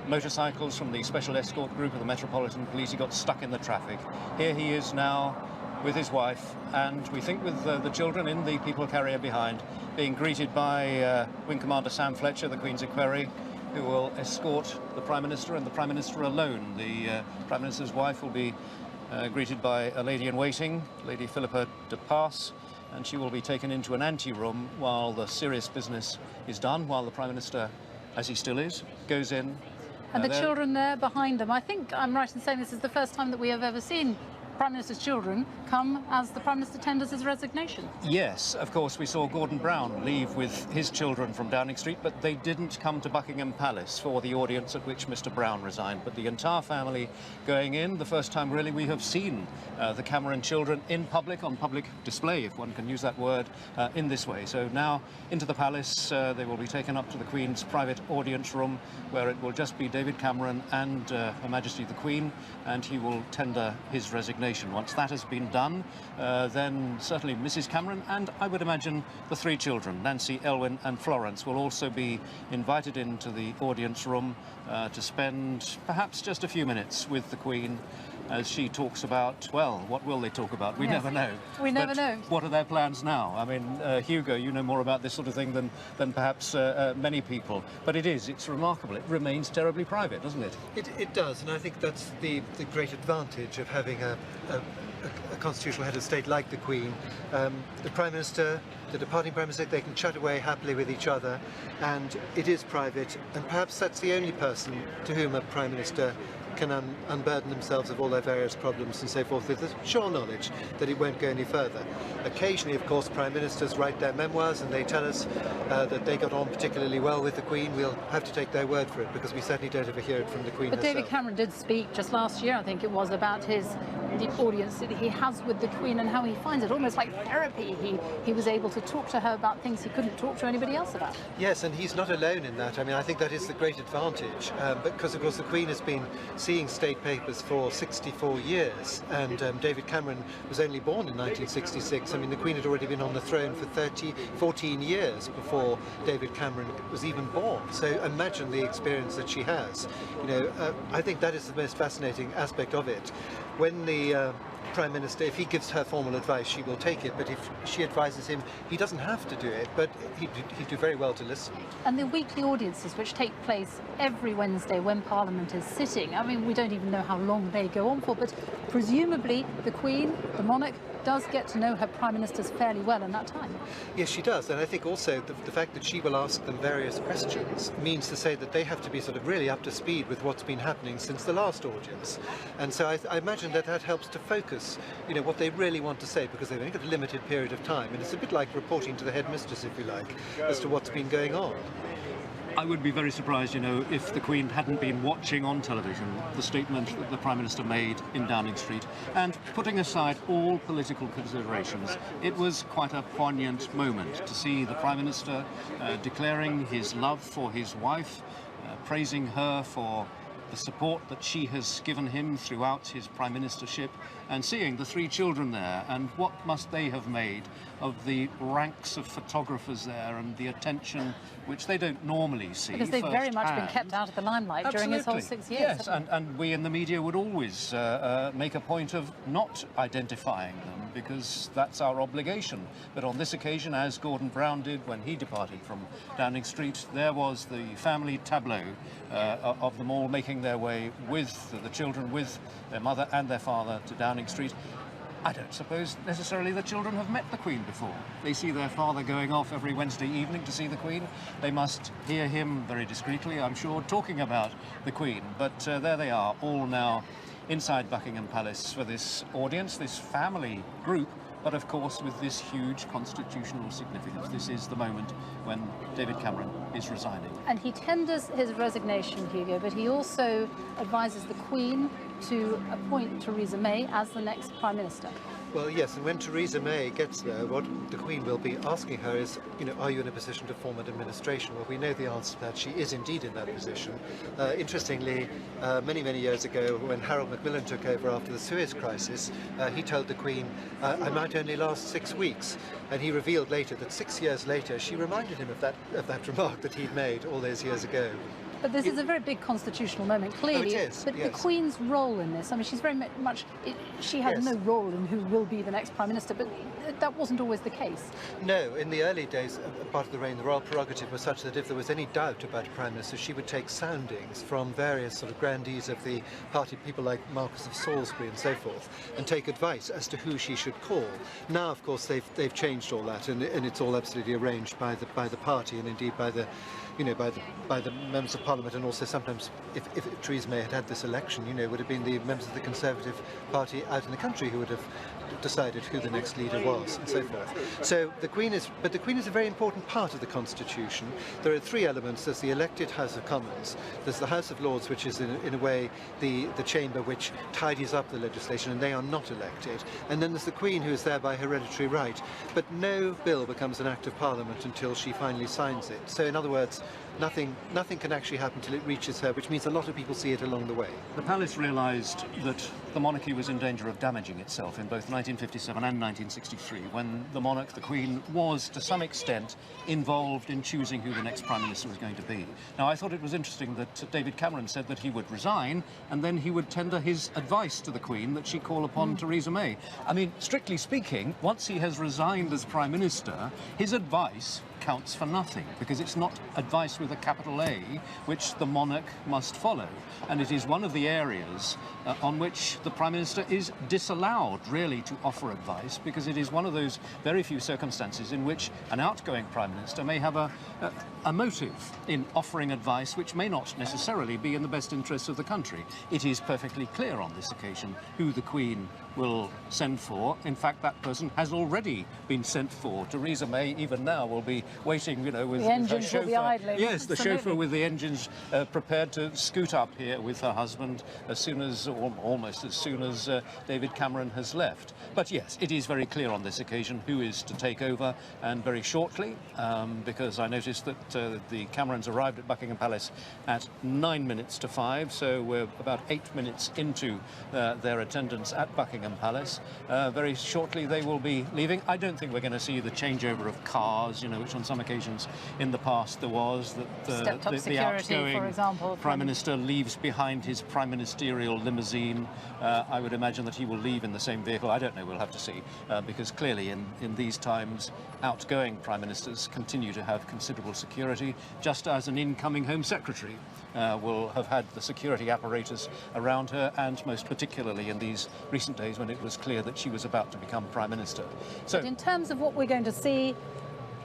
R: motorcycles from the special escort group of the Metropolitan Police. He got stuck in the traffic. Here he is now with his wife, and we think with the children in the people carrier behind, being greeted by Wing Commander Sam Fletcher, the Queen's equerry, who will escort the Prime Minister and the Prime Minister alone. The Prime Minister's wife will be greeted by a lady-in-waiting, Lady Philippa de Pass, and she will be taken into an ante-room while the serious business is done, while the Prime Minister, as he still is, goes in.
C: And the children there behind them. I think I'm right in saying this is the first time that we have ever seen Prime Minister's children come as the Prime Minister tenders his resignation.
R: Yes, of course, we saw Gordon Brown leave with his children from Downing Street, but they didn't come to Buckingham Palace for the audience at which Mr Brown resigned. But the entire family going in, the first time really we have seen the Cameron children in public, on public display, if one can use that word, in this way. So now into the palace, they will be taken up to the Queen's private audience room, where it will just be David Cameron and Her Majesty the Queen, and he will tender his resignation resignation. Once that has been done, then certainly Mrs. Cameron and I would imagine the three children, Nancy, Elwyn and Florence, will also be invited into the audience room to spend perhaps just a few minutes with the Queen as she talks about, well, what will they talk about? We never know.
C: We never know.
R: What are their plans now? I mean, Hugo, you know more about this sort of thing than perhaps many people. But it's remarkable. It remains terribly private, doesn't it?
H: It does, and I think that's the great advantage of having a constitutional head of state like the Queen. The Prime Minister, the departing Prime Minister, they can chat away happily with each other, and it is private, and perhaps that's the only person to whom a Prime Minister can unburden themselves of all their various problems and so forth with the sure knowledge that it won't go any further. Occasionally, of course, Prime Ministers write their memoirs and they tell us that they got on particularly well with the Queen. We'll have to take their word for it because we certainly don't ever hear it from the Queen herself.
C: But David Cameron did speak just last year, I think it was, about the audience that he has with the Queen and how he finds it almost like therapy. He was able to talk to her about things he couldn't talk to anybody else about.
H: Yes, and he's not alone in that. I mean, I think that is the great advantage because, of course, the Queen has been seeing state papers for 64 years, and David Cameron was only born in 1966. I mean, the Queen had already been on the throne for 14 years before David Cameron was even born. So imagine the experience that she has. You know, I think that is the most fascinating aspect of it. When the Prime Minister, if he gives her formal advice, she will take it, but if she advises him, he doesn't have to do it, but he'd do very well to listen.
C: And the weekly audiences, which take place every Wednesday when Parliament is sitting, I mean, we don't even know how long they go on for, but presumably the Queen, the monarch, does get to know her Prime Ministers fairly well in that time.
H: Yes, she does, and I think also the fact that she will ask them various questions means to say that they have to be sort of really up to speed with what's been happening since the last audience. And so I imagine that helps to focus, you know, what they really want to say, because they've only got a limited period of time, and it's a bit like reporting to the headmistress, if you like, as to what's been going on.
R: I would be very surprised, you know, if the Queen hadn't been watching on television the statement that the Prime Minister made in Downing Street, and putting aside all political considerations, it was quite a poignant moment to see the Prime Minister declaring his love for his wife, praising her for the support that she has given him throughout his Prime Ministership, and seeing the three children there, and what must they have made of the ranks of photographers there and the attention which they don't normally see.
C: Because they've very much been kept out of the limelight during his whole 6 years.
R: Yes, and we in the media would always make a point of not identifying them, because that's our obligation. But on this occasion, as Gordon Brown did when he departed from Downing Street, there was the family tableau of them all making their way with the children, with their mother and their father, to Downing Street. I don't suppose necessarily the children have met the Queen before. They see their father going off every Wednesday evening to see the Queen. They must hear him very discreetly, I'm sure, talking about the Queen. But there they are, all now inside Buckingham Palace for this audience, this family group, but of course with this huge constitutional significance. This is the moment when David Cameron is resigning.
C: And he tenders his resignation, Hugo, but he also advises the Queen to appoint Theresa May as the next Prime Minister.
H: Well, yes, and when Theresa May gets there, what the Queen will be asking her is, you know, are you in a position to form an administration? Well, we know the answer to that. She is indeed in that position. Interestingly, many, many years ago, when Harold Macmillan took over after the Suez Crisis, he told the Queen, I might only last 6 weeks. And he revealed later that 6 years later, she reminded him of that remark that he'd made all those years ago.
C: But this is a very big constitutional moment, clearly.
H: Oh, it is,
C: but
H: yes.
C: the Queen's role in this, I mean, she's very much, she has no role in who will be the next Prime Minister, but that wasn't always the case.
H: No, in the early days, part of the reign, the royal prerogative was such that if there was any doubt about a Prime Minister, she would take soundings from various sort of grandees of the party, people like Marquess of Salisbury and so forth, and take advice as to who she should call. Now, of course, they've changed all that, and it's all absolutely arranged by the party, and indeed by the, you know, by the members of Parliament, and also sometimes, if Theresa May had this election, you know, it would have been the members of the Conservative Party out in the country who would have decided who the next leader was, and so forth. So the Queen is a very important part of the Constitution. There are three elements. There's the elected House of Commons, there's the House of Lords, which is in a way the chamber which tidies up the legislation, and they are not elected, and then there's the Queen, who is there by hereditary right, but no bill becomes an act of Parliament until she finally signs it. So in other words, nothing can actually happen till it reaches her, which means a lot of people see it along the way.
R: The palace realised that the monarchy was in danger of damaging itself in both 1957 and 1963, when the monarch, the Queen, was to some extent involved in choosing who the next Prime Minister was going to be. Now, I thought it was interesting that David Cameron said that he would resign and then he would tender his advice to the Queen that she call upon Theresa May. I mean, strictly speaking, once he has resigned as Prime Minister, his advice counts for nothing, because it's not advice with a capital A which the monarch must follow, and it is one of the areas on which the Prime Minister is disallowed really to offer advice, because it is one of those very few circumstances in which an outgoing Prime Minister may have a motive in offering advice which may not necessarily be in the best interests of the country. It is perfectly clear on this occasion who the Queen will send for. In fact, that person has already been sent for. Theresa May, even now, will be waiting, you know, with
C: the engines
R: her chauffeur.
C: will be idling.
R: Yes, the
C: Absolutely.
R: chauffeur with the engines prepared to scoot up here with her husband as soon as, or almost as soon as David Cameron has left. But yes, it is very clear on this occasion who is to take over, and very shortly, because I noticed that the Camerons arrived at Buckingham Palace at 9 minutes to 5, so we're about 8 minutes into their attendance at Buckingham Palace. Very shortly they will be leaving. I don't think we're going to see the changeover of cars, you know, which on some occasions in the past there was, that the outgoing
C: for example,
R: Prime Minister leaves behind his prime ministerial limousine. I would imagine that he will leave in the same vehicle. I don't know, we'll have to see, because clearly in these times outgoing Prime Ministers continue to have considerable security, just as an incoming Home Secretary will have had the security apparatus around her, and most particularly in these recent days when it was clear that she was about to become Prime Minister. So,
C: but in terms of what we're going to see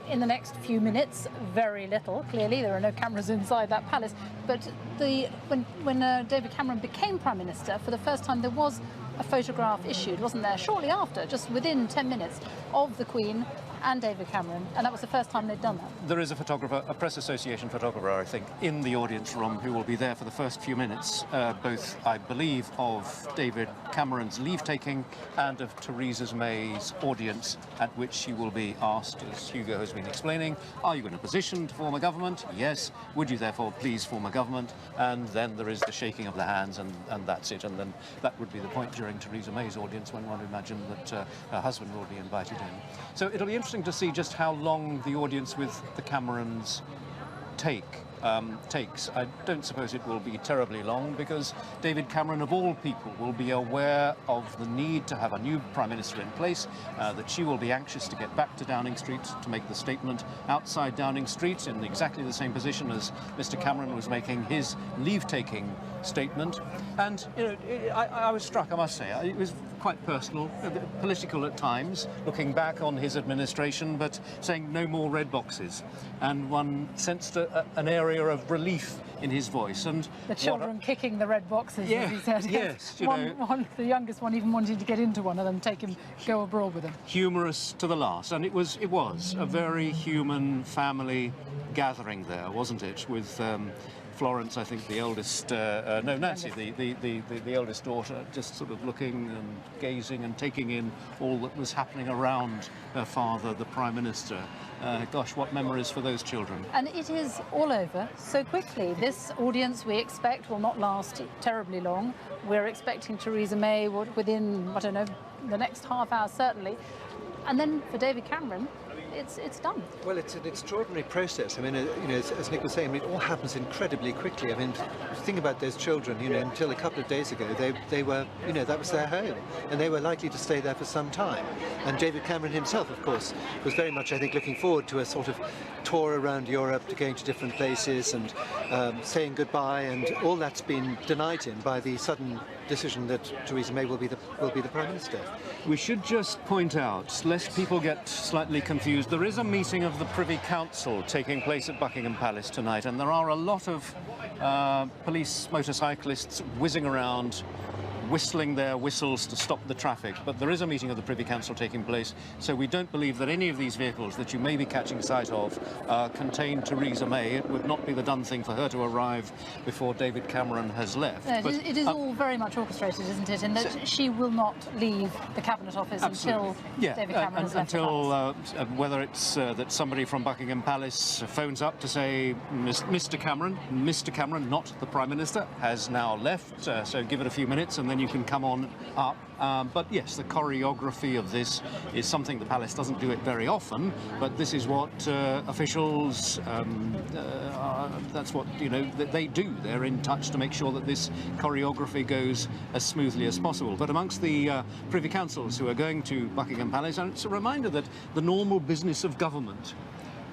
C: in the next few minutes, very little. Clearly, there are no cameras inside that palace. But when David Cameron became Prime Minister, for the first time there was a photograph issued, wasn't there, shortly after, just within 10 minutes, of the Queen and David Cameron, and that was the first time they'd done that.
R: There is a photographer, a Press Association photographer, I think, in the audience room who will be there for the first few minutes, both, I believe, of David Cameron's leave-taking and of Theresa May's audience, at which she will be asked, as Hugo has been explaining, are you in a position to form a government? Yes. Would you therefore please form a government? And then there is the shaking of the hands, and that's it. And then that would be the point during Theresa May's audience, when one would imagine that her husband will be invited in. So it'll be interesting to see just how long the audience with the Camerons takes. I don't suppose it will be terribly long, because David Cameron, of all people, will be aware of the need to have a new Prime Minister in place, that she will be anxious to get back to Downing Street to make the statement outside Downing Street in exactly the same position as Mr. Cameron was making his leave-taking statement. And, you know, I was struck, I must say. It was quite personal, a bit political at times, looking back on his administration, but saying no more red boxes. And one sensed an area of relief in his voice. And
C: the children kicking the red boxes,
R: yeah,
C: as he said.
R: Yes,
C: the youngest one even wanting to get into one of them, go abroad with him.
R: Humorous to the last, and it was a very human family gathering there, wasn't it? With Florence, I think, the eldest, Nancy, the eldest daughter, just sort of looking and gazing and taking in all that was happening around her father, the Prime Minister. Gosh, what memories for those children.
C: And it is all over so quickly. This audience, we expect, will not last terribly long. We're expecting Theresa May within, I don't know, the next half hour, certainly. And then for David Cameron, it's done.
H: Well, it's an extraordinary process. I mean, you know, as Nick was saying, I mean, it all happens incredibly quickly. I mean, think about those children. You know, until a couple of days ago, they were, you know, that was their home, and they were likely to stay there for some time. And David Cameron himself, of course, was very much, I think, looking forward to a sort of tour around Europe, to going to different places and saying goodbye, and all that's been denied him by the sudden decision that Theresa May will be the Prime Minister.
R: We should just point out, lest people get slightly confused, there is a meeting of the Privy Council taking place at Buckingham Palace tonight, and there are a lot of police motorcyclists whizzing around whistling their whistles to stop the traffic. But there is a meeting of the Privy Council taking place, so we don't believe that any of these vehicles that you may be catching sight of contain Theresa May. It would not be the done thing for her to arrive before David Cameron has left.
C: No,
R: but,
C: it is all very much orchestrated, isn't it? In that she will not leave the Cabinet Office until David Cameron has left
R: until whether it's that somebody from Buckingham Palace phones up to say Mr. Cameron, not the Prime Minister, has now left, so give it a few minutes and then you can come on up. But yes, the choreography of this is something the Palace doesn't do it very often, but this is what officials, that's what, you know, they do. They're in touch to make sure that this choreography goes as smoothly as possible. But amongst the Privy Councils who are going to Buckingham Palace, and it's a reminder that the normal business of government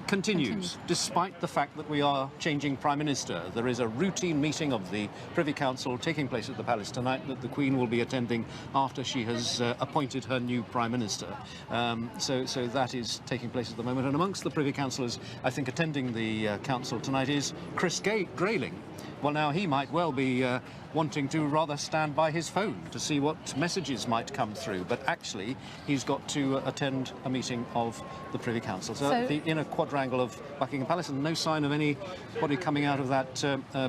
R: continues, despite the fact that we are changing Prime Minister. There is a routine meeting of the Privy Council taking place at the Palace tonight that the Queen will be attending after she has appointed her new Prime Minister. So that is taking place at the moment. And amongst the Privy Councillors, I think, attending the Council tonight is Chris Grayling. Well, now, he might well be wanting to rather stand by his phone to see what messages might come through, but actually he's got to attend a meeting of the Privy Council. So the inner quadrangle of Buckingham Palace, and no sign of anybody coming out of that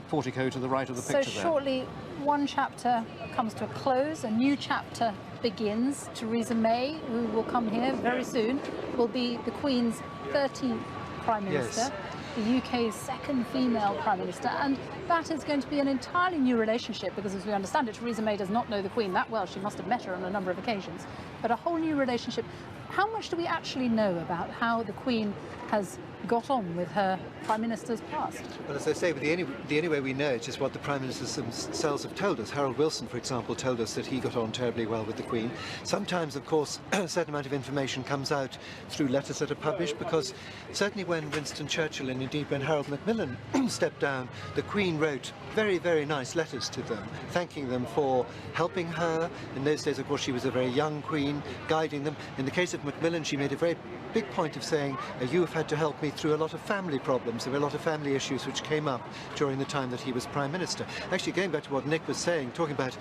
R: portico to the right of the picture there.
C: So shortly, one chapter comes to a close, a new chapter begins. Theresa May, who will come here very soon, will be the Queen's 13th Prime Minister.
H: Yes.
C: The UK's second female Prime Minister, and that is going to be an entirely new relationship because, as we understand it, Theresa May does not know the Queen that well. She must have met her on a number of occasions, but a whole new relationship. How much do we actually know about how the Queen has got on with her Prime Minister's past?
H: Well, as I say, the only way we know it is what the Prime Ministers themselves have told us. Harold Wilson, for example, told us that he got on terribly well with the Queen. Sometimes, of course, a certain amount of information comes out through letters that are published, because certainly when Winston Churchill and indeed when Harold Macmillan stepped down, the Queen wrote very, very nice letters to them, thanking them for helping her. In those days, of course, she was a very young Queen, guiding them. In the case of Macmillan, she made a very big point of saying, you have had to help me through a lot of family problems. There were a lot of family issues which came up during the time that he was Prime Minister. Actually, going back to what Nick was saying, talking about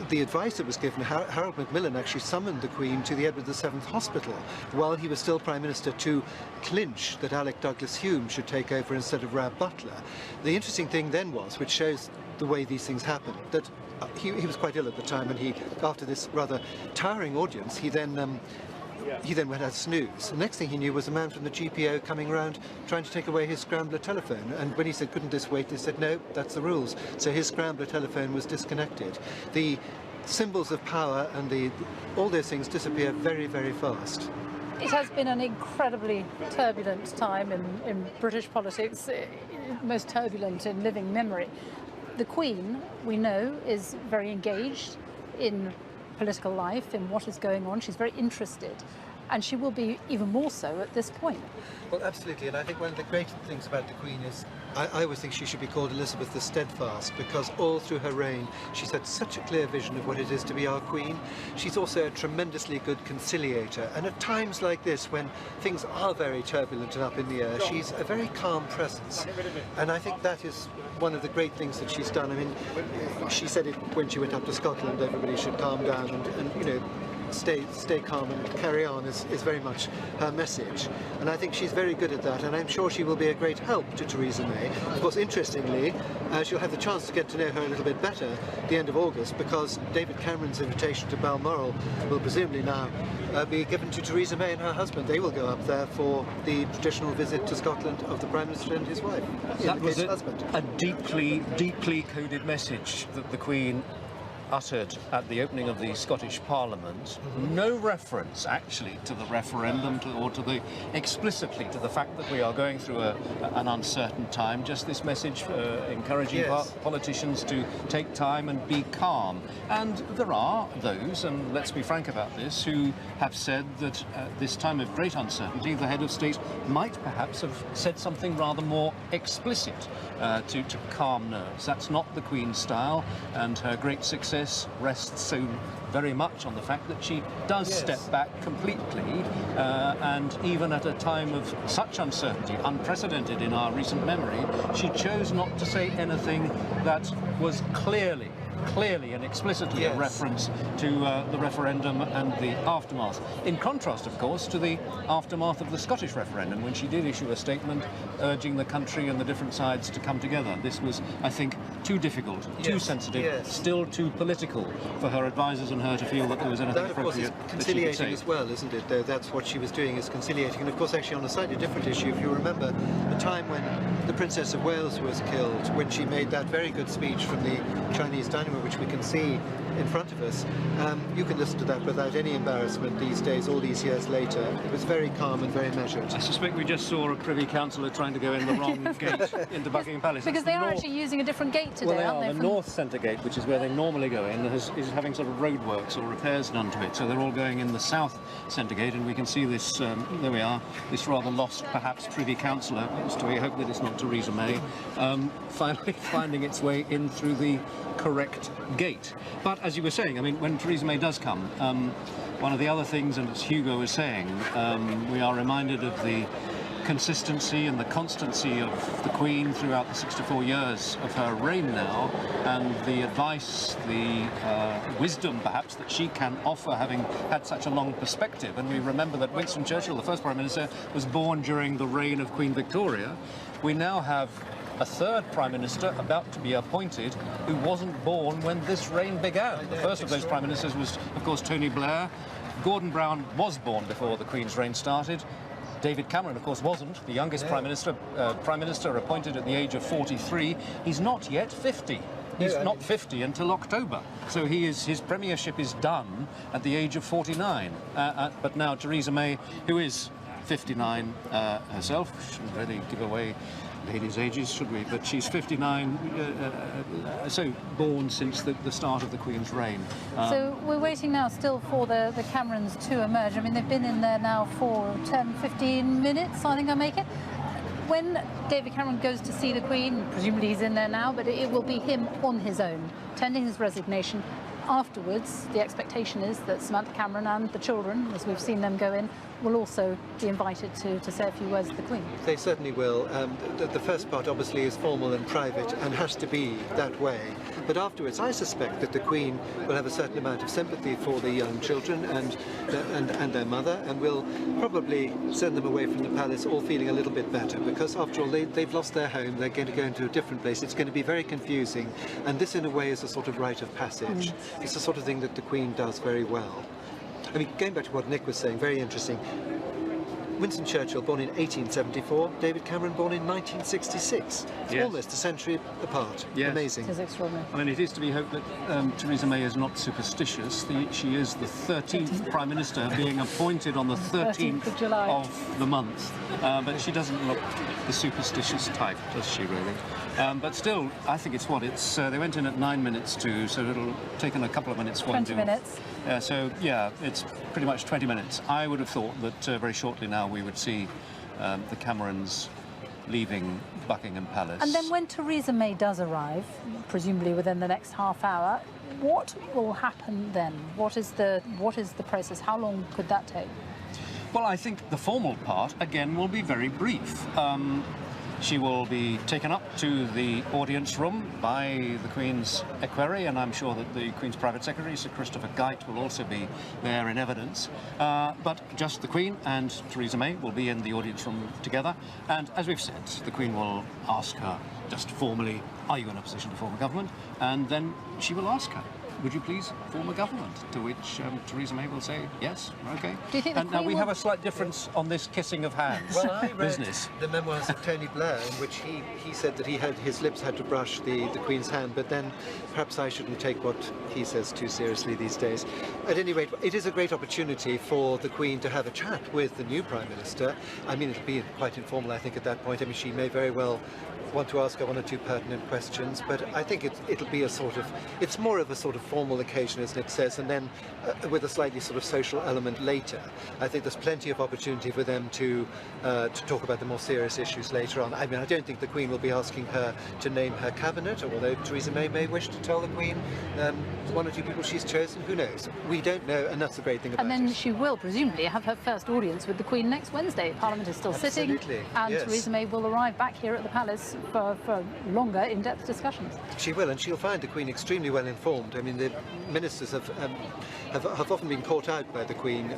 H: the advice that was given, Harold Macmillan actually summoned the Queen to the Edward VII Hospital while he was still Prime Minister to clinch that Alec Douglas-Home should take over instead of Rab Butler. The interesting thing then was, which shows the way these things happen, that he was quite ill at the time, and after this rather tiring audience, he then went out snooze. The next thing he knew was a man from the GPO coming around trying to take away his scrambler telephone, and when he said, couldn't this wait, they said, no, that's the rules. So his scrambler telephone was disconnected. The symbols of power and all those things disappear very, very fast.
C: It has been an incredibly turbulent time in British politics, most turbulent in living memory. The Queen, we know, is very engaged in political life, in what is going on. She's very interested, and she will be even more so at this point.
H: Well, absolutely, and I think one of the great things about the Queen is I always think she should be called Elizabeth the Steadfast, because all through her reign she's had such a clear vision of what it is to be our Queen. She's also a tremendously good conciliator, and at times like this, when things are very turbulent and up in the air, she's a very calm presence, and I think that is one of the great things that she's done. I mean, she said it when she went up to Scotland, everybody should calm down and you know, stay calm and carry on is very much her message, and I think she's very good at that, and I'm sure she will be a great help to Theresa May. Of course, interestingly, she'll have the chance to get to know her a little bit better at the end of August, because David Cameron's invitation to Balmoral will presumably now be given to Theresa May and her husband. They will go up there for the traditional visit to Scotland of the Prime Minister and his wife.
R: That was a deeply, deeply coded message that the Queen uttered at the opening of the Scottish Parliament. No reference actually to the referendum or to the explicitly to the fact that we are going through an uncertain time, just this message encouraging politicians to take time and be calm. And there are those, and let's be frank about this, who have said that at this time of great uncertainty the head of state might perhaps have said something rather more explicit to calm nerves. That's not the Queen's style, and her great success rests so very much on the fact that she does step back completely, and even at a time of such uncertainty, unprecedented in our recent memory, she chose not to say anything that was clearly clearly and explicitly a reference to the referendum and the aftermath. In contrast, of course, to the aftermath of the Scottish referendum, when she did issue a statement urging the country and the different sides to come together. This was, I think, too difficult, too sensitive, still too political for her advisers and her to feel that there was anything appropriate that she could say.
H: Conciliating as well, isn't it? Though that's what she was doing, is conciliating. And of course, actually, on a slightly different issue, if you remember the time when the Princess of Wales was killed, when she made that very good speech from the Chinese dining room, which we can see in front of us. You can listen to that without any embarrassment these days, all these years later. It was very calm and very measured.
R: I suspect we just saw a Privy Councillor trying to go in the wrong gate into Buckingham Palace.
C: Because they are actually using a different gate today, aren't they?
R: The North Centre Gate, which is where they normally go in, is having sort of roadworks or repairs done to it. So they're all going in the South Centre Gate, and we can see this, there we are, this rather lost, perhaps, Privy Councillor, we hope that it's not Theresa May, finally finding its way in through the correct gate. But as you were saying, I mean, when Theresa May does come, one of the other things, and as Hugo was saying, we are reminded of the consistency and the constancy of the Queen throughout the 64 years of her reign now, and the advice, the wisdom perhaps that she can offer, having had such a long perspective. And we remember that Winston Churchill, the first Prime Minister, was born during the reign of Queen Victoria. We now have a third Prime Minister about to be appointed who wasn't born when this reign began. The first of those Prime Ministers was, of course, Tony Blair. Gordon Brown was born before the Queen's reign started. David Cameron, of course, wasn't. The youngest Prime Minister appointed at the age of 43. He's not yet 50. He's not 50 until October. So his premiership is done at the age of 49. But now Theresa May, who is 59 herself, shouldn't really give away ladies' ages, should we? But she's 59, so born since the start of the Queen's reign.
C: So we're waiting now still for the Camerons to emerge. I mean, they've been in there now for 10, 15 minutes, I think I make it. When David Cameron goes to see the Queen, presumably he's in there now, but it will be him on his own, tending his resignation. Afterwards, the expectation is that Samantha Cameron and the children, as we've seen them go in, will also be invited to say a few words to the Queen.
H: They certainly will. The first part obviously is formal and private and has to be that way. But afterwards, I suspect that the Queen will have a certain amount of sympathy for the young children and their mother, and will probably send them away from the palace all feeling a little bit better, because after all, they've lost their home, they're going to go into a different place. It's going to be very confusing, and this in a way is a sort of rite of passage. It's the sort of thing that the Queen does very well. I mean, going back to what Nick was saying, very interesting. Winston Churchill, born in 1874, David Cameron, born in 1966. It's almost a century apart.
R: Yes.
H: Amazing.
C: It is extraordinary.
R: I mean, it is to be hoped that Theresa May is not superstitious. She is the 13th Prime Minister being appointed on the 13th
C: of July
R: of the month. But she doesn't look the superstitious type, does she, really? But still, I think it's they went in at 9 minutes to, so it'll taken a couple of minutes.
C: 20 minutes.
R: So, yeah, it's pretty much 20 minutes. I would have thought that very shortly now we would see the Camerons leaving Buckingham Palace.
C: And then when Theresa May does arrive, presumably within the next half hour, what will happen then? What is the process? How long could that take?
R: Well, I think the formal part, again, will be very brief. She will be taken up to the audience room by the Queen's equerry, and I'm sure that the Queen's private secretary, Sir Christopher Geidt, will also be there in evidence. But just the Queen and Theresa May will be in the audience room together, and as we've said, the Queen will ask her just formally, are you in a position to form a government? And then she will ask her, would you please form a government? To which Theresa May will say, yes, okay.
C: Do you think
R: and now we have a slight difference on this kissing of hands
H: well, I read
R: business.
H: The memoirs of Tony Blair, in which he said that his lips had to brush the Queen's hand, but then perhaps I shouldn't take what he says too seriously these days. At any rate, it is a great opportunity for the Queen to have a chat with the new Prime Minister. I mean, it'll be quite informal, I think, at that point. I mean, she may very well want to ask her one or two pertinent questions, but I think it'll be it's more of a sort of formal occasion, as Nick says, and then with a slightly sort of social element later. I think there's plenty of opportunity for them to talk about the more serious issues later on. I mean, I don't think the Queen will be asking her to name her cabinet, although Theresa May wish to tell the Queen one or two people she's chosen. Who knows? We don't know, and that's the great thing about it.
C: And then she will presumably have her first audience with the Queen next Wednesday. Parliament is still sitting, and
H: yes.
C: Theresa May will arrive back here at the palace for longer, in-depth discussions.
H: She will, and she'll find the Queen extremely well informed. I mean, the ministers have often been caught out by the Queen.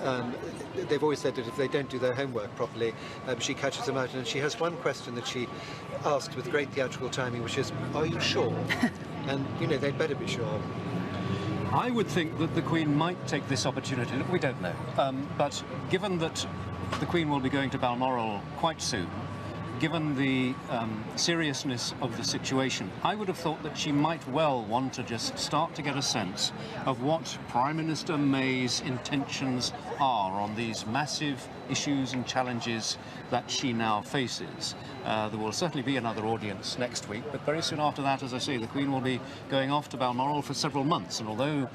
H: They've always said that if they don't do their homework properly, she catches them out. And she has one question that she asked with great theatrical timing, which is, "Are you sure?" And, you know, they'd better be sure.
R: I would think that the Queen might take this opportunity. Look, we don't know. But given that the Queen will be going to Balmoral quite soon, given the seriousness of the situation, I would have thought that she might well want to just start to get a sense of what Prime Minister May's intentions are on these massive issues and challenges that she now faces. There will certainly be another audience next week, but very soon after that, as I say, the Queen will be going off to Balmoral for several months, and although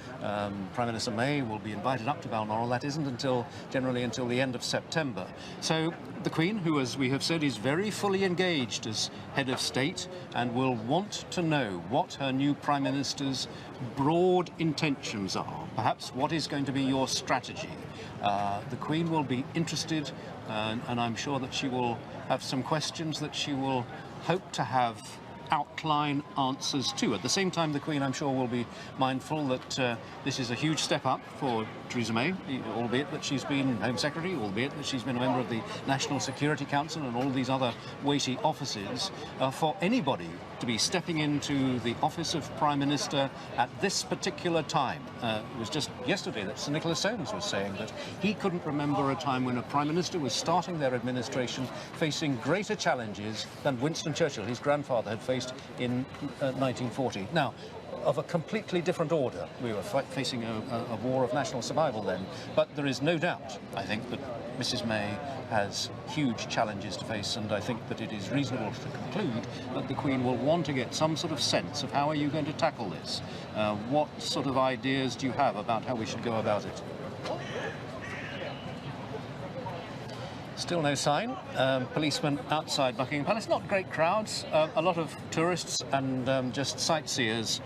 R: Prime Minister May will be invited up to Balmoral, that isn't generally until the end of September. So the Queen, who, as we have said, is very fully engaged as head of state and will want to know what her new Prime Minister's broad intentions are. Perhaps what is going to be your strategy. The Queen will be interested, and I'm sure that she will have some questions that she will hope to have outline answers to. At the same time, the Queen, I'm sure, will be mindful that this is a huge step up for Theresa May, albeit that she's been Home Secretary, albeit that she's been a member of the National Security Council and all these other weighty offices. For anybody to be stepping into the office of Prime Minister at this particular time. It was just yesterday that Sir Nicholas Soames was saying that he couldn't remember a time when a Prime Minister was starting their administration facing greater challenges than Winston Churchill, his grandfather, had faced in 1940. Now, of a completely different order. We were facing a war of national survival then, but there is no doubt, I think, that Mrs May has huge challenges to face, and I think that it is reasonable to conclude that the Queen will want to get some sort of sense of how are you going to tackle this? What sort of ideas do you have about how we should go about it? Still no sign. Policemen outside Buckingham Palace. Not great crowds. A lot of tourists and just sightseers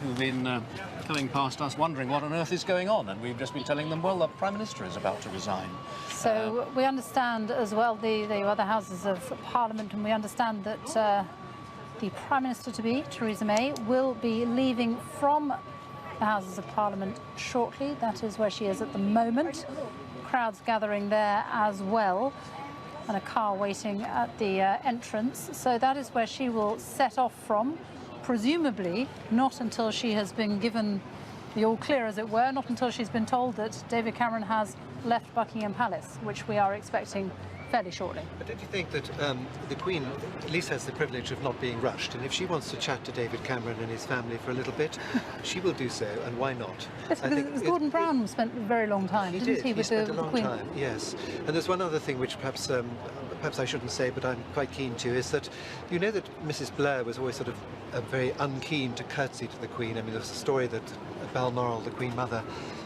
R: who've been coming past us wondering what on earth is going on, and we've just been telling them, well, the Prime Minister is about to resign.
C: So we understand as well the other Houses of Parliament, and we understand that the Prime Minister-to-be, Theresa May, will be leaving from the Houses of Parliament shortly. That is where she is at the moment. Crowds gathering there as well, and a car waiting at the entrance. So that is where she will set off from, presumably not until she has been given the all clear, as it were, not until she's been told that David Cameron has left Buckingham Palace, which we are expecting fairly shortly.
H: But don't you think that the Queen at least has the privilege of not being rushed, and if she wants to chat to David Cameron and his family for a little bit, she will do so, and why not?
C: Yes, because Gordon Brown spent a very long time, didn't he, with
H: spent
C: the
H: a long
C: Queen?
H: time, yes. And there's one other thing which perhaps I shouldn't say, but I'm quite keen to, is that you know that Mrs Blair was always sort of very unkeen to curtsy to the Queen. I mean, there was a story that at Balmoral, the Queen Mother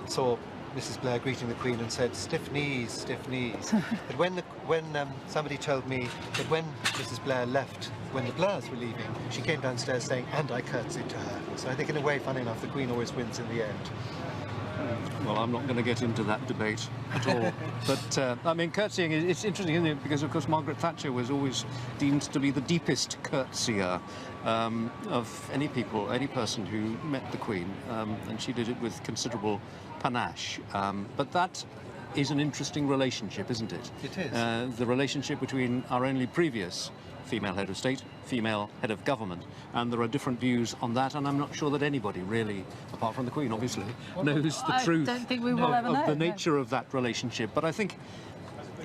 H: saw Mrs Blair greeting the Queen and said, "Stiff knees, stiff knees." But when somebody told me that when Mrs Blair left, when the Blairs were leaving, she came downstairs saying, "And I curtsied to her." So I think in a way, funny enough, the Queen always wins in the end.
R: Well, I'm not going to get into that debate at all. But, I mean, curtsying, it's interesting, isn't it? Because, of course, Margaret Thatcher was always deemed to be the deepest curtsier of any person who met the Queen. And she did it with considerable panache. But that is an interesting relationship, isn't it?
H: It is.
R: The relationship between our only previous female head of state, female head of government, and there are different views on that, and I'm not sure that anybody really, apart from the Queen obviously, knows the truth
C: don't think we will ever know,
R: of the nature of that relationship. But I think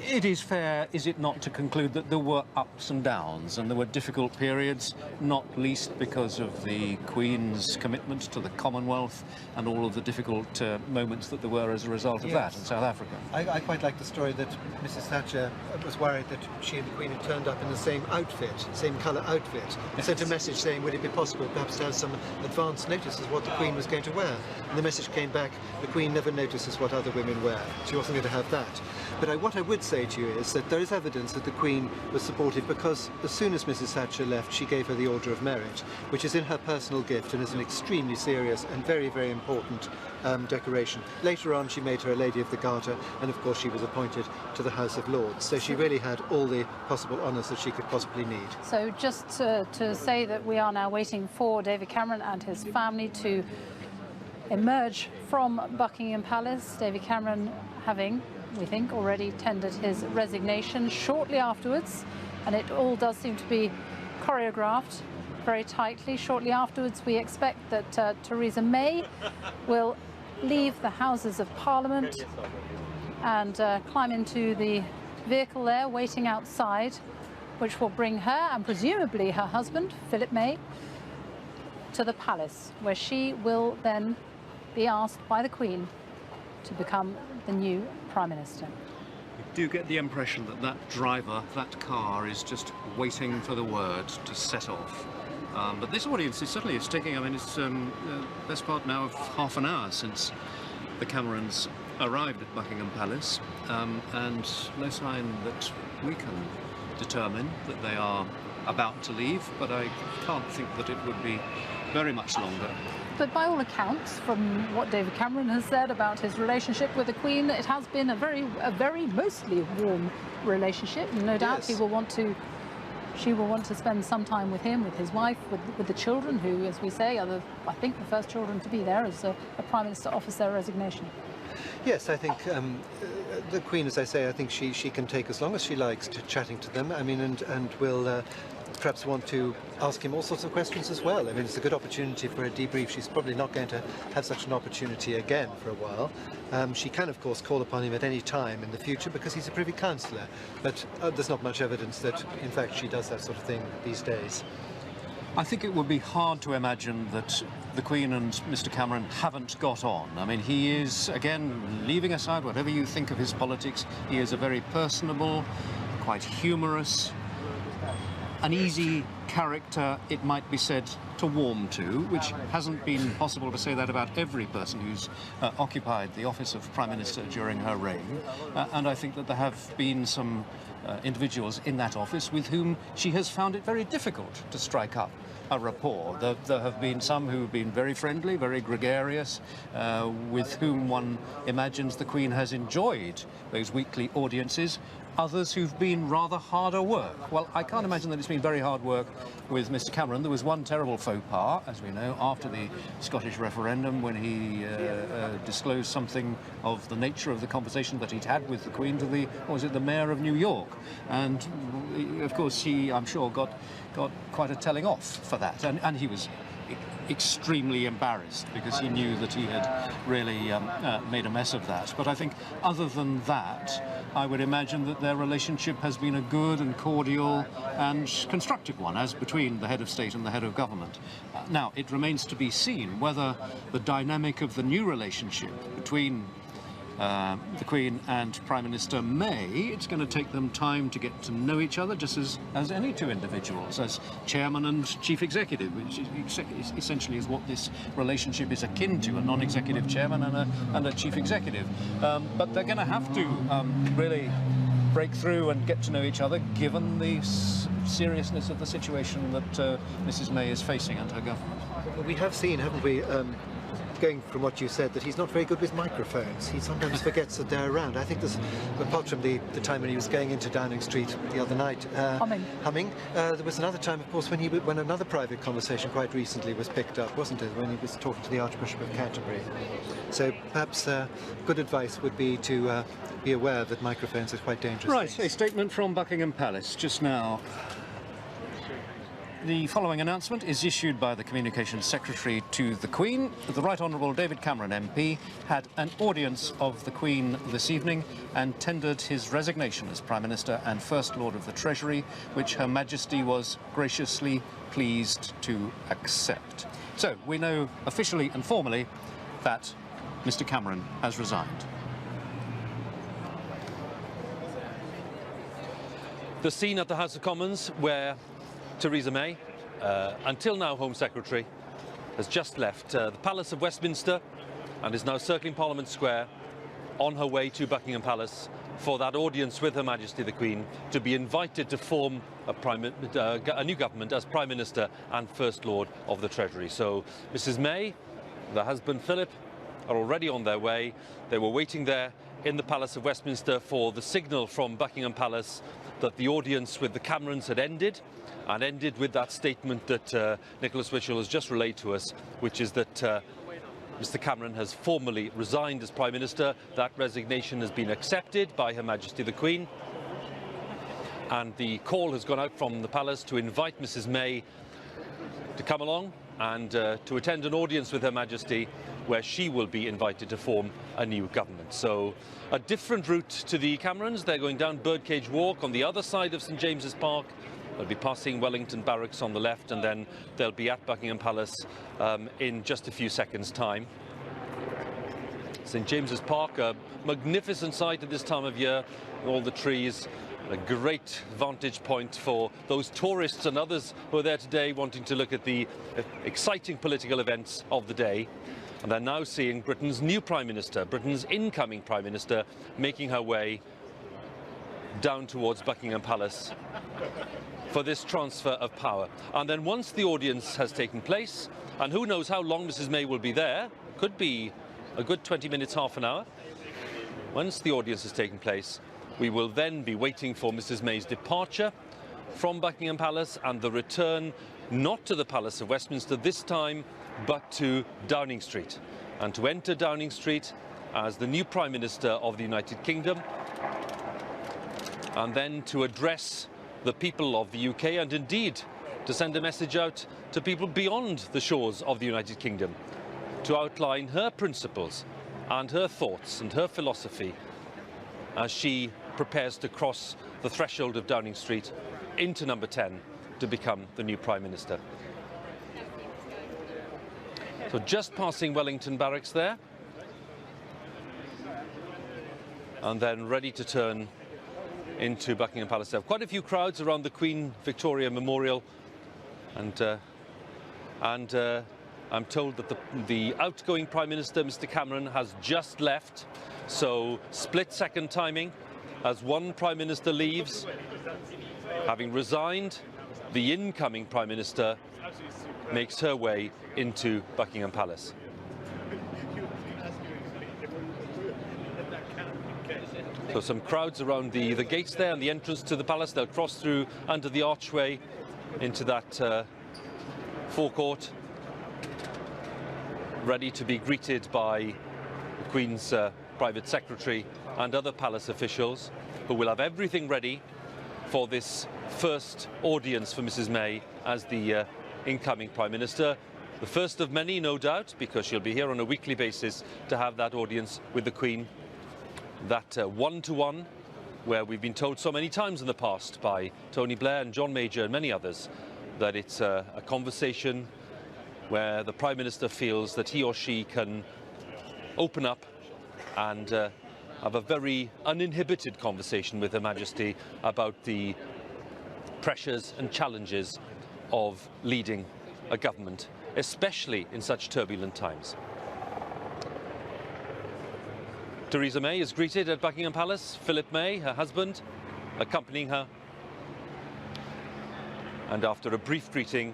R: it is fair, is it not, to conclude that there were ups and downs and there were difficult periods, not least because of the Queen's commitment to the Commonwealth and all of the difficult moments that there were as a result of that in South Africa.
H: I quite like the story that Mrs Thatcher was worried that she and the Queen had turned up in the same outfit, same colour outfit, and sent a message saying, would it be possible perhaps to have some advance notice as what the Queen was going to wear? And the message came back, the Queen never notices what other women wear. She wasn't going to have that. But what I would say to you is that there is evidence that the Queen was supportive, because as soon as Mrs Thatcher left, she gave her the Order of Merit, which is in her personal gift and is an extremely serious and very, very important decoration. Later on, she made her a Lady of the Garter, and of course she was appointed to the House of Lords. So she really had all the possible honours that she could possibly need.
C: So just to say that we are now waiting for David Cameron and his family to emerge from Buckingham Palace. David Cameron having, we think, already tendered his resignation shortly afterwards, and it all does seem to be choreographed very tightly. Shortly afterwards, we expect that Theresa May will leave the Houses of Parliament and climb into the vehicle there waiting outside, which will bring her and presumably her husband, Philip May, to the palace, where she will then be asked by the Queen to become the new Prime Minister.
R: You do get the impression that that driver, that car, is just waiting for the word to set off. But this audience is certainly taking, I mean, it's best part now of half an hour since the Camerons arrived at Buckingham Palace, and no sign that we can determine that they are about to leave, but I can't think that it would be very much longer.
C: But by all accounts, from what David Cameron has said about his relationship with the Queen, it has been a very mostly warm relationship. No doubt he will want to, she will want to spend some time with him, with his wife, with the children, who, as we say, are I think the first children to be there as a Prime Minister offers their resignation.
H: Yes, I think the Queen, as I say, I think she can take as long as she likes to chatting to them. I mean, and will perhaps want to ask him all sorts of questions as well. I mean, it's a good opportunity for a debrief. She's probably not going to have such an opportunity again for a while. She can, of course, call upon him at any time in the future because he's a Privy Councillor. But there's not much evidence that, in fact, she does that sort of thing these days.
R: I think it would be hard to imagine that the Queen and Mr Cameron haven't got on. I mean, he is, again, leaving aside whatever you think of his politics, he is a very personable, quite humorous, an easy character, it might be said, to warm to, which hasn't been possible to say that about every person who's occupied the office of Prime Minister during her reign. And I think that there have been some individuals in that office with whom she has found it very difficult to strike up a rapport. There have been some who've been very friendly, very gregarious, with whom one imagines the Queen has enjoyed those weekly audiences. Others who've been rather harder work. Well, I can't imagine that it's been very hard work with Mr Cameron. There was one terrible faux pas, as we know, after the Scottish referendum, when he disclosed something of the nature of the conversation that he'd had with the Queen to the, what was it, the Mayor of New York. And, of course, he, I'm sure, got quite a telling off for that. And he was extremely embarrassed because he knew that he had really made a mess of that. But I think other than that, I would imagine that their relationship has been a good and cordial and constructive one, as between the head of state and the head of government. Now, it remains to be seen whether the dynamic of the new relationship between the Queen and Prime Minister May, it's going to take them time to get to know each other, just as any two individuals, as chairman and chief executive, which essentially is what this relationship is akin to, a non-executive chairman and a chief executive. But they're going to have to really break through and get to know each other, given the seriousness of the situation that Mrs May is facing under her government.
H: We have seen, haven't we, going from what you said, that he's not very good with microphones. He sometimes forgets that they're around. I think this, apart from the time when he was going into Downing Street the other night, humming. There was another time, of course, when another private conversation quite recently was picked up, wasn't it, when he was talking to the Archbishop of Canterbury. So perhaps good advice would be to be aware that microphones are quite dangerous.
R: Right, a statement from Buckingham Palace just now. The following announcement is issued by the Communications Secretary to the Queen. The Right Honourable David Cameron MP had an audience of the Queen this evening and tendered his resignation as Prime Minister and First Lord of the Treasury, which Her Majesty was graciously pleased to accept. So we know officially and formally that Mr Cameron has resigned.
A: The scene at the House of Commons where Theresa May, until now Home Secretary, has just left the Palace of Westminster and is now circling Parliament Square on her way to Buckingham Palace for that audience with Her Majesty the Queen, to be invited to form a new government as Prime Minister and First Lord of the Treasury. So Mrs May, the husband Philip, are already on their way. They were waiting there in the Palace of Westminster for the signal from Buckingham Palace that the audience with the Camerons had ended, and ended with that statement that Nicholas Witchell has just relayed to us, which is that Mr Cameron has formally resigned as Prime Minister. That resignation has been accepted by Her Majesty the Queen, and the call has gone out from the Palace to invite Mrs May to come along and to attend an audience with Her Majesty, where she will be invited to form a new government. So a different route to the Camerons. They're going down Birdcage Walk on the other side of St James's Park. They'll be passing Wellington Barracks on the left, and then they'll be at Buckingham Palace in just a few seconds' time. St James's Park, a magnificent sight at this time of year, all the trees. A great vantage point for those tourists and others who are there today wanting to look at the exciting political events of the day. And they're now seeing Britain's new Prime Minister, Britain's incoming Prime Minister, making her way down towards Buckingham Palace for this transfer of power. And then once the audience has taken place, and who knows how long Mrs May will be there, could be a good 20 minutes, half an hour. Once the audience has taken place, we will then be waiting for Mrs May's departure from Buckingham Palace and the return not to the Palace of Westminster this time, but to Downing Street. And to enter Downing Street as the new Prime Minister of the United Kingdom, and then to address the people of the UK, and indeed to send a message out to people beyond the shores of the United Kingdom, to outline her principles and her thoughts and her philosophy as she prepares to cross the threshold of Downing Street into number 10 to become the new Prime Minister. So just passing Wellington Barracks there, and then ready to turn into Buckingham Palace. There are quite a few crowds around the Queen Victoria Memorial, and I'm told that the outgoing Prime Minister, Mr Cameron, has just left, so split-second timing as one Prime Minister leaves. Having resigned, the incoming Prime Minister makes her way into Buckingham Palace. So some crowds around the gates there and the entrance to the palace. They'll cross through under the archway into that forecourt, ready to be greeted by the Queen's private secretary and other palace officials, who will have everything ready for this first audience for Mrs May as the incoming Prime Minister. The first of many, no doubt, because she'll be here on a weekly basis to have that audience with the Queen. That one-to-one, where we've been told so many times in the past by Tony Blair and John Major and many others, that it's a conversation where the Prime Minister feels that he or she can open up and have a very uninhibited conversation with Her Majesty about the pressures and challenges of leading a government, especially in such turbulent times. Theresa May is greeted at Buckingham Palace. Philip May, her husband, accompanying her. And after a brief greeting,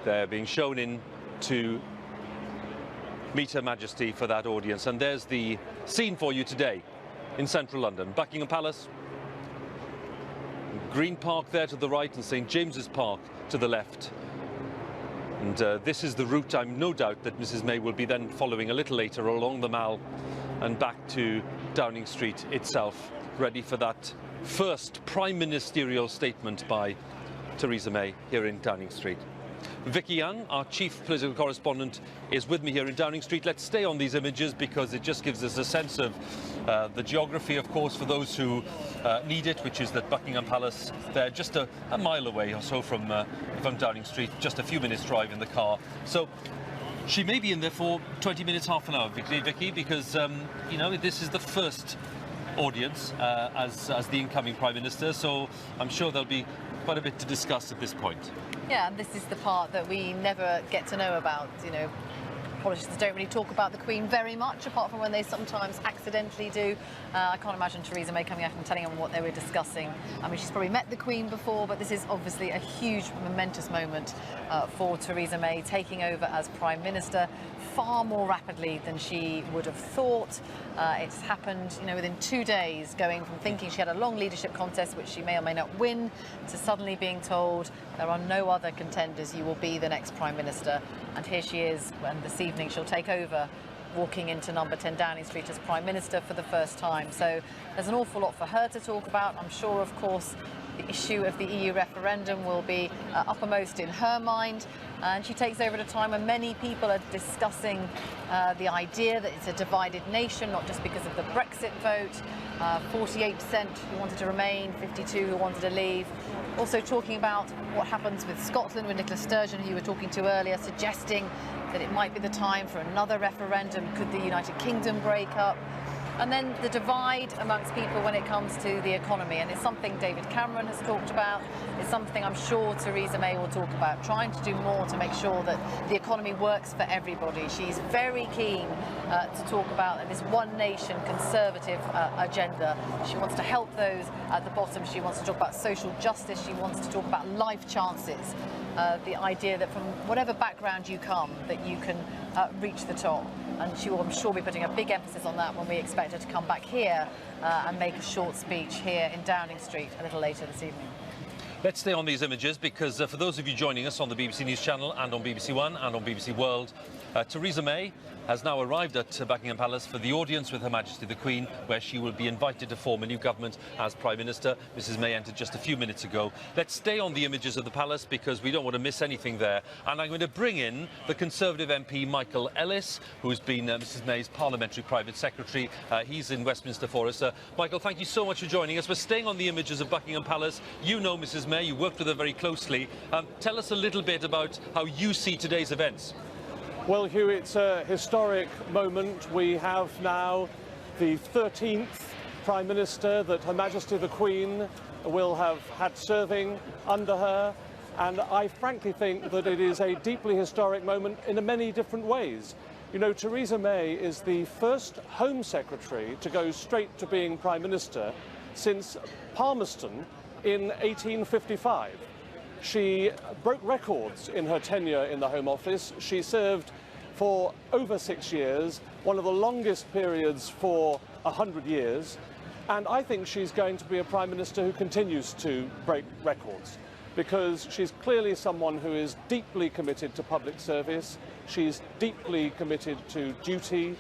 A: they're being shown in to meet Her Majesty for that audience. And there's the scene for you today in central London. Buckingham Palace, Green Park there to the right, and St James's Park to the left. And this is the route, I'm no doubt, that Mrs May will be then following a little later along the Mall and back to Downing Street itself, ready for that first prime ministerial statement by Theresa May here in Downing Street. Vicky Young, our chief political correspondent, is with me here in Downing Street. Let's stay on these images because it just gives us a sense of the geography, of course, for those who need it, which is that Buckingham Palace, they're just a mile away or so from Downing Street, just a few minutes drive in the car. So she may be in there for 20 minutes, half an hour, Vicky, because, you know, this is the first audience as the incoming Prime Minister, so I'm sure there'll be quite a bit to discuss at this point.
Q: Yeah, and this is the part that we never get to know about, you know, politicians don't really talk about the Queen very much, apart from when they sometimes accidentally do. I can't imagine Theresa May coming out and telling them what they were discussing. I mean, she's probably met the Queen before, but this is obviously a huge, momentous moment for Theresa May, taking over as Prime Minister far more rapidly than she would have thought. It's happened, you know, within 2 days, going from thinking she had a long leadership contest, which she may or may not win, to suddenly being told there are no other contenders, you will be the next Prime Minister. And here she is, and this evening she'll take over, walking into number 10 Downing Street as Prime Minister for the first time. So there's an awful lot for her to talk about. I'm sure, of course, the issue of the EU referendum will be uppermost in her mind. And she takes over at a time when many people are discussing the idea that it's a divided nation, not just because of the Brexit vote. 48% who wanted to remain, 52% who wanted to leave. Also talking about what happens with Scotland, with Nicola Sturgeon, who you were talking to earlier, suggesting that it might be the time for another referendum. Could the United Kingdom break up? And then the divide amongst people when it comes to the economy. And it's something David Cameron has talked about. It's something I'm sure Theresa May will talk about, trying to do more to make sure that the economy works for everybody. She's very keen to talk about this one nation conservative agenda. She wants to help those at the bottom. She wants to talk about social justice. She wants to talk about life chances. The idea that from whatever background you come, that you can reach the top. And she will, I'm sure, be putting a big emphasis on that when we expect her to come back here and make a short speech here in Downing Street a little later this evening.
A: Let's stay on these images because for those of you joining us on the BBC News Channel and on BBC One and on BBC World, Theresa May has now arrived at Buckingham Palace for the audience with Her Majesty the Queen, where she will be invited to form a new government as Prime Minister. Mrs May entered just a few minutes ago. Let's stay on the images of the palace because we don't want to miss anything there. And I'm going to bring in the Conservative MP Michael Ellis, who's been Mrs May's Parliamentary Private Secretary. He's in Westminster for us. Michael, thank you so much for joining us. We're staying on the images of Buckingham Palace. You know Mrs May, you worked with her very closely. Tell us a little bit about how you see today's events.
W: Well, Hugh, it's a historic moment. We have now the 13th Prime Minister that Her Majesty the Queen will have had serving under her. And I frankly think that it is a deeply historic moment in many different ways. You know, Theresa May is the first Home Secretary to go straight to being Prime Minister since Palmerston in 1855. She broke records in her tenure in the Home Office. She served for over 6 years, one of the longest periods for 100 years. And I think she's going to be a Prime Minister who continues to break records because she's clearly someone who is deeply committed to public service. She's deeply committed to duty.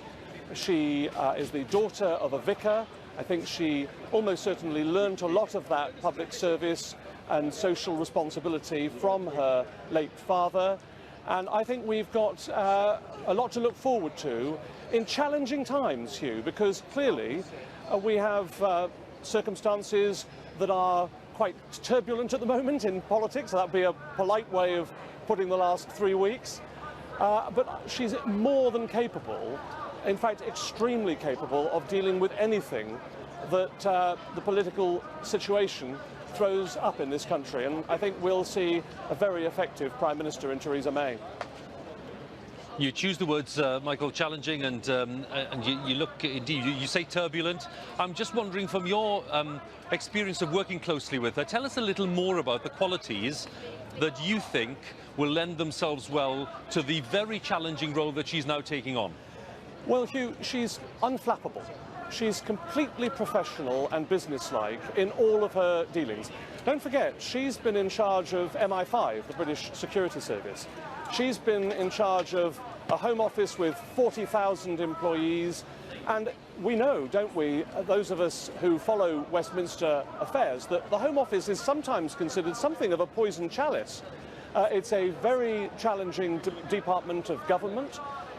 W: She is the daughter of a vicar. I think she almost certainly learned a lot of that public service and social responsibility from her late father. And I think we've got a lot to look forward to in challenging times, Hugh, because clearly we have circumstances that are quite turbulent at the moment in politics. That would be a polite way of putting the last 3 weeks. But she's more than capable, in fact extremely capable, of dealing with anything that the political situation throws up in this country, and I think we'll see a very effective Prime Minister in Theresa May.
A: You choose the words, Michael, challenging, and you look, indeed, you say turbulent. I'm just wondering, from your experience of working closely with her, tell us a little more about the qualities that you think will lend themselves well to the very challenging role that she's now taking on.
W: Well, Hugh, she's unflappable. She's completely professional and businesslike in all of her dealings. Don't forget, she's been in charge of MI5, the British Security Service. She's been in charge of a Home Office with 40,000 employees. And we know, don't we, those of us who follow Westminster affairs, that the Home Office is sometimes considered something of a poison chalice. It's a very challenging department of government.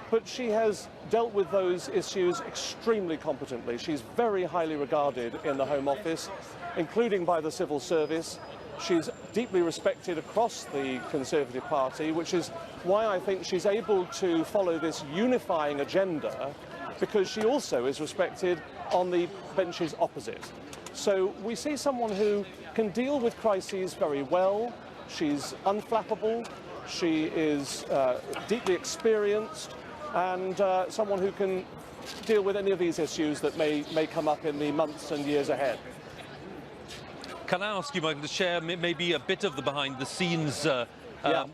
W: But she has dealt with those issues extremely competently. She's very highly regarded in the Home Office, including by the civil service. She's deeply respected across the Conservative Party, which is why I think she's able to follow this unifying agenda, because she also is respected on the benches opposite. So we see someone who can deal with crises very well. She's unflappable. She is deeply experienced. and someone who can deal with any of these issues that may come up in the months and years ahead.
A: Can I ask you, Michael, to share maybe a bit of the behind-the-scenes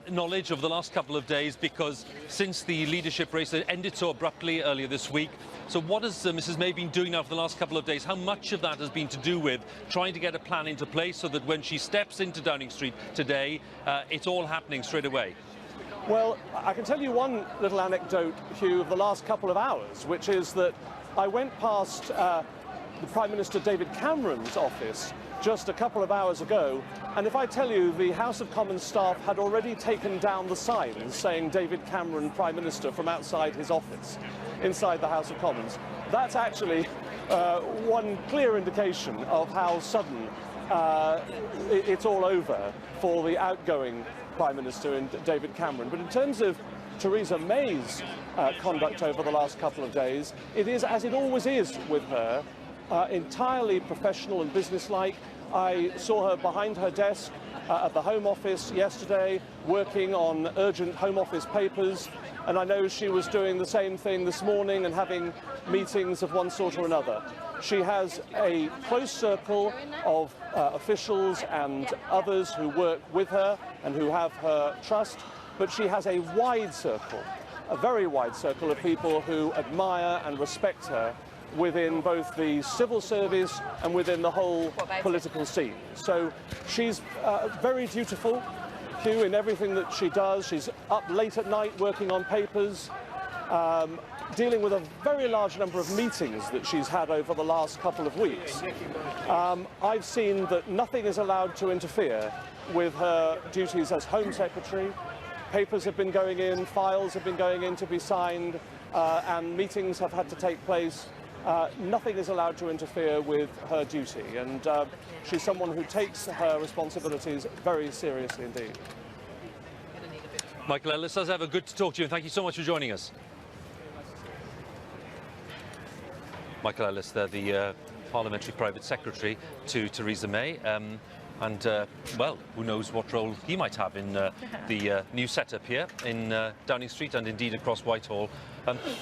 A: knowledge of the last couple of days, because since the leadership race ended so abruptly earlier this week, so what has Mrs May been doing now for the last couple of days? How much of that has been to do with trying to get a plan into place so that when she steps into Downing Street today, it's all happening straight away?
W: Well, I can tell you one little anecdote, Hugh, of the last couple of hours, which is that I went past the Prime Minister David Cameron's office just a couple of hours ago, and if I tell you the House of Commons staff had already taken down the signs saying David Cameron Prime Minister from outside his office, inside the House of Commons, that's actually one clear indication of how sudden it's all over for the outgoing Prime Minister David Cameron. But in terms of Theresa May's conduct over the last couple of days, it is, as it always is with her, entirely professional and businesslike. I saw her behind her desk at the Home Office yesterday, working on urgent Home Office papers, and I know she was doing the same thing this morning and having meetings of one sort or another. She has a close circle of officials and others who work with her and who have her trust, but she has a wide circle, a very wide circle of people who admire and respect her within both the civil service and within the whole political scene. So she's very dutiful, Hugh, in everything that she does. She's up late at night working on papers, dealing with a very large number of meetings that she's had over the last couple of weeks. I've seen that nothing is allowed to interfere with her duties as Home Secretary. Papers have been going in, files have been going in to be signed, and meetings have had to take place. Nothing is allowed to interfere with her duty, and she's someone who takes her responsibilities very seriously indeed.
A: Michael Ellis, as ever, good to talk to you, and thank you so much for joining us. Michael Ellis, there, the Parliamentary Private Secretary to Theresa May. Well, who knows what role he might have in the new setup here in Downing Street and indeed across Whitehall.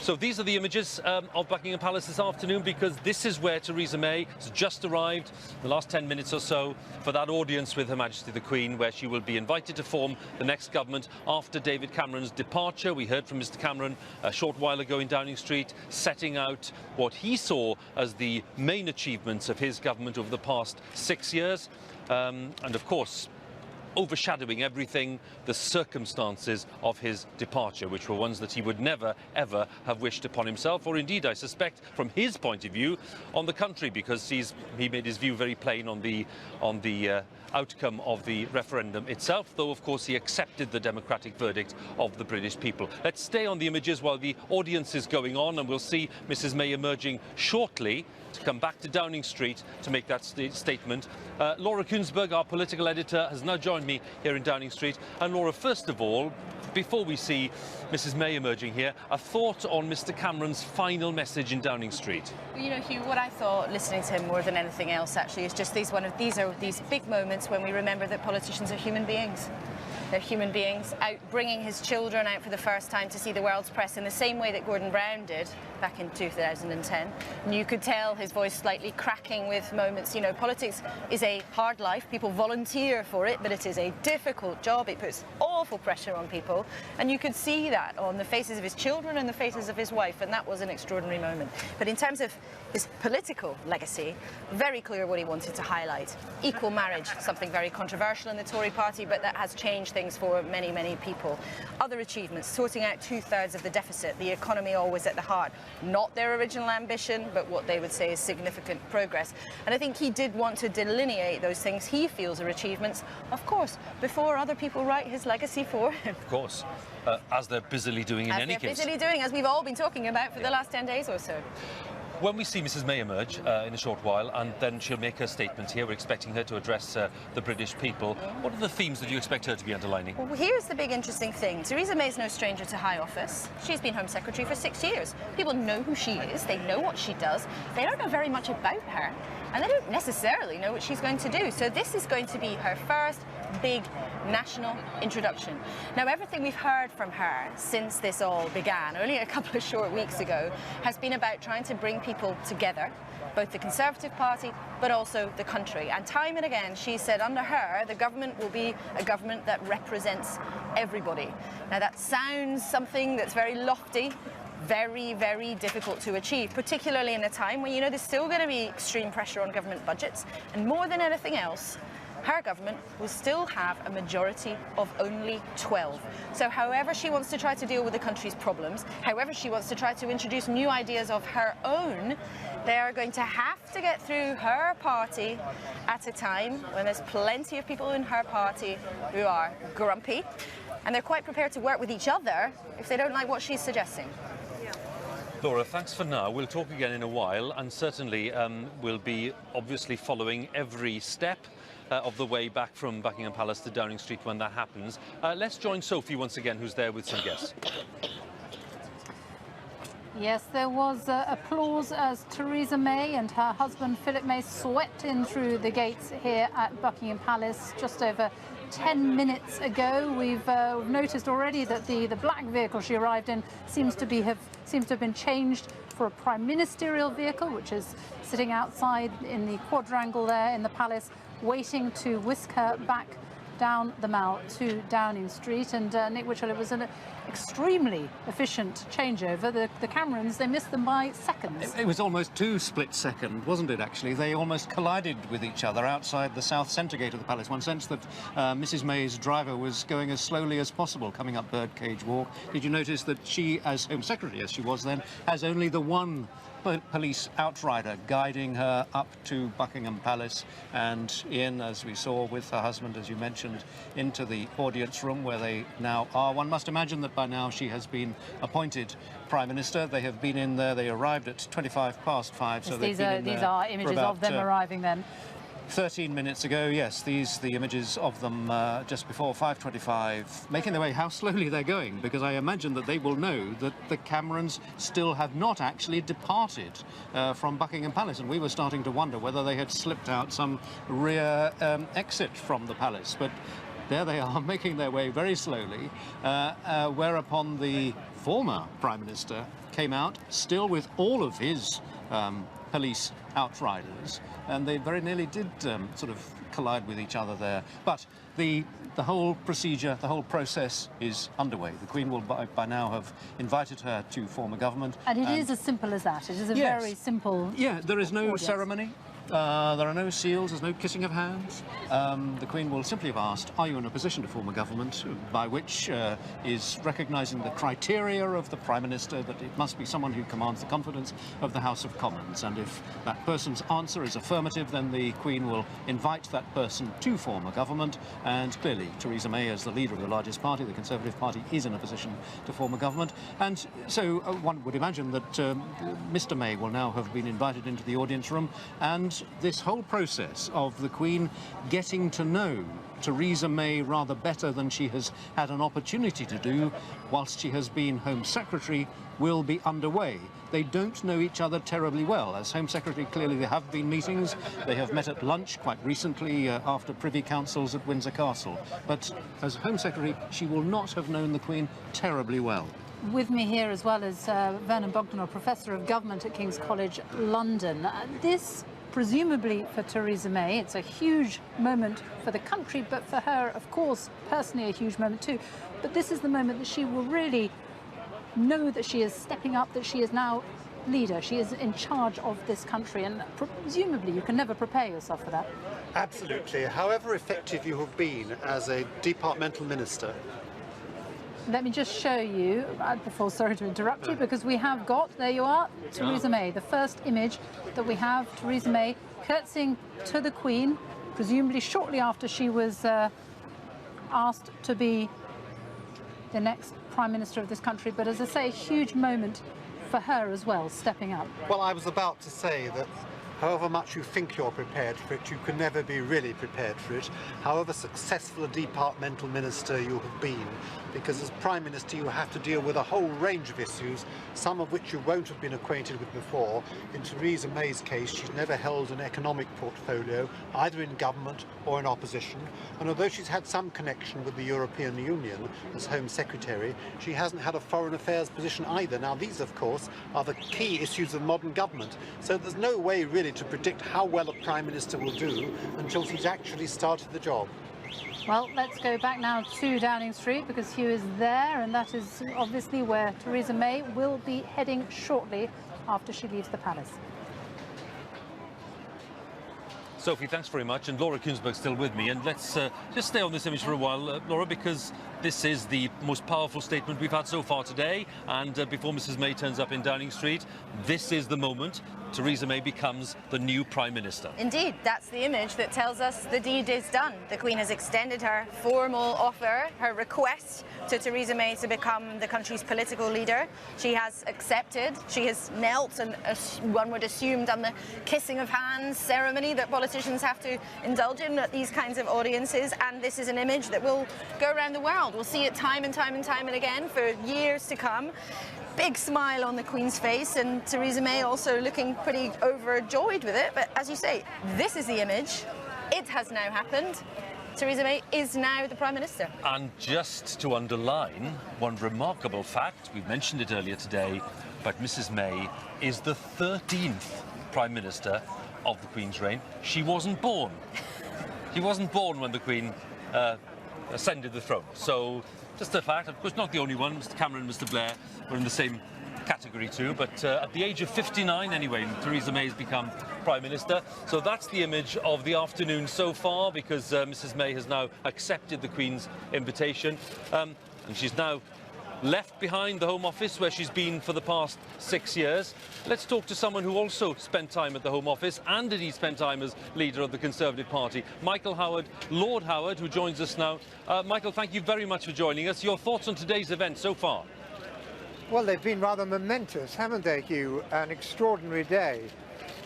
A: So these are the images of Buckingham Palace this afternoon, because this is where Theresa May has just arrived in the last 10 minutes or so for that audience with Her Majesty the Queen, where she will be invited to form the next government after David Cameron's departure. We heard from Mr Cameron a short while ago in Downing Street, setting out what he saw as the main achievements of his government over the past 6 years. And of course, overshadowing everything, the circumstances of his departure, which were ones that he would never, ever have wished upon himself, or indeed, I suspect, from his point of view, on the country, because he made his view very plain on the outcome of the referendum itself, though, of course, he accepted the democratic verdict of the British people. Let's stay on the images while the audience is going on, and we'll see Mrs May emerging shortly to come back to Downing Street to make that statement. Laura Kuenssberg, our political editor, has now joined me here in Downing Street. And Laura, first of all, before we see Mrs May emerging here, a thought on Mr Cameron's final message in Downing Street.
D: Well, you know, Hugh, what I thought listening to him more than anything else actually is just these are these big moments when we remember that politicians are human beings. They're human beings, out bringing his children out for the first time to see the world's press in the same way that Gordon Brown did back in 2010. And you could tell his voice slightly cracking with moments. You know, politics is a hard life. People volunteer for it, but it is a difficult job. It puts awful pressure on people. And you could see that on the faces of his children and the faces of his wife. And that was an extraordinary moment. But in terms of his political legacy, very clear what he wanted to highlight. Equal marriage, something very controversial in the Tory party, but that has changed things for many, many people. Other achievements, sorting out 2/3 of the deficit, the economy always at the heart. Not their original ambition, but what they would say is significant progress. And I think he did want to delineate those things he feels are achievements, of course, before other people write his legacy for him.
A: Of course, as they're busily doing in any case.
D: As they're busily doing, as we've all been talking about for the last 10 days or so.
A: When we see Mrs May emerge in a short while, and then she'll make her statement here, we're expecting her to address the British people. What are the themes that you expect her to be underlining?
D: Well, here's the big interesting thing. Theresa May is no stranger to high office. She's been Home Secretary for 6 years. People know who she is, they know what she does. They don't know very much about her, and they don't necessarily know what she's going to do. So this is going to be her first big national introduction. Now, everything we've heard from her since this all began, only a couple of short weeks ago, has been about trying to bring people together, both the Conservative Party but also the country. And time and again she said under her the government will be a government that represents everybody. Now that sounds something that's very lofty, very, very difficult to achieve, particularly in a time when, you know, there's still going to be extreme pressure on government budgets, and more than anything else, her government will still have a majority of only 12. So however she wants to try to deal with the country's problems, however she wants to try to introduce new ideas of her own, they are going to have to get through her party at a time when there's plenty of people in her party who are grumpy, and they're quite prepared to work with each other if they don't like what she's suggesting.
A: Laura, thanks for now. We'll talk again in a while, and certainly we'll be obviously following every step of the way back from Buckingham Palace to Downing Street when that happens. Let's join Sophie once again, who's there with some guests.
C: Yes, there was applause as Theresa May and her husband Philip May swept in through the gates here at Buckingham Palace just over 10 minutes ago. We've noticed already that the black vehicle she arrived in seems to have been changed for a prime ministerial vehicle, which is sitting outside in the quadrangle there in the palace, waiting to whisk her back down the Mall to Downing Street. And Nick Witchell, it was an extremely efficient changeover. The Camerons, they missed them by seconds.
R: It was almost 2 split seconds, wasn't it, actually? They almost collided with each other outside the south centre gate of the palace. One sensed that Mrs May's driver was going as slowly as possible coming up Birdcage Walk. Did you notice that she, as Home Secretary, as she was then, has only the one police outrider guiding her up to Buckingham Palace and in, as we saw with her husband, as you mentioned, into the audience room where they now are. One must imagine that by now she has been appointed Prime Minister. They have been in there. They arrived at 5:25, so
C: these are images of them arriving then.
R: 13 minutes ago, yes, the images of them just before 5:25, making their way. How slowly they're going, because I imagine that they will know that the Camerons still have not actually departed from Buckingham Palace, and we were starting to wonder whether they had slipped out some rear exit from the palace. But there they are, making their way very slowly, whereupon the former Prime Minister came out, still with all of his police outriders, and they very nearly did sort of collide with each other there. But the whole procedure, the whole process is underway. The Queen will by now have invited her to form a government.
C: And it is as simple as that. It is a very simple...
R: Yeah, there is no ceremony. There are no seals, there's no kissing of hands. The Queen will simply have asked, are you in a position to form a government, by which is recognising the criteria of the Prime Minister, that it must be someone who commands the confidence of the House of Commons. And if that person's answer is affirmative, then the Queen will invite that person to form a government. And clearly, Theresa May, as the leader of the largest party, the Conservative Party, is in a position to form a government. And so one would imagine that Mr May will now have been invited into the audience room, and this whole process of the Queen getting to know Theresa May rather better than she has had an opportunity to do whilst she has been Home Secretary will be underway. They don't know each other terribly well. As Home Secretary, clearly there have been meetings. They have met at lunch quite recently after Privy Councils at Windsor Castle. But as Home Secretary, she will not have known the Queen terribly well.
C: With me here as well as Vernon Bogdanor, Professor of Government at King's College London. This, presumably for Theresa May, it's a huge moment for the country, but for her, of course, personally a huge moment too. But this is the moment that she will really know that she is stepping up, that she is now leader. She is in charge of this country, and presumably you can never prepare yourself for that.
I: Absolutely. However effective you have been as a departmental minister,
C: let me just show you, before, sorry to interrupt you, because we have got, there you are, Theresa May. The first image that we have, Theresa May curtsying to the Queen, presumably shortly after she was asked to be the next Prime Minister of this country. But as I say, a huge moment for her as well, stepping up.
I: well, I was about to say that However much you think you're prepared for it, you can never be really prepared for it, however successful a departmental minister you have been, because as Prime Minister you have to deal with a whole range of issues, some of which you won't have been acquainted with before. In Theresa May's case, she's never held an economic portfolio, either in government or in opposition, and although she's had some connection with the European Union as Home Secretary, she hasn't had a foreign affairs position either. Now these, of course, are the key issues of modern government, so there's no way really to predict how well a Prime Minister will do until she's actually started the job.
C: Well, let's go back now to Downing Street because Hugh is there, and that is obviously where Theresa May will be heading shortly after she leaves the palace.
A: Sophie, thanks very much, and Laura Kuenssberg still with me, and let's just stay on this image for a while, Laura, because this is the most powerful statement we've had so far today, and before Mrs May turns up in Downing Street, this is the moment Theresa May becomes the new Prime Minister.
D: Indeed, that's the image that tells us the deed is done. The Queen has extended her formal offer, her request to Theresa May to become the country's political leader. She has accepted. She has knelt and, one would assume, done the kissing of hands ceremony that politicians have to indulge in at these kinds of audiences, and this is an image that will go around the world. We'll see it time and time and time and again for years to come. Big smile on the Queen's face, and Theresa May also looking pretty overjoyed with it. But as you say, this is the image. It has now happened. Theresa May is now the Prime Minister.
A: And just to underline one remarkable fact, we mentioned it earlier today, but Mrs May is the 13th Prime Minister of the Queen's reign. She wasn't born. She wasn't born when the Queen ascended the throne. So just a fact, of course not the only one. Mr Cameron and Mr Blair were in the same category too, but at the age of 59 anyway, Theresa May has become Prime Minister. So that's the image of the afternoon so far, because Mrs May has now accepted the Queen's invitation, and she's now left behind the Home Office where she's been for the past 6 years. Let's talk to someone who also spent time at the Home Office and indeed spent time as leader of the Conservative Party, Michael Howard, Lord Howard, who joins us now. Michael, thank you very much for joining us. Your thoughts on today's event so far?
E: Well, they've been rather momentous, haven't they, Hugh? An extraordinary day.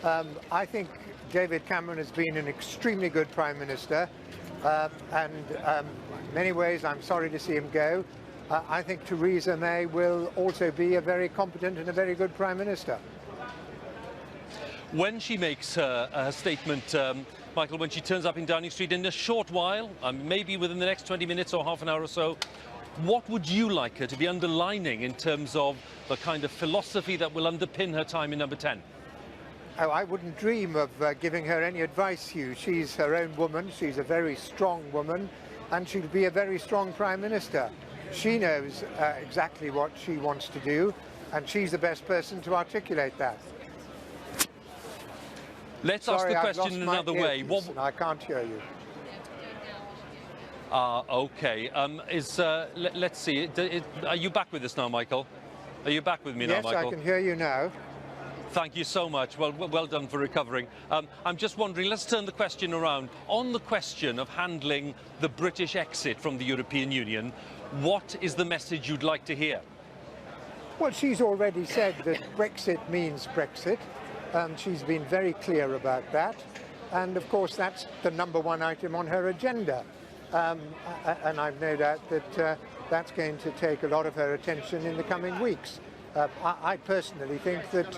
E: I think David Cameron has been an extremely good Prime Minister, and in many ways I'm sorry to see him go. I think Theresa May will also be a very competent and a very good Prime Minister.
A: When she makes her statement, Michael, when she turns up in Downing Street in a short while, maybe within the next 20 minutes or half an hour or so, what would you like her to be underlining in terms of the kind of philosophy that will underpin her time in number 10?
E: Oh, I wouldn't dream of giving her any advice, Hugh. She's her own woman, she's a very strong woman, and she'll be a very strong Prime Minister. She knows exactly what she wants to do, and she's the best person to articulate that.
A: Let's ask the question in another way.
E: I can't hear you.
A: OK. Let's see. Are you back with us now, Michael? Are you back with me now, Michael?
E: Yes, I can hear you now.
A: Thank you so much. Well done for recovering. I'm just wondering, let's turn the question around. On the question of handling the British exit from the European Union, what is the message you'd like to hear?
E: Well, she's already said that Brexit means Brexit. She's been very clear about that. And of course, that's the #1 item on her agenda. And I've no doubt that that's going to take a lot of her attention in the coming weeks. I personally think that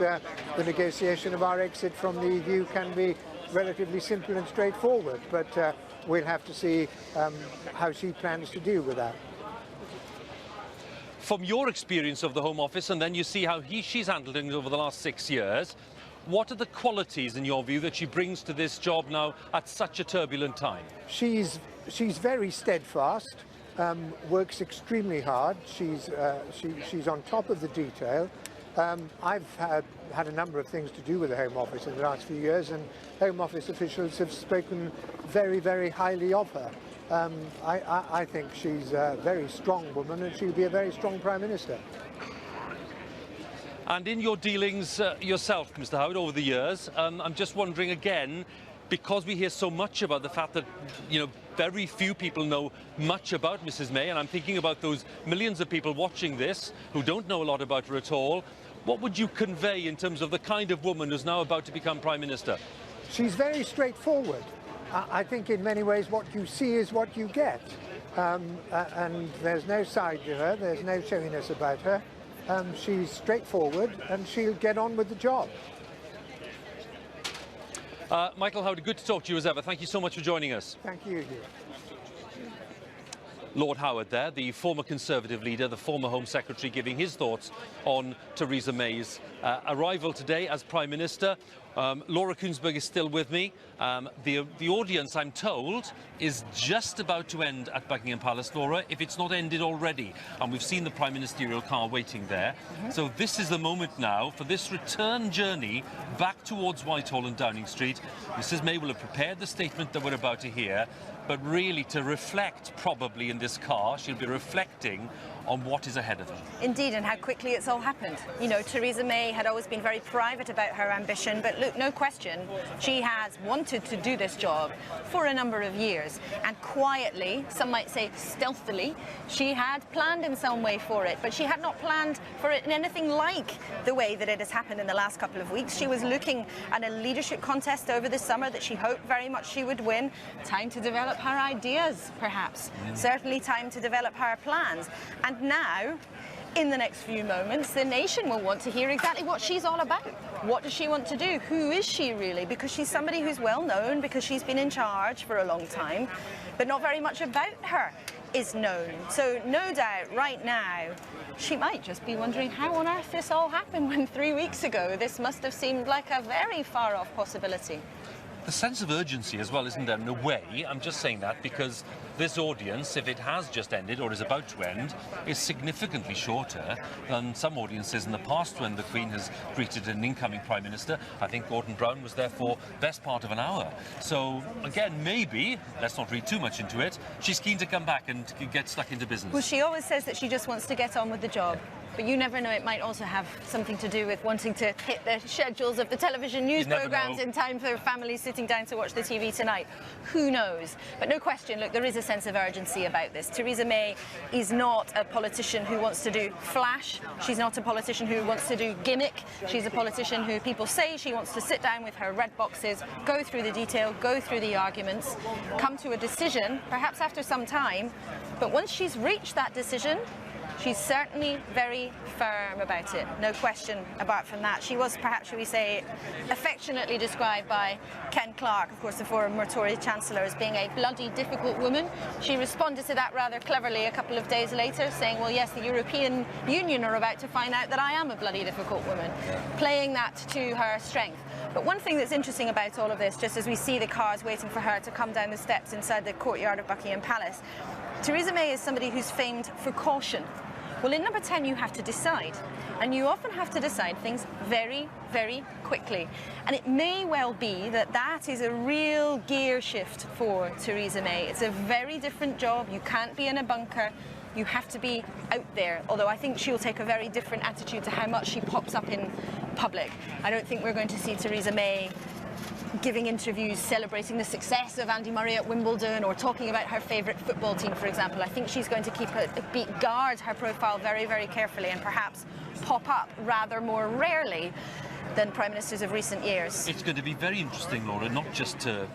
E: the negotiation of our exit from the EU can be relatively simple and straightforward, but we'll have to see how she plans to deal with that.
A: From your experience of the Home Office, and then you see how she's handled things over the last 6 years, what are the qualities, in your view, that she brings to this job now at such a turbulent time?
E: She's very steadfast, works extremely hard. She's on top of the detail. I've had a number of things to do with the Home Office in the last few years, and Home Office officials have spoken very, very highly of her. I think she's a very strong woman, and she'll be a very strong Prime Minister.
A: And in your dealings yourself, Mr Howard, over the years, I'm just wondering again, because we hear so much about the fact that, you know, very few people know much about Mrs May, and I'm thinking about those millions of people watching this who don't know a lot about her at all, what would you convey in terms of the kind of woman who's now about to become Prime Minister?
E: She's very straightforward. I think in many ways what you see is what you get. And there's no side to her, there's no showiness about her. She's straightforward and she'll get on with the job.
A: Michael Howard, good to talk to you as ever. Thank you so much for joining us.
E: Thank you.
A: Lord Howard there, the former Conservative leader, the former Home Secretary, giving his thoughts on Theresa May's arrival today as Prime Minister. Laura Kuenssberg is still with me. The audience, I'm told, is just about to end at Buckingham Palace, Laura, if it's not ended already. And we've seen the Prime Ministerial car waiting there. So this is the moment now for this return journey back towards Whitehall and Downing Street. Mrs May will have prepared the statement that we're about to hear, but really to reflect probably in this car, she'll be reflecting on what is ahead of her.
D: Indeed, and how quickly it's all happened. You know, Theresa May had always been very private about her ambition, but look, no question, she has wanted to do this job for a number of years. And quietly, some might say stealthily, she had planned in some way for it, but she had not planned for it in anything like the way that it has happened in the last couple of weeks. She was looking at a leadership contest over the summer that she hoped very much she would win. Time to develop her ideas, perhaps. Certainly time to develop her plans. And now, in the next few moments, the nation will want to hear exactly what she's all about. What does she want to do? Who is she really? Because she's somebody who's well known, because she's been in charge for a long time, but not very much about her is known. So no doubt right now she might just be wondering how on earth this all happened when 3 weeks ago this must have seemed like a very far off possibility.
A: The sense of urgency as well, isn't there, in a way? I'm just saying that because this audience, if it has just ended or is about to end, is significantly shorter than some audiences in the past when the Queen has greeted an incoming Prime Minister. I think Gordon Brown was there for best part of an hour. So, again, maybe, let's not read too much into it, she's keen to come back and get stuck into business.
D: Well, she always says that she just wants to get on with the job. But you never know, it might also have something to do with wanting to hit the schedules of the television news programmes in time for families sitting down to watch the TV tonight. Who knows? But no question, look, there is a sense of urgency about this. Theresa May is not a politician who wants to do flash. She's not a politician who wants to do gimmick. She's a politician who people say she wants to sit down with her red boxes, go through the detail, go through the arguments, come to a decision, perhaps after some time. But once she's reached that decision, she's certainly very firm about it, no question apart from that. She was perhaps, shall we say, affectionately described by Ken Clarke, of course the former Tory Chancellor, as being a bloody difficult woman. She responded to that rather cleverly a couple of days later, saying, well, yes, the European Union are about to find out that I am a bloody difficult woman, playing that to her strength. But one thing that's interesting about all of this, just as we see the cars waiting for her to come down the steps inside the courtyard of Buckingham Palace, Theresa May is somebody who's famed for caution. Well, in number 10, you have to decide. And you often have to decide things very, very quickly. And it may well be that that is a real gear shift for Theresa May. It's a very different job. You can't be in a bunker. You have to be out there. Although I think she'll take a very different attitude to how much she pops up in public. I don't think we're going to see Theresa May giving interviews celebrating the success of Andy Murray at Wimbledon or talking about her favourite football team, for example. I think she's going to keep guard her profile very, very carefully and perhaps pop up rather more rarely than Prime Ministers of recent years.
A: It's going to be very interesting, Laura, not just to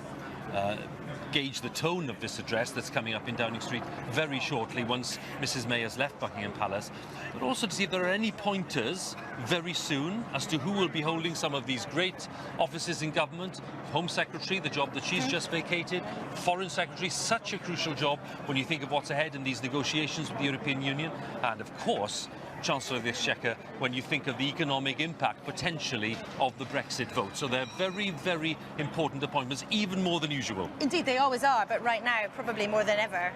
A: gauge the tone of this address that's coming up in Downing Street very shortly once Mrs May has left Buckingham Palace, but also to see if there are any pointers very soon as to who will be holding some of these great offices in government. Home Secretary, the job that she's just vacated, Foreign Secretary, such a crucial job when you think of what's ahead in these negotiations with the European Union, and of course Chancellor of the Exchequer when you think of the economic impact potentially of the Brexit vote. So they're very, very important appointments, even more than usual.
D: Indeed, they always are, but right now probably more than ever,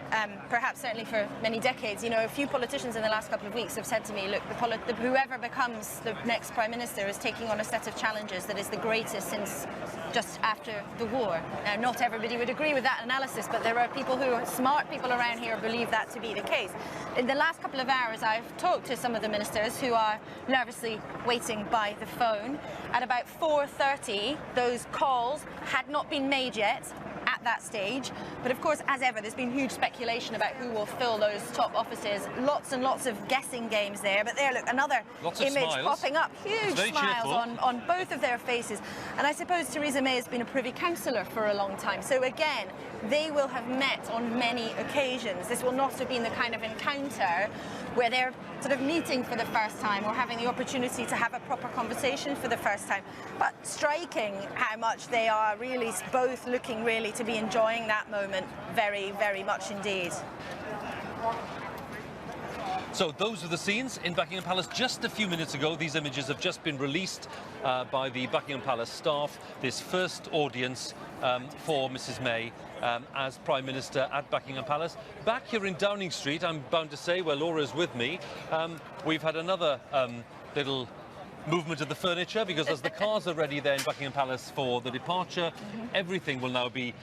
D: perhaps certainly for many decades. You know, a few politicians in the last couple of weeks have said to me, look, whoever becomes the next Prime Minister is taking on a set of challenges that is the greatest since just after the war. Now, not everybody would agree with that analysis, but there are people who are smart people around here who believe that to be the case. In the last couple of hours, I've talked to some of the ministers who are nervously waiting by the phone. At about 4:30, those calls had not been made yet. At that stage. But of course, as ever, there's been huge speculation about who will fill those top offices. Lots and lots of guessing games there. But there, look, another image popping up. Huge smiles on both of their faces. And I suppose Theresa May has been a Privy Councillor for a long time. So again, they will have met on many occasions. This will not have been the kind of encounter where they're sort of meeting for the first time or having the opportunity to have a proper conversation for the first time. But striking how much they are really both looking really to be enjoying that moment very, very much indeed.
A: So those are the scenes in Buckingham Palace just a few minutes ago. These images have just been released by the Buckingham Palace staff. This first audience for Mrs May as Prime Minister at Buckingham Palace. Back here in Downing Street, I'm bound to say, where Laura is with me, we've had another little movement of the furniture, because as the cars are ready there in Buckingham Palace for the departure, everything will now be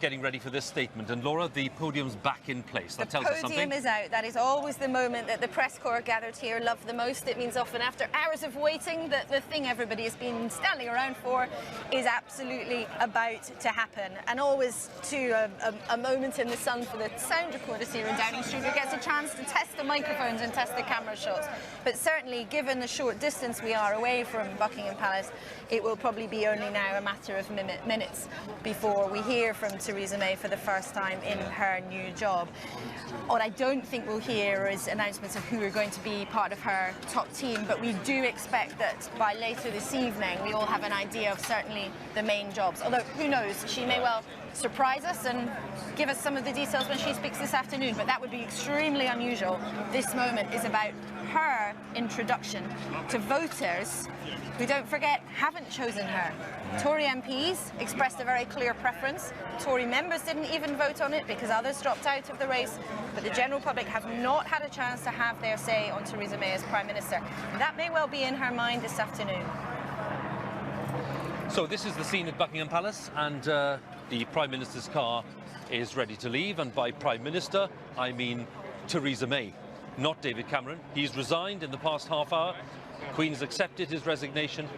A: getting ready for this statement. And Laura, the podium's back in place. That tells us something.
D: The podium is out. That is always the moment that the press corps gathered here love the most. It means often after hours of waiting that the thing everybody has been standing around for is absolutely about to happen. And always too a moment in the sun for the sound recorders here in Downing Street who gets a chance to test the microphones and test the camera shots. But certainly, given the short distance we are away from Buckingham Palace, it will probably be only now a matter of minutes before we hear from Theresa May for the first time in her new job. What I don't think we'll hear is announcements of who are going to be part of her top team, but we do expect that by later this evening we all have an idea of certainly the main jobs. Although, who knows, she may well surprise us and give us some of the details when she speaks this afternoon, but that would be extremely unusual. This moment is about her introduction to voters who, don't forget, haven't chosen her. Tory MPs expressed a very clear preference. Tory members didn't even vote on it because others dropped out of the race, but the general public have not had a chance to have their say on Theresa May as Prime Minister. That may well be in her mind this afternoon.
A: So this is the scene at Buckingham Palace, and the Prime Minister's car is ready to leave, and by Prime Minister I mean Theresa May, not David Cameron. He's resigned in the past half hour. The Queen's accepted his resignation,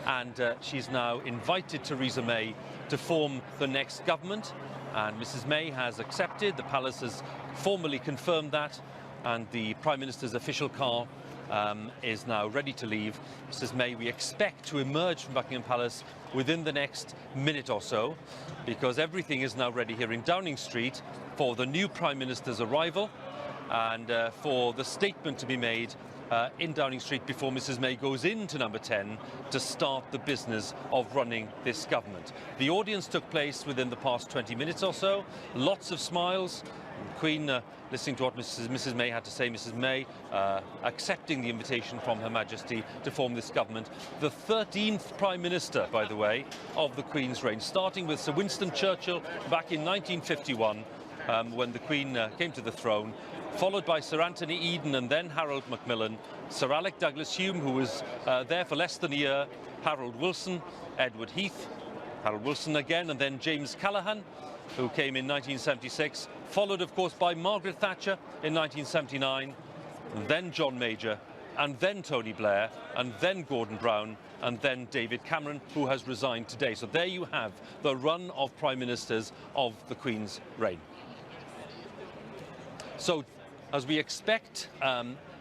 A: and she's now invited Theresa May to form the next government, and Mrs May has accepted. The Palace has formally confirmed that, and the Prime Minister's official car is now ready to leave. Mrs May, we expect to emerge from Buckingham Palace within the next minute or so, because everything is now ready here in Downing Street for the new Prime Minister's arrival and for the statement to be made in Downing Street before Mrs May goes into number 10 to start the business of running this government. The audience took place within the past 20 minutes or so. Lots of smiles. The Queen listening to what Mrs May had to say. Mrs May accepting the invitation from Her Majesty to form this government. The 13th Prime Minister, by the way, of the Queen's reign, starting with Sir Winston Churchill back in 1951 when the Queen came to the throne, followed by Sir Anthony Eden and then Harold Macmillan, Sir Alec Douglas-Hume, who was there for less than a year, Harold Wilson, Edward Heath, Harold Wilson again, and then James Callaghan, who came in 1976, followed of course by Margaret Thatcher in 1979, and then John Major, and then Tony Blair, and then Gordon Brown, and then David Cameron, who has resigned today. So there you have the run of Prime Ministers of the Queen's reign. So, as we expect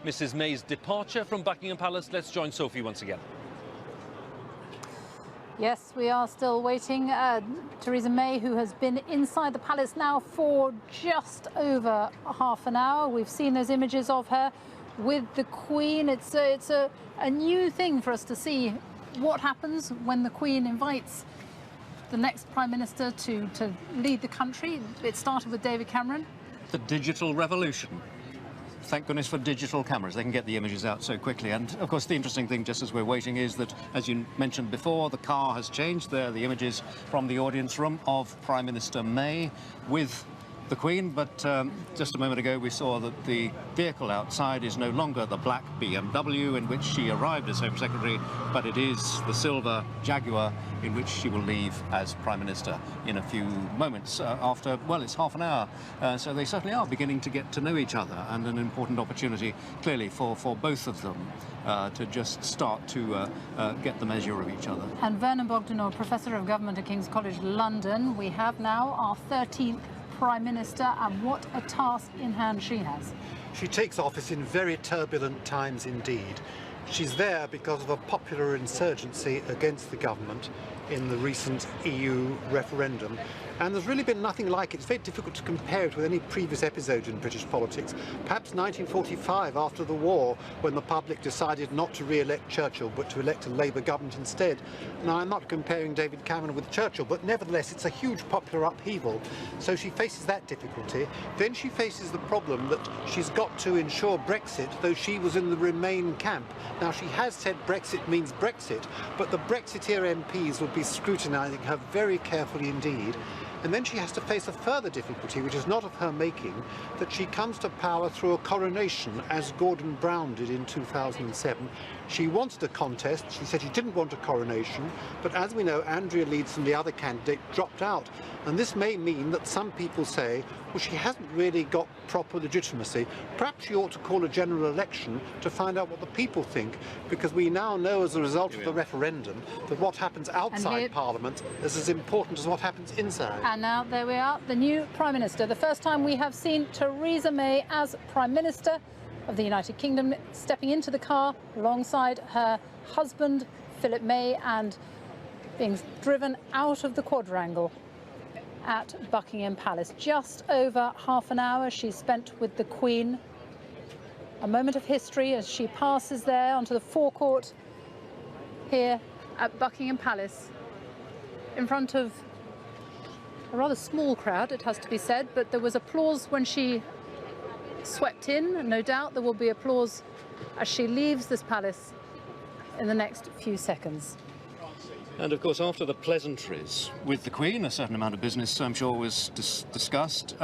A: Mrs May's departure from Buckingham Palace, let's join Sophie once again.
C: Yes, we are still waiting. Theresa May, who has been inside the palace now for just over half an hour. We've seen those images of her with the Queen. It's a new thing for us to see what happens when the Queen invites the next Prime Minister to lead the country. It started with David Cameron.
R: The digital revolution. Thank goodness for digital cameras. They can get the images out so quickly. And of course, the interesting thing, just as we're waiting, is that, as you mentioned before, the car has changed. There are the images from the audience room of Prime Minister May with the Queen, but just a moment ago we saw that the vehicle outside is no longer the black BMW in which she arrived as Home Secretary, but it is the silver Jaguar in which she will leave as Prime Minister in a few moments after, well, it's half an hour. So they certainly are beginning to get to know each other, and an important opportunity, clearly, for both of them to just start to get the measure of each other.
C: And Vernon Bogdanor, Professor of Government at King's College London, we have now our 13th Prime Minister, and what a task in hand she has.
I: She takes office in very turbulent times indeed. She's there because of a popular insurgency against the government in the recent EU referendum. And there's really been nothing like it. It's very difficult to compare it with any previous episode in British politics. Perhaps 1945, after the war, when the public decided not to re-elect Churchill, but to elect a Labour government instead. Now, I'm not comparing David Cameron with Churchill, but nevertheless, it's a huge popular upheaval. So she faces that difficulty. Then she faces the problem that she's got to ensure Brexit, though she was in the Remain camp. Now, she has said Brexit means Brexit, but the Brexiteer MPs will be scrutinising her very carefully indeed. And then she has to face a further difficulty, which is not of her making, that she comes to power through a coronation, as Gordon Brown did in 2007. She wanted a contest. She said she didn't want a coronation, but as we know, Andrea Leeds and the other candidate dropped out. And this may mean that some people say, well, she hasn't really got proper legitimacy. Perhaps she ought to call a general election to find out what the people think, because we now know as a result of the referendum that what happens outside Parliament is as important as what happens inside.
C: And now there we are, the new Prime Minister. The first time we have seen Theresa May as Prime Minister of the United Kingdom, stepping into the car alongside her husband, Philip May, and being driven out of the quadrangle at Buckingham Palace. Just over half an hour she spent with the Queen. A moment of history as she passes there onto the forecourt here at Buckingham Palace in front of a rather small crowd, it has to be said, but there was applause when she swept in, and no doubt there will be applause as she leaves this palace in the next few seconds.
R: And of course, after the pleasantries with the Queen, a certain amount of business, I'm sure, was discussed,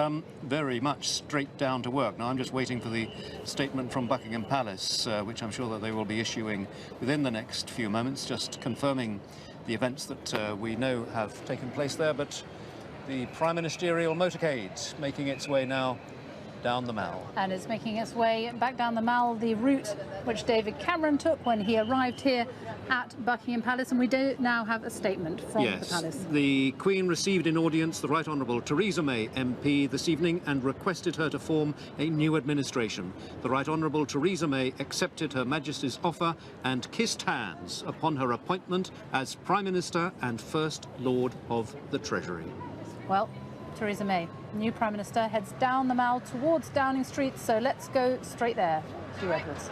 R: very much straight down to work. Now, I'm just waiting for the statement from Buckingham Palace, which I'm sure that they will be issuing within the next few moments, just confirming the events that we know have taken place there. But the Prime Ministerial motorcade making its way now down the Mall.
C: And it's making its way back down the Mall, the route which David Cameron took when he arrived here at Buckingham Palace, and we do now have a statement from the palace.
R: The Queen received in audience the Right Honourable Theresa May MP this evening and requested her to form a new administration. The Right Honourable Theresa May accepted Her Majesty's offer and kissed hands upon her appointment as Prime Minister and First Lord of the Treasury.
C: Well, Theresa May, new Prime Minister, heads down the Mall towards Downing Street, so let's go straight there. Hugh Edwards.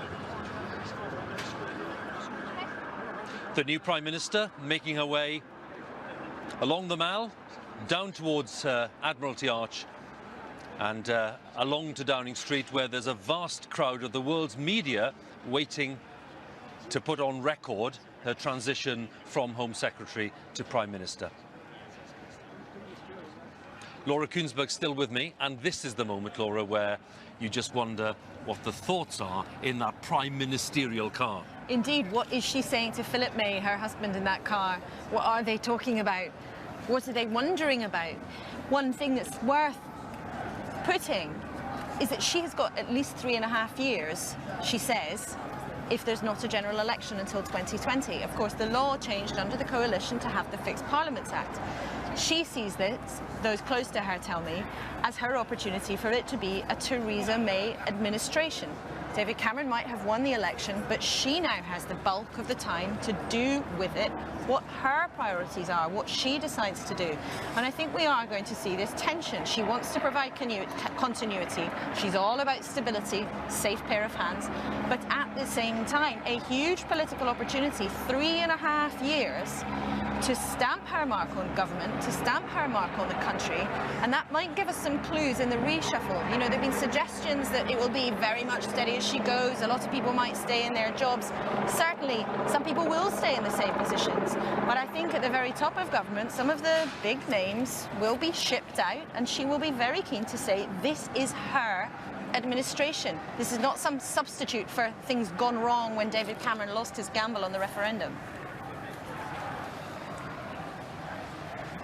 A: The new Prime Minister making her way along the Mall, down towards Admiralty Arch, and along to Downing Street, where there's a vast crowd of the world's media waiting to put on record her transition from Home Secretary to Prime Minister. Laura Kuenssberg still with me, and this is the moment, Laura, where you just wonder what the thoughts are in that prime ministerial car.
D: Indeed, what is she saying to Philip May, her husband, in that car? What are they talking about? What are they wondering about? One thing that's worth putting is that she has got at least 3.5 years, she says, if there's not a general election until 2020. Of course, the law changed under the coalition to have the Fixed Parliaments Act. She sees this, those close to her tell me, as her opportunity for it to be a Theresa May administration. David Cameron might have won the election, but she now has the bulk of the time to do with it what her priorities are, what she decides to do. And I think we are going to see this tension. She wants to provide continuity. She's all about stability, safe pair of hands. But at the same time, a huge political opportunity, 3.5 years, to stamp her mark on government, to stamp her mark on the country, and that might give us some clues in the reshuffle. You know, there have been suggestions that it will be very much steady as she goes, a lot of people might stay in their jobs. Certainly, some people will stay in the same positions. But I think at the very top of government, some of the big names will be shipped out, and she will be very keen to say this is her administration. This is not some substitute for things gone wrong when David Cameron lost his gamble on the referendum.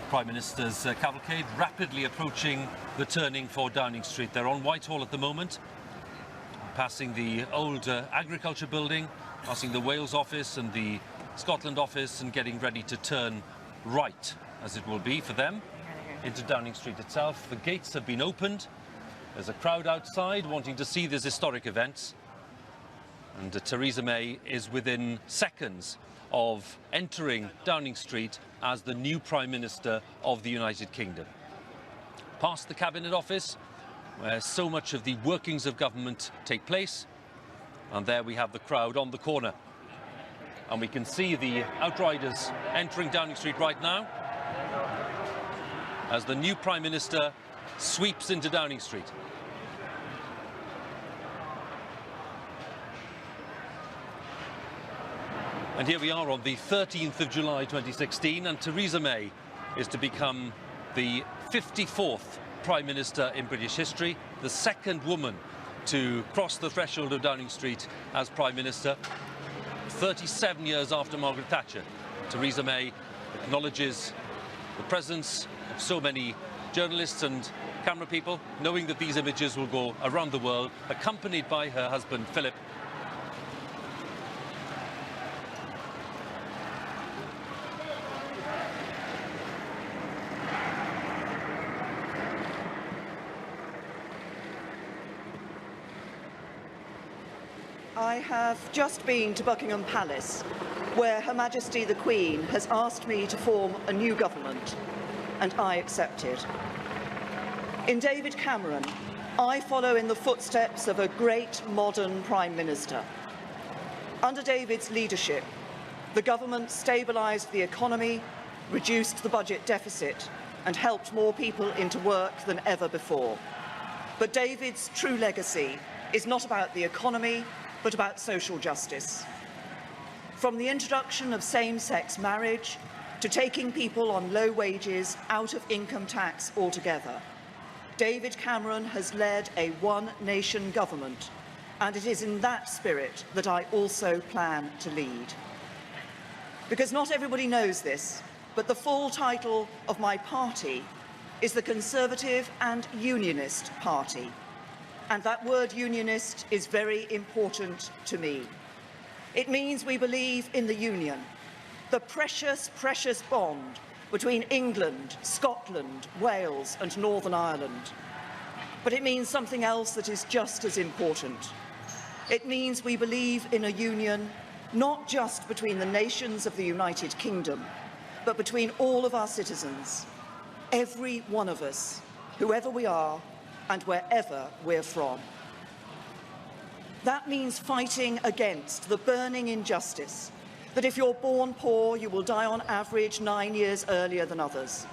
A: Prime Minister's cavalcade rapidly approaching the turning for Downing Street. They're on Whitehall at the moment, passing the old agriculture building, passing the Wales office and the Scotland office, and getting ready to turn right, as it will be for them, into Downing Street itself. The gates have been opened. There's a crowd outside wanting to see this historic event. And Theresa May is within seconds of entering Downing Street as the new Prime Minister of the United Kingdom. Past the Cabinet Office, where so much of the workings of government take place. And there we have the crowd on the corner. And we can see the outriders entering Downing Street right now as the new Prime Minister sweeps into Downing Street. And here we are on the 13th of July 2016, and Theresa May is to become the 54th Prime Minister in British history, the second woman to cross the threshold of Downing Street as Prime Minister. 37 years after Margaret Thatcher, Theresa May acknowledges the presence of so many journalists and camera people, knowing that these images will go around the world, accompanied by her husband Philip.
K: I have just been to Buckingham Palace, where Her Majesty the Queen has asked me to form a new government, and I accepted. In David Cameron, I follow in the footsteps of a great modern Prime Minister. Under David's leadership, the government stabilised the economy, reduced the budget deficit, and helped more people into work than ever before. But David's true legacy is not about the economy, but about social justice. From the introduction of same-sex marriage to taking people on low wages out of income tax altogether, David Cameron has led a one-nation government, and it is in that spirit that I also plan to lead. Because not everybody knows this, but the full title of my party is the Conservative and Unionist Party. And that word unionist is very important to me. It means we believe in the Union, the precious, precious bond between England, Scotland, Wales and Northern Ireland. But it means something else that is just as important. It means we believe in a union not just between the nations of the United Kingdom, but between all of our citizens, every one of us, whoever we are, and wherever we're from. That means fighting against the burning injustice that if you're born poor, you will die on average 9 years earlier than others.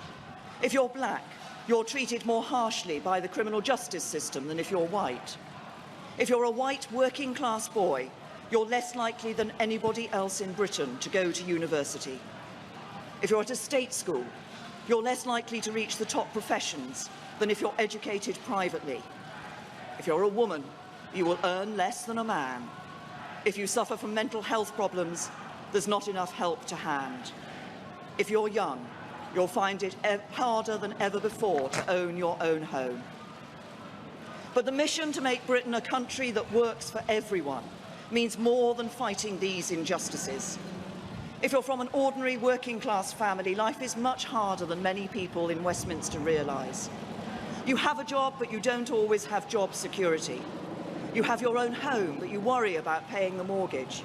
K: If you're black, you're treated more harshly by the criminal justice system than if you're white. If you're a white working class boy, you're less likely than anybody else in Britain to go to university. If you're at a state school, you're less likely to reach the top professions than if you're educated privately. If you're a woman, you will earn less than a man. If you suffer from mental health problems, there's not enough help to hand. If you're young, you'll find it harder than ever before to own your own home. But the mission to make Britain a country that works for everyone means more than fighting these injustices. If you're from an ordinary working class family, life is much harder than many people in Westminster realise. You have a job, but you don't always have job security. You have your own home, but you worry about paying the mortgage.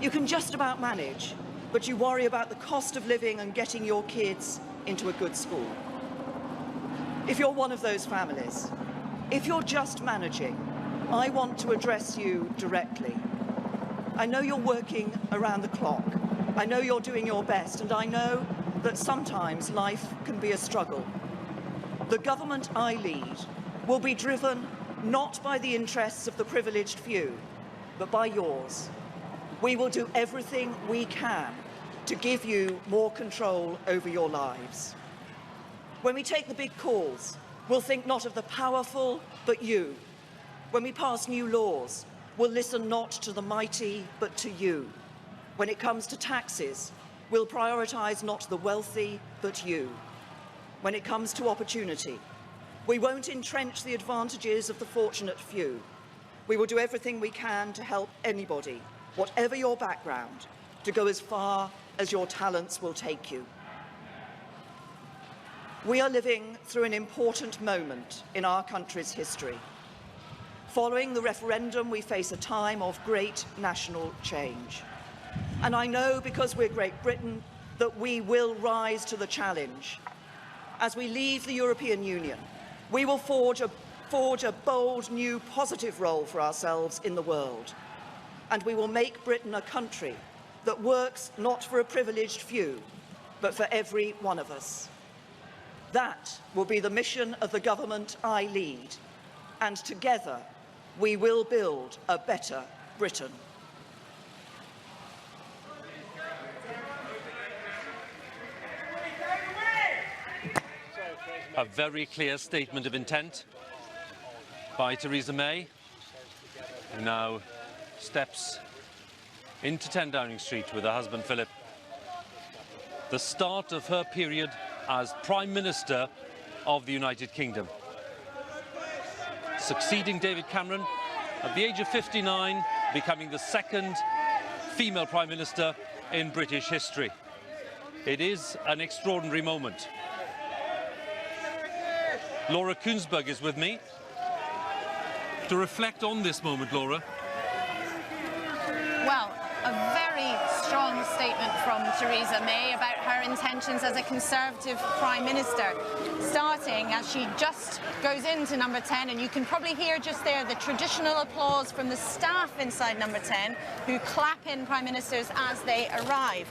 K: You can just about manage, but you worry about the cost of living and getting your kids into a good school. If you're one of those families, if you're just managing, I want to address you directly. I know you're working around the clock. I know you're doing your best, and I know that sometimes life can be a struggle. The government I lead will be driven not by the interests of the privileged few, but by yours. We will do everything we can to give you more control over your lives. When we take the big calls, we'll think not of the powerful, but you. When we pass new laws, we'll listen not to the mighty, but to you. When it comes to taxes, we'll prioritise not the wealthy, but you. When it comes to opportunity, we won't entrench the advantages of the fortunate few. We will do everything we can to help anybody, whatever your background, to go as far as your talents will take you. We are living through an important moment in our country's history. Following the referendum, we face a time of great national change. And I know, because we're Great Britain, that we will rise to the challenge. As we leave the European Union, we will forge a bold, new, positive role for ourselves in the world. And we will make Britain a country that works not for a privileged few, but for every one of us. That will be the mission of the government I lead, and together we will build a better Britain.
A: A very clear statement of intent by Theresa May, who now steps into 10 Downing Street with her husband Philip. The start of her period as Prime Minister of the United Kingdom, succeeding David Cameron at the age of 59, becoming the second female Prime Minister in British history. It is an extraordinary moment. Laura Kuenssberg is with me to reflect on this moment. Laura.
D: Well, a very strong statement from Theresa May about her intentions as a Conservative Prime Minister, starting as she just goes into number 10, and you can probably hear just there the traditional applause from the staff inside number 10, who clap in Prime Ministers as they arrive.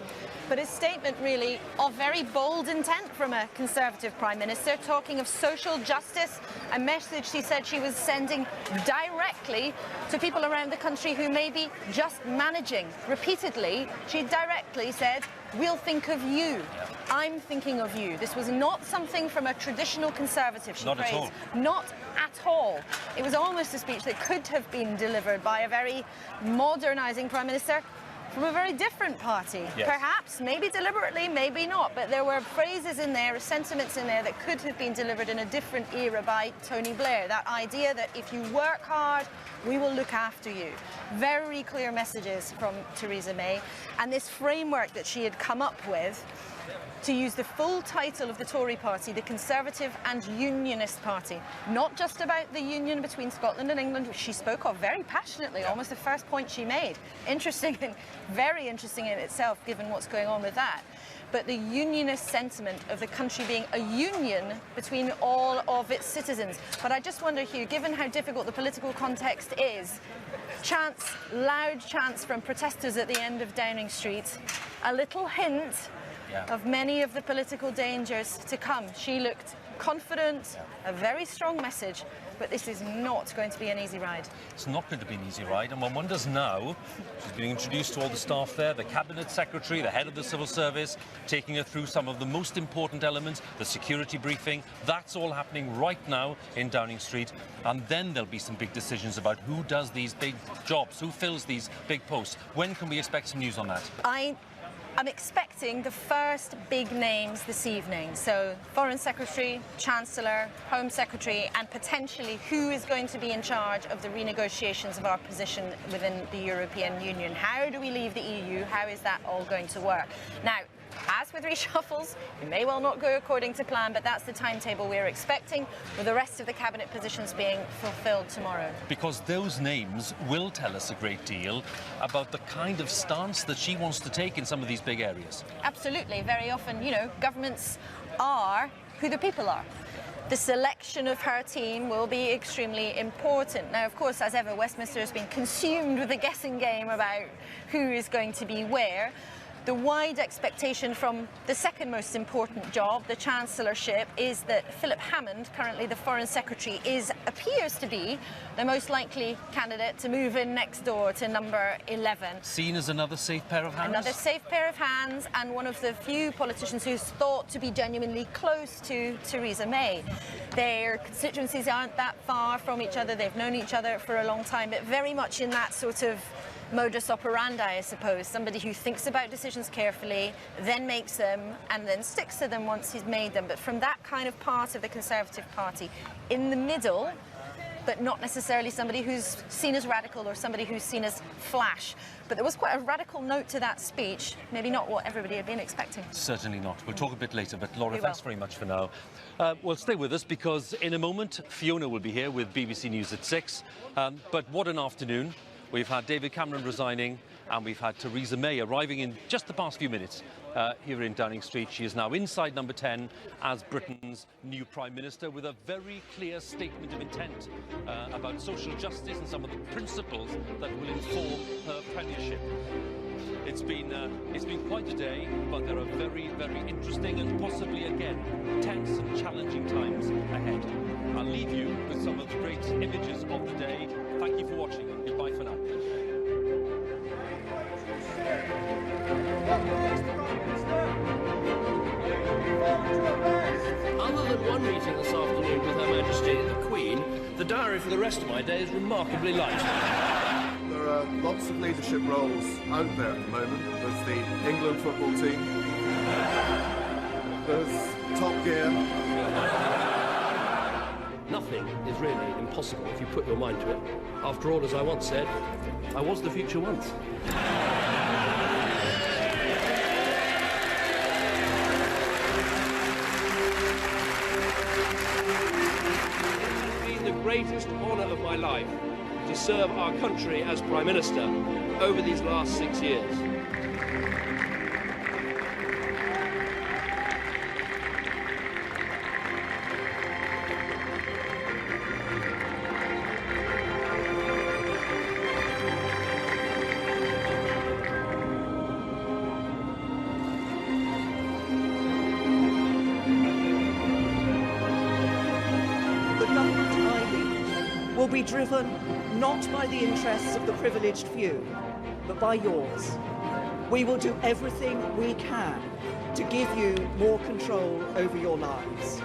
D: But a statement really of very bold intent from a Conservative Prime Minister, talking of social justice, a message she said she was sending directly to people around the country who may be just managing. Repeatedly, she directly said, "We'll think of you. I'm thinking of you." This was not something from a traditional Conservative, she praised.
A: Not at all.
D: Not at all. It was almost a speech that could have been delivered by a very modernising Prime Minister from a very different party.
A: Yes.
D: Perhaps, maybe deliberately, maybe not, but there were phrases in there, sentiments in there that could have been delivered in a different era by Tony Blair. That idea that if you work hard, we will look after you. Very clear messages from Theresa May. And this framework that she had come up with, to use the full title of the Tory party, the Conservative and Unionist Party. Not just about the union between Scotland and England, which she spoke of very passionately, almost the first point she made. Interesting, and very interesting in itself, given what's going on with that. But the unionist sentiment of the country being a union between all of its citizens. But I just wonder, Hugh, given how difficult the political context is, chants, loud chants from protesters at the end of Downing Street, a little hint of many of the political dangers to come. She looked confident, a very strong message, but this is not going to be an easy ride.
A: It's not going to be an easy ride, and one wonders now, she's being introduced to all the staff there, the Cabinet Secretary, the head of the Civil Service, taking her through some of the most important elements, the security briefing. That's all happening right now in Downing Street, and then there'll be some big decisions about who does these big jobs, who fills these big posts. When can we expect some news on that?
D: I'm expecting the first big names this evening. So Foreign Secretary, Chancellor, Home Secretary, and potentially who is going to be in charge of the renegotiations of our position within the European Union. How do we leave the EU? How is that all going to work? Now, as with reshuffles, it may well not go according to plan, but that's the timetable we're expecting, with the rest of the cabinet positions being fulfilled tomorrow.
A: Because those names will tell us a great deal about the kind of stance that she wants to take in some of these big areas.
D: Absolutely. Very often, you know, governments are who the people are. The selection of her team will be extremely important. Now, of course, as ever, Westminster has been consumed with a guessing game about who is going to be where. The wide expectation from the second most important job, the Chancellorship, is that Philip Hammond, currently the Foreign Secretary, appears to be the most likely candidate to move in next door to number 11.
A: Seen as another safe pair of hands?
D: Another safe pair of hands, and one of the few politicians who's thought to be genuinely close to Theresa May. Their constituencies aren't that far from each other. They've known each other for a long time, but very much in that sort of modus operandi, I suppose. Somebody who thinks about decisions carefully, then makes them, and then sticks to them once he's made them. But from that kind of part of the Conservative Party, in the middle, but not necessarily somebody who's seen as radical or somebody who's seen as flash. But there was quite a radical note to that speech, maybe not what everybody had been expecting.
A: Certainly not. We'll talk a bit later, but Laura,
D: We
A: thanks
D: will.
A: very much for now. Well, stay with us, because in a moment, Fiona will be here with BBC News at 6. But what an afternoon. We've had David Cameron resigning, and we've had Theresa May arriving in just the past few minutes here in Downing Street. She is now inside number 10 as Britain's new Prime Minister, with a very clear statement of intent about social justice and some of the principles that will inform her premiership. It's been quite a day, but there are very, very interesting and possibly, again, tense and challenging times ahead. I'll leave you with some of the great images of the day. Thank you for watching, and goodbye for now.
B: Other than one meeting this afternoon with Her Majesty the Queen, the diary for the rest of my day is remarkably light.
N: There are lots of leadership roles out there at the moment. There's the England football team. There's Top Gear.
B: Nothing is really impossible if you put your mind to it. After all, as I once said, I was the future once. It's been the greatest honour of my life to serve our country as Prime Minister over these last 6 years.
K: Will be driven not by the interests of the privileged few, but by yours. We will do everything we can to give you more control over your lives.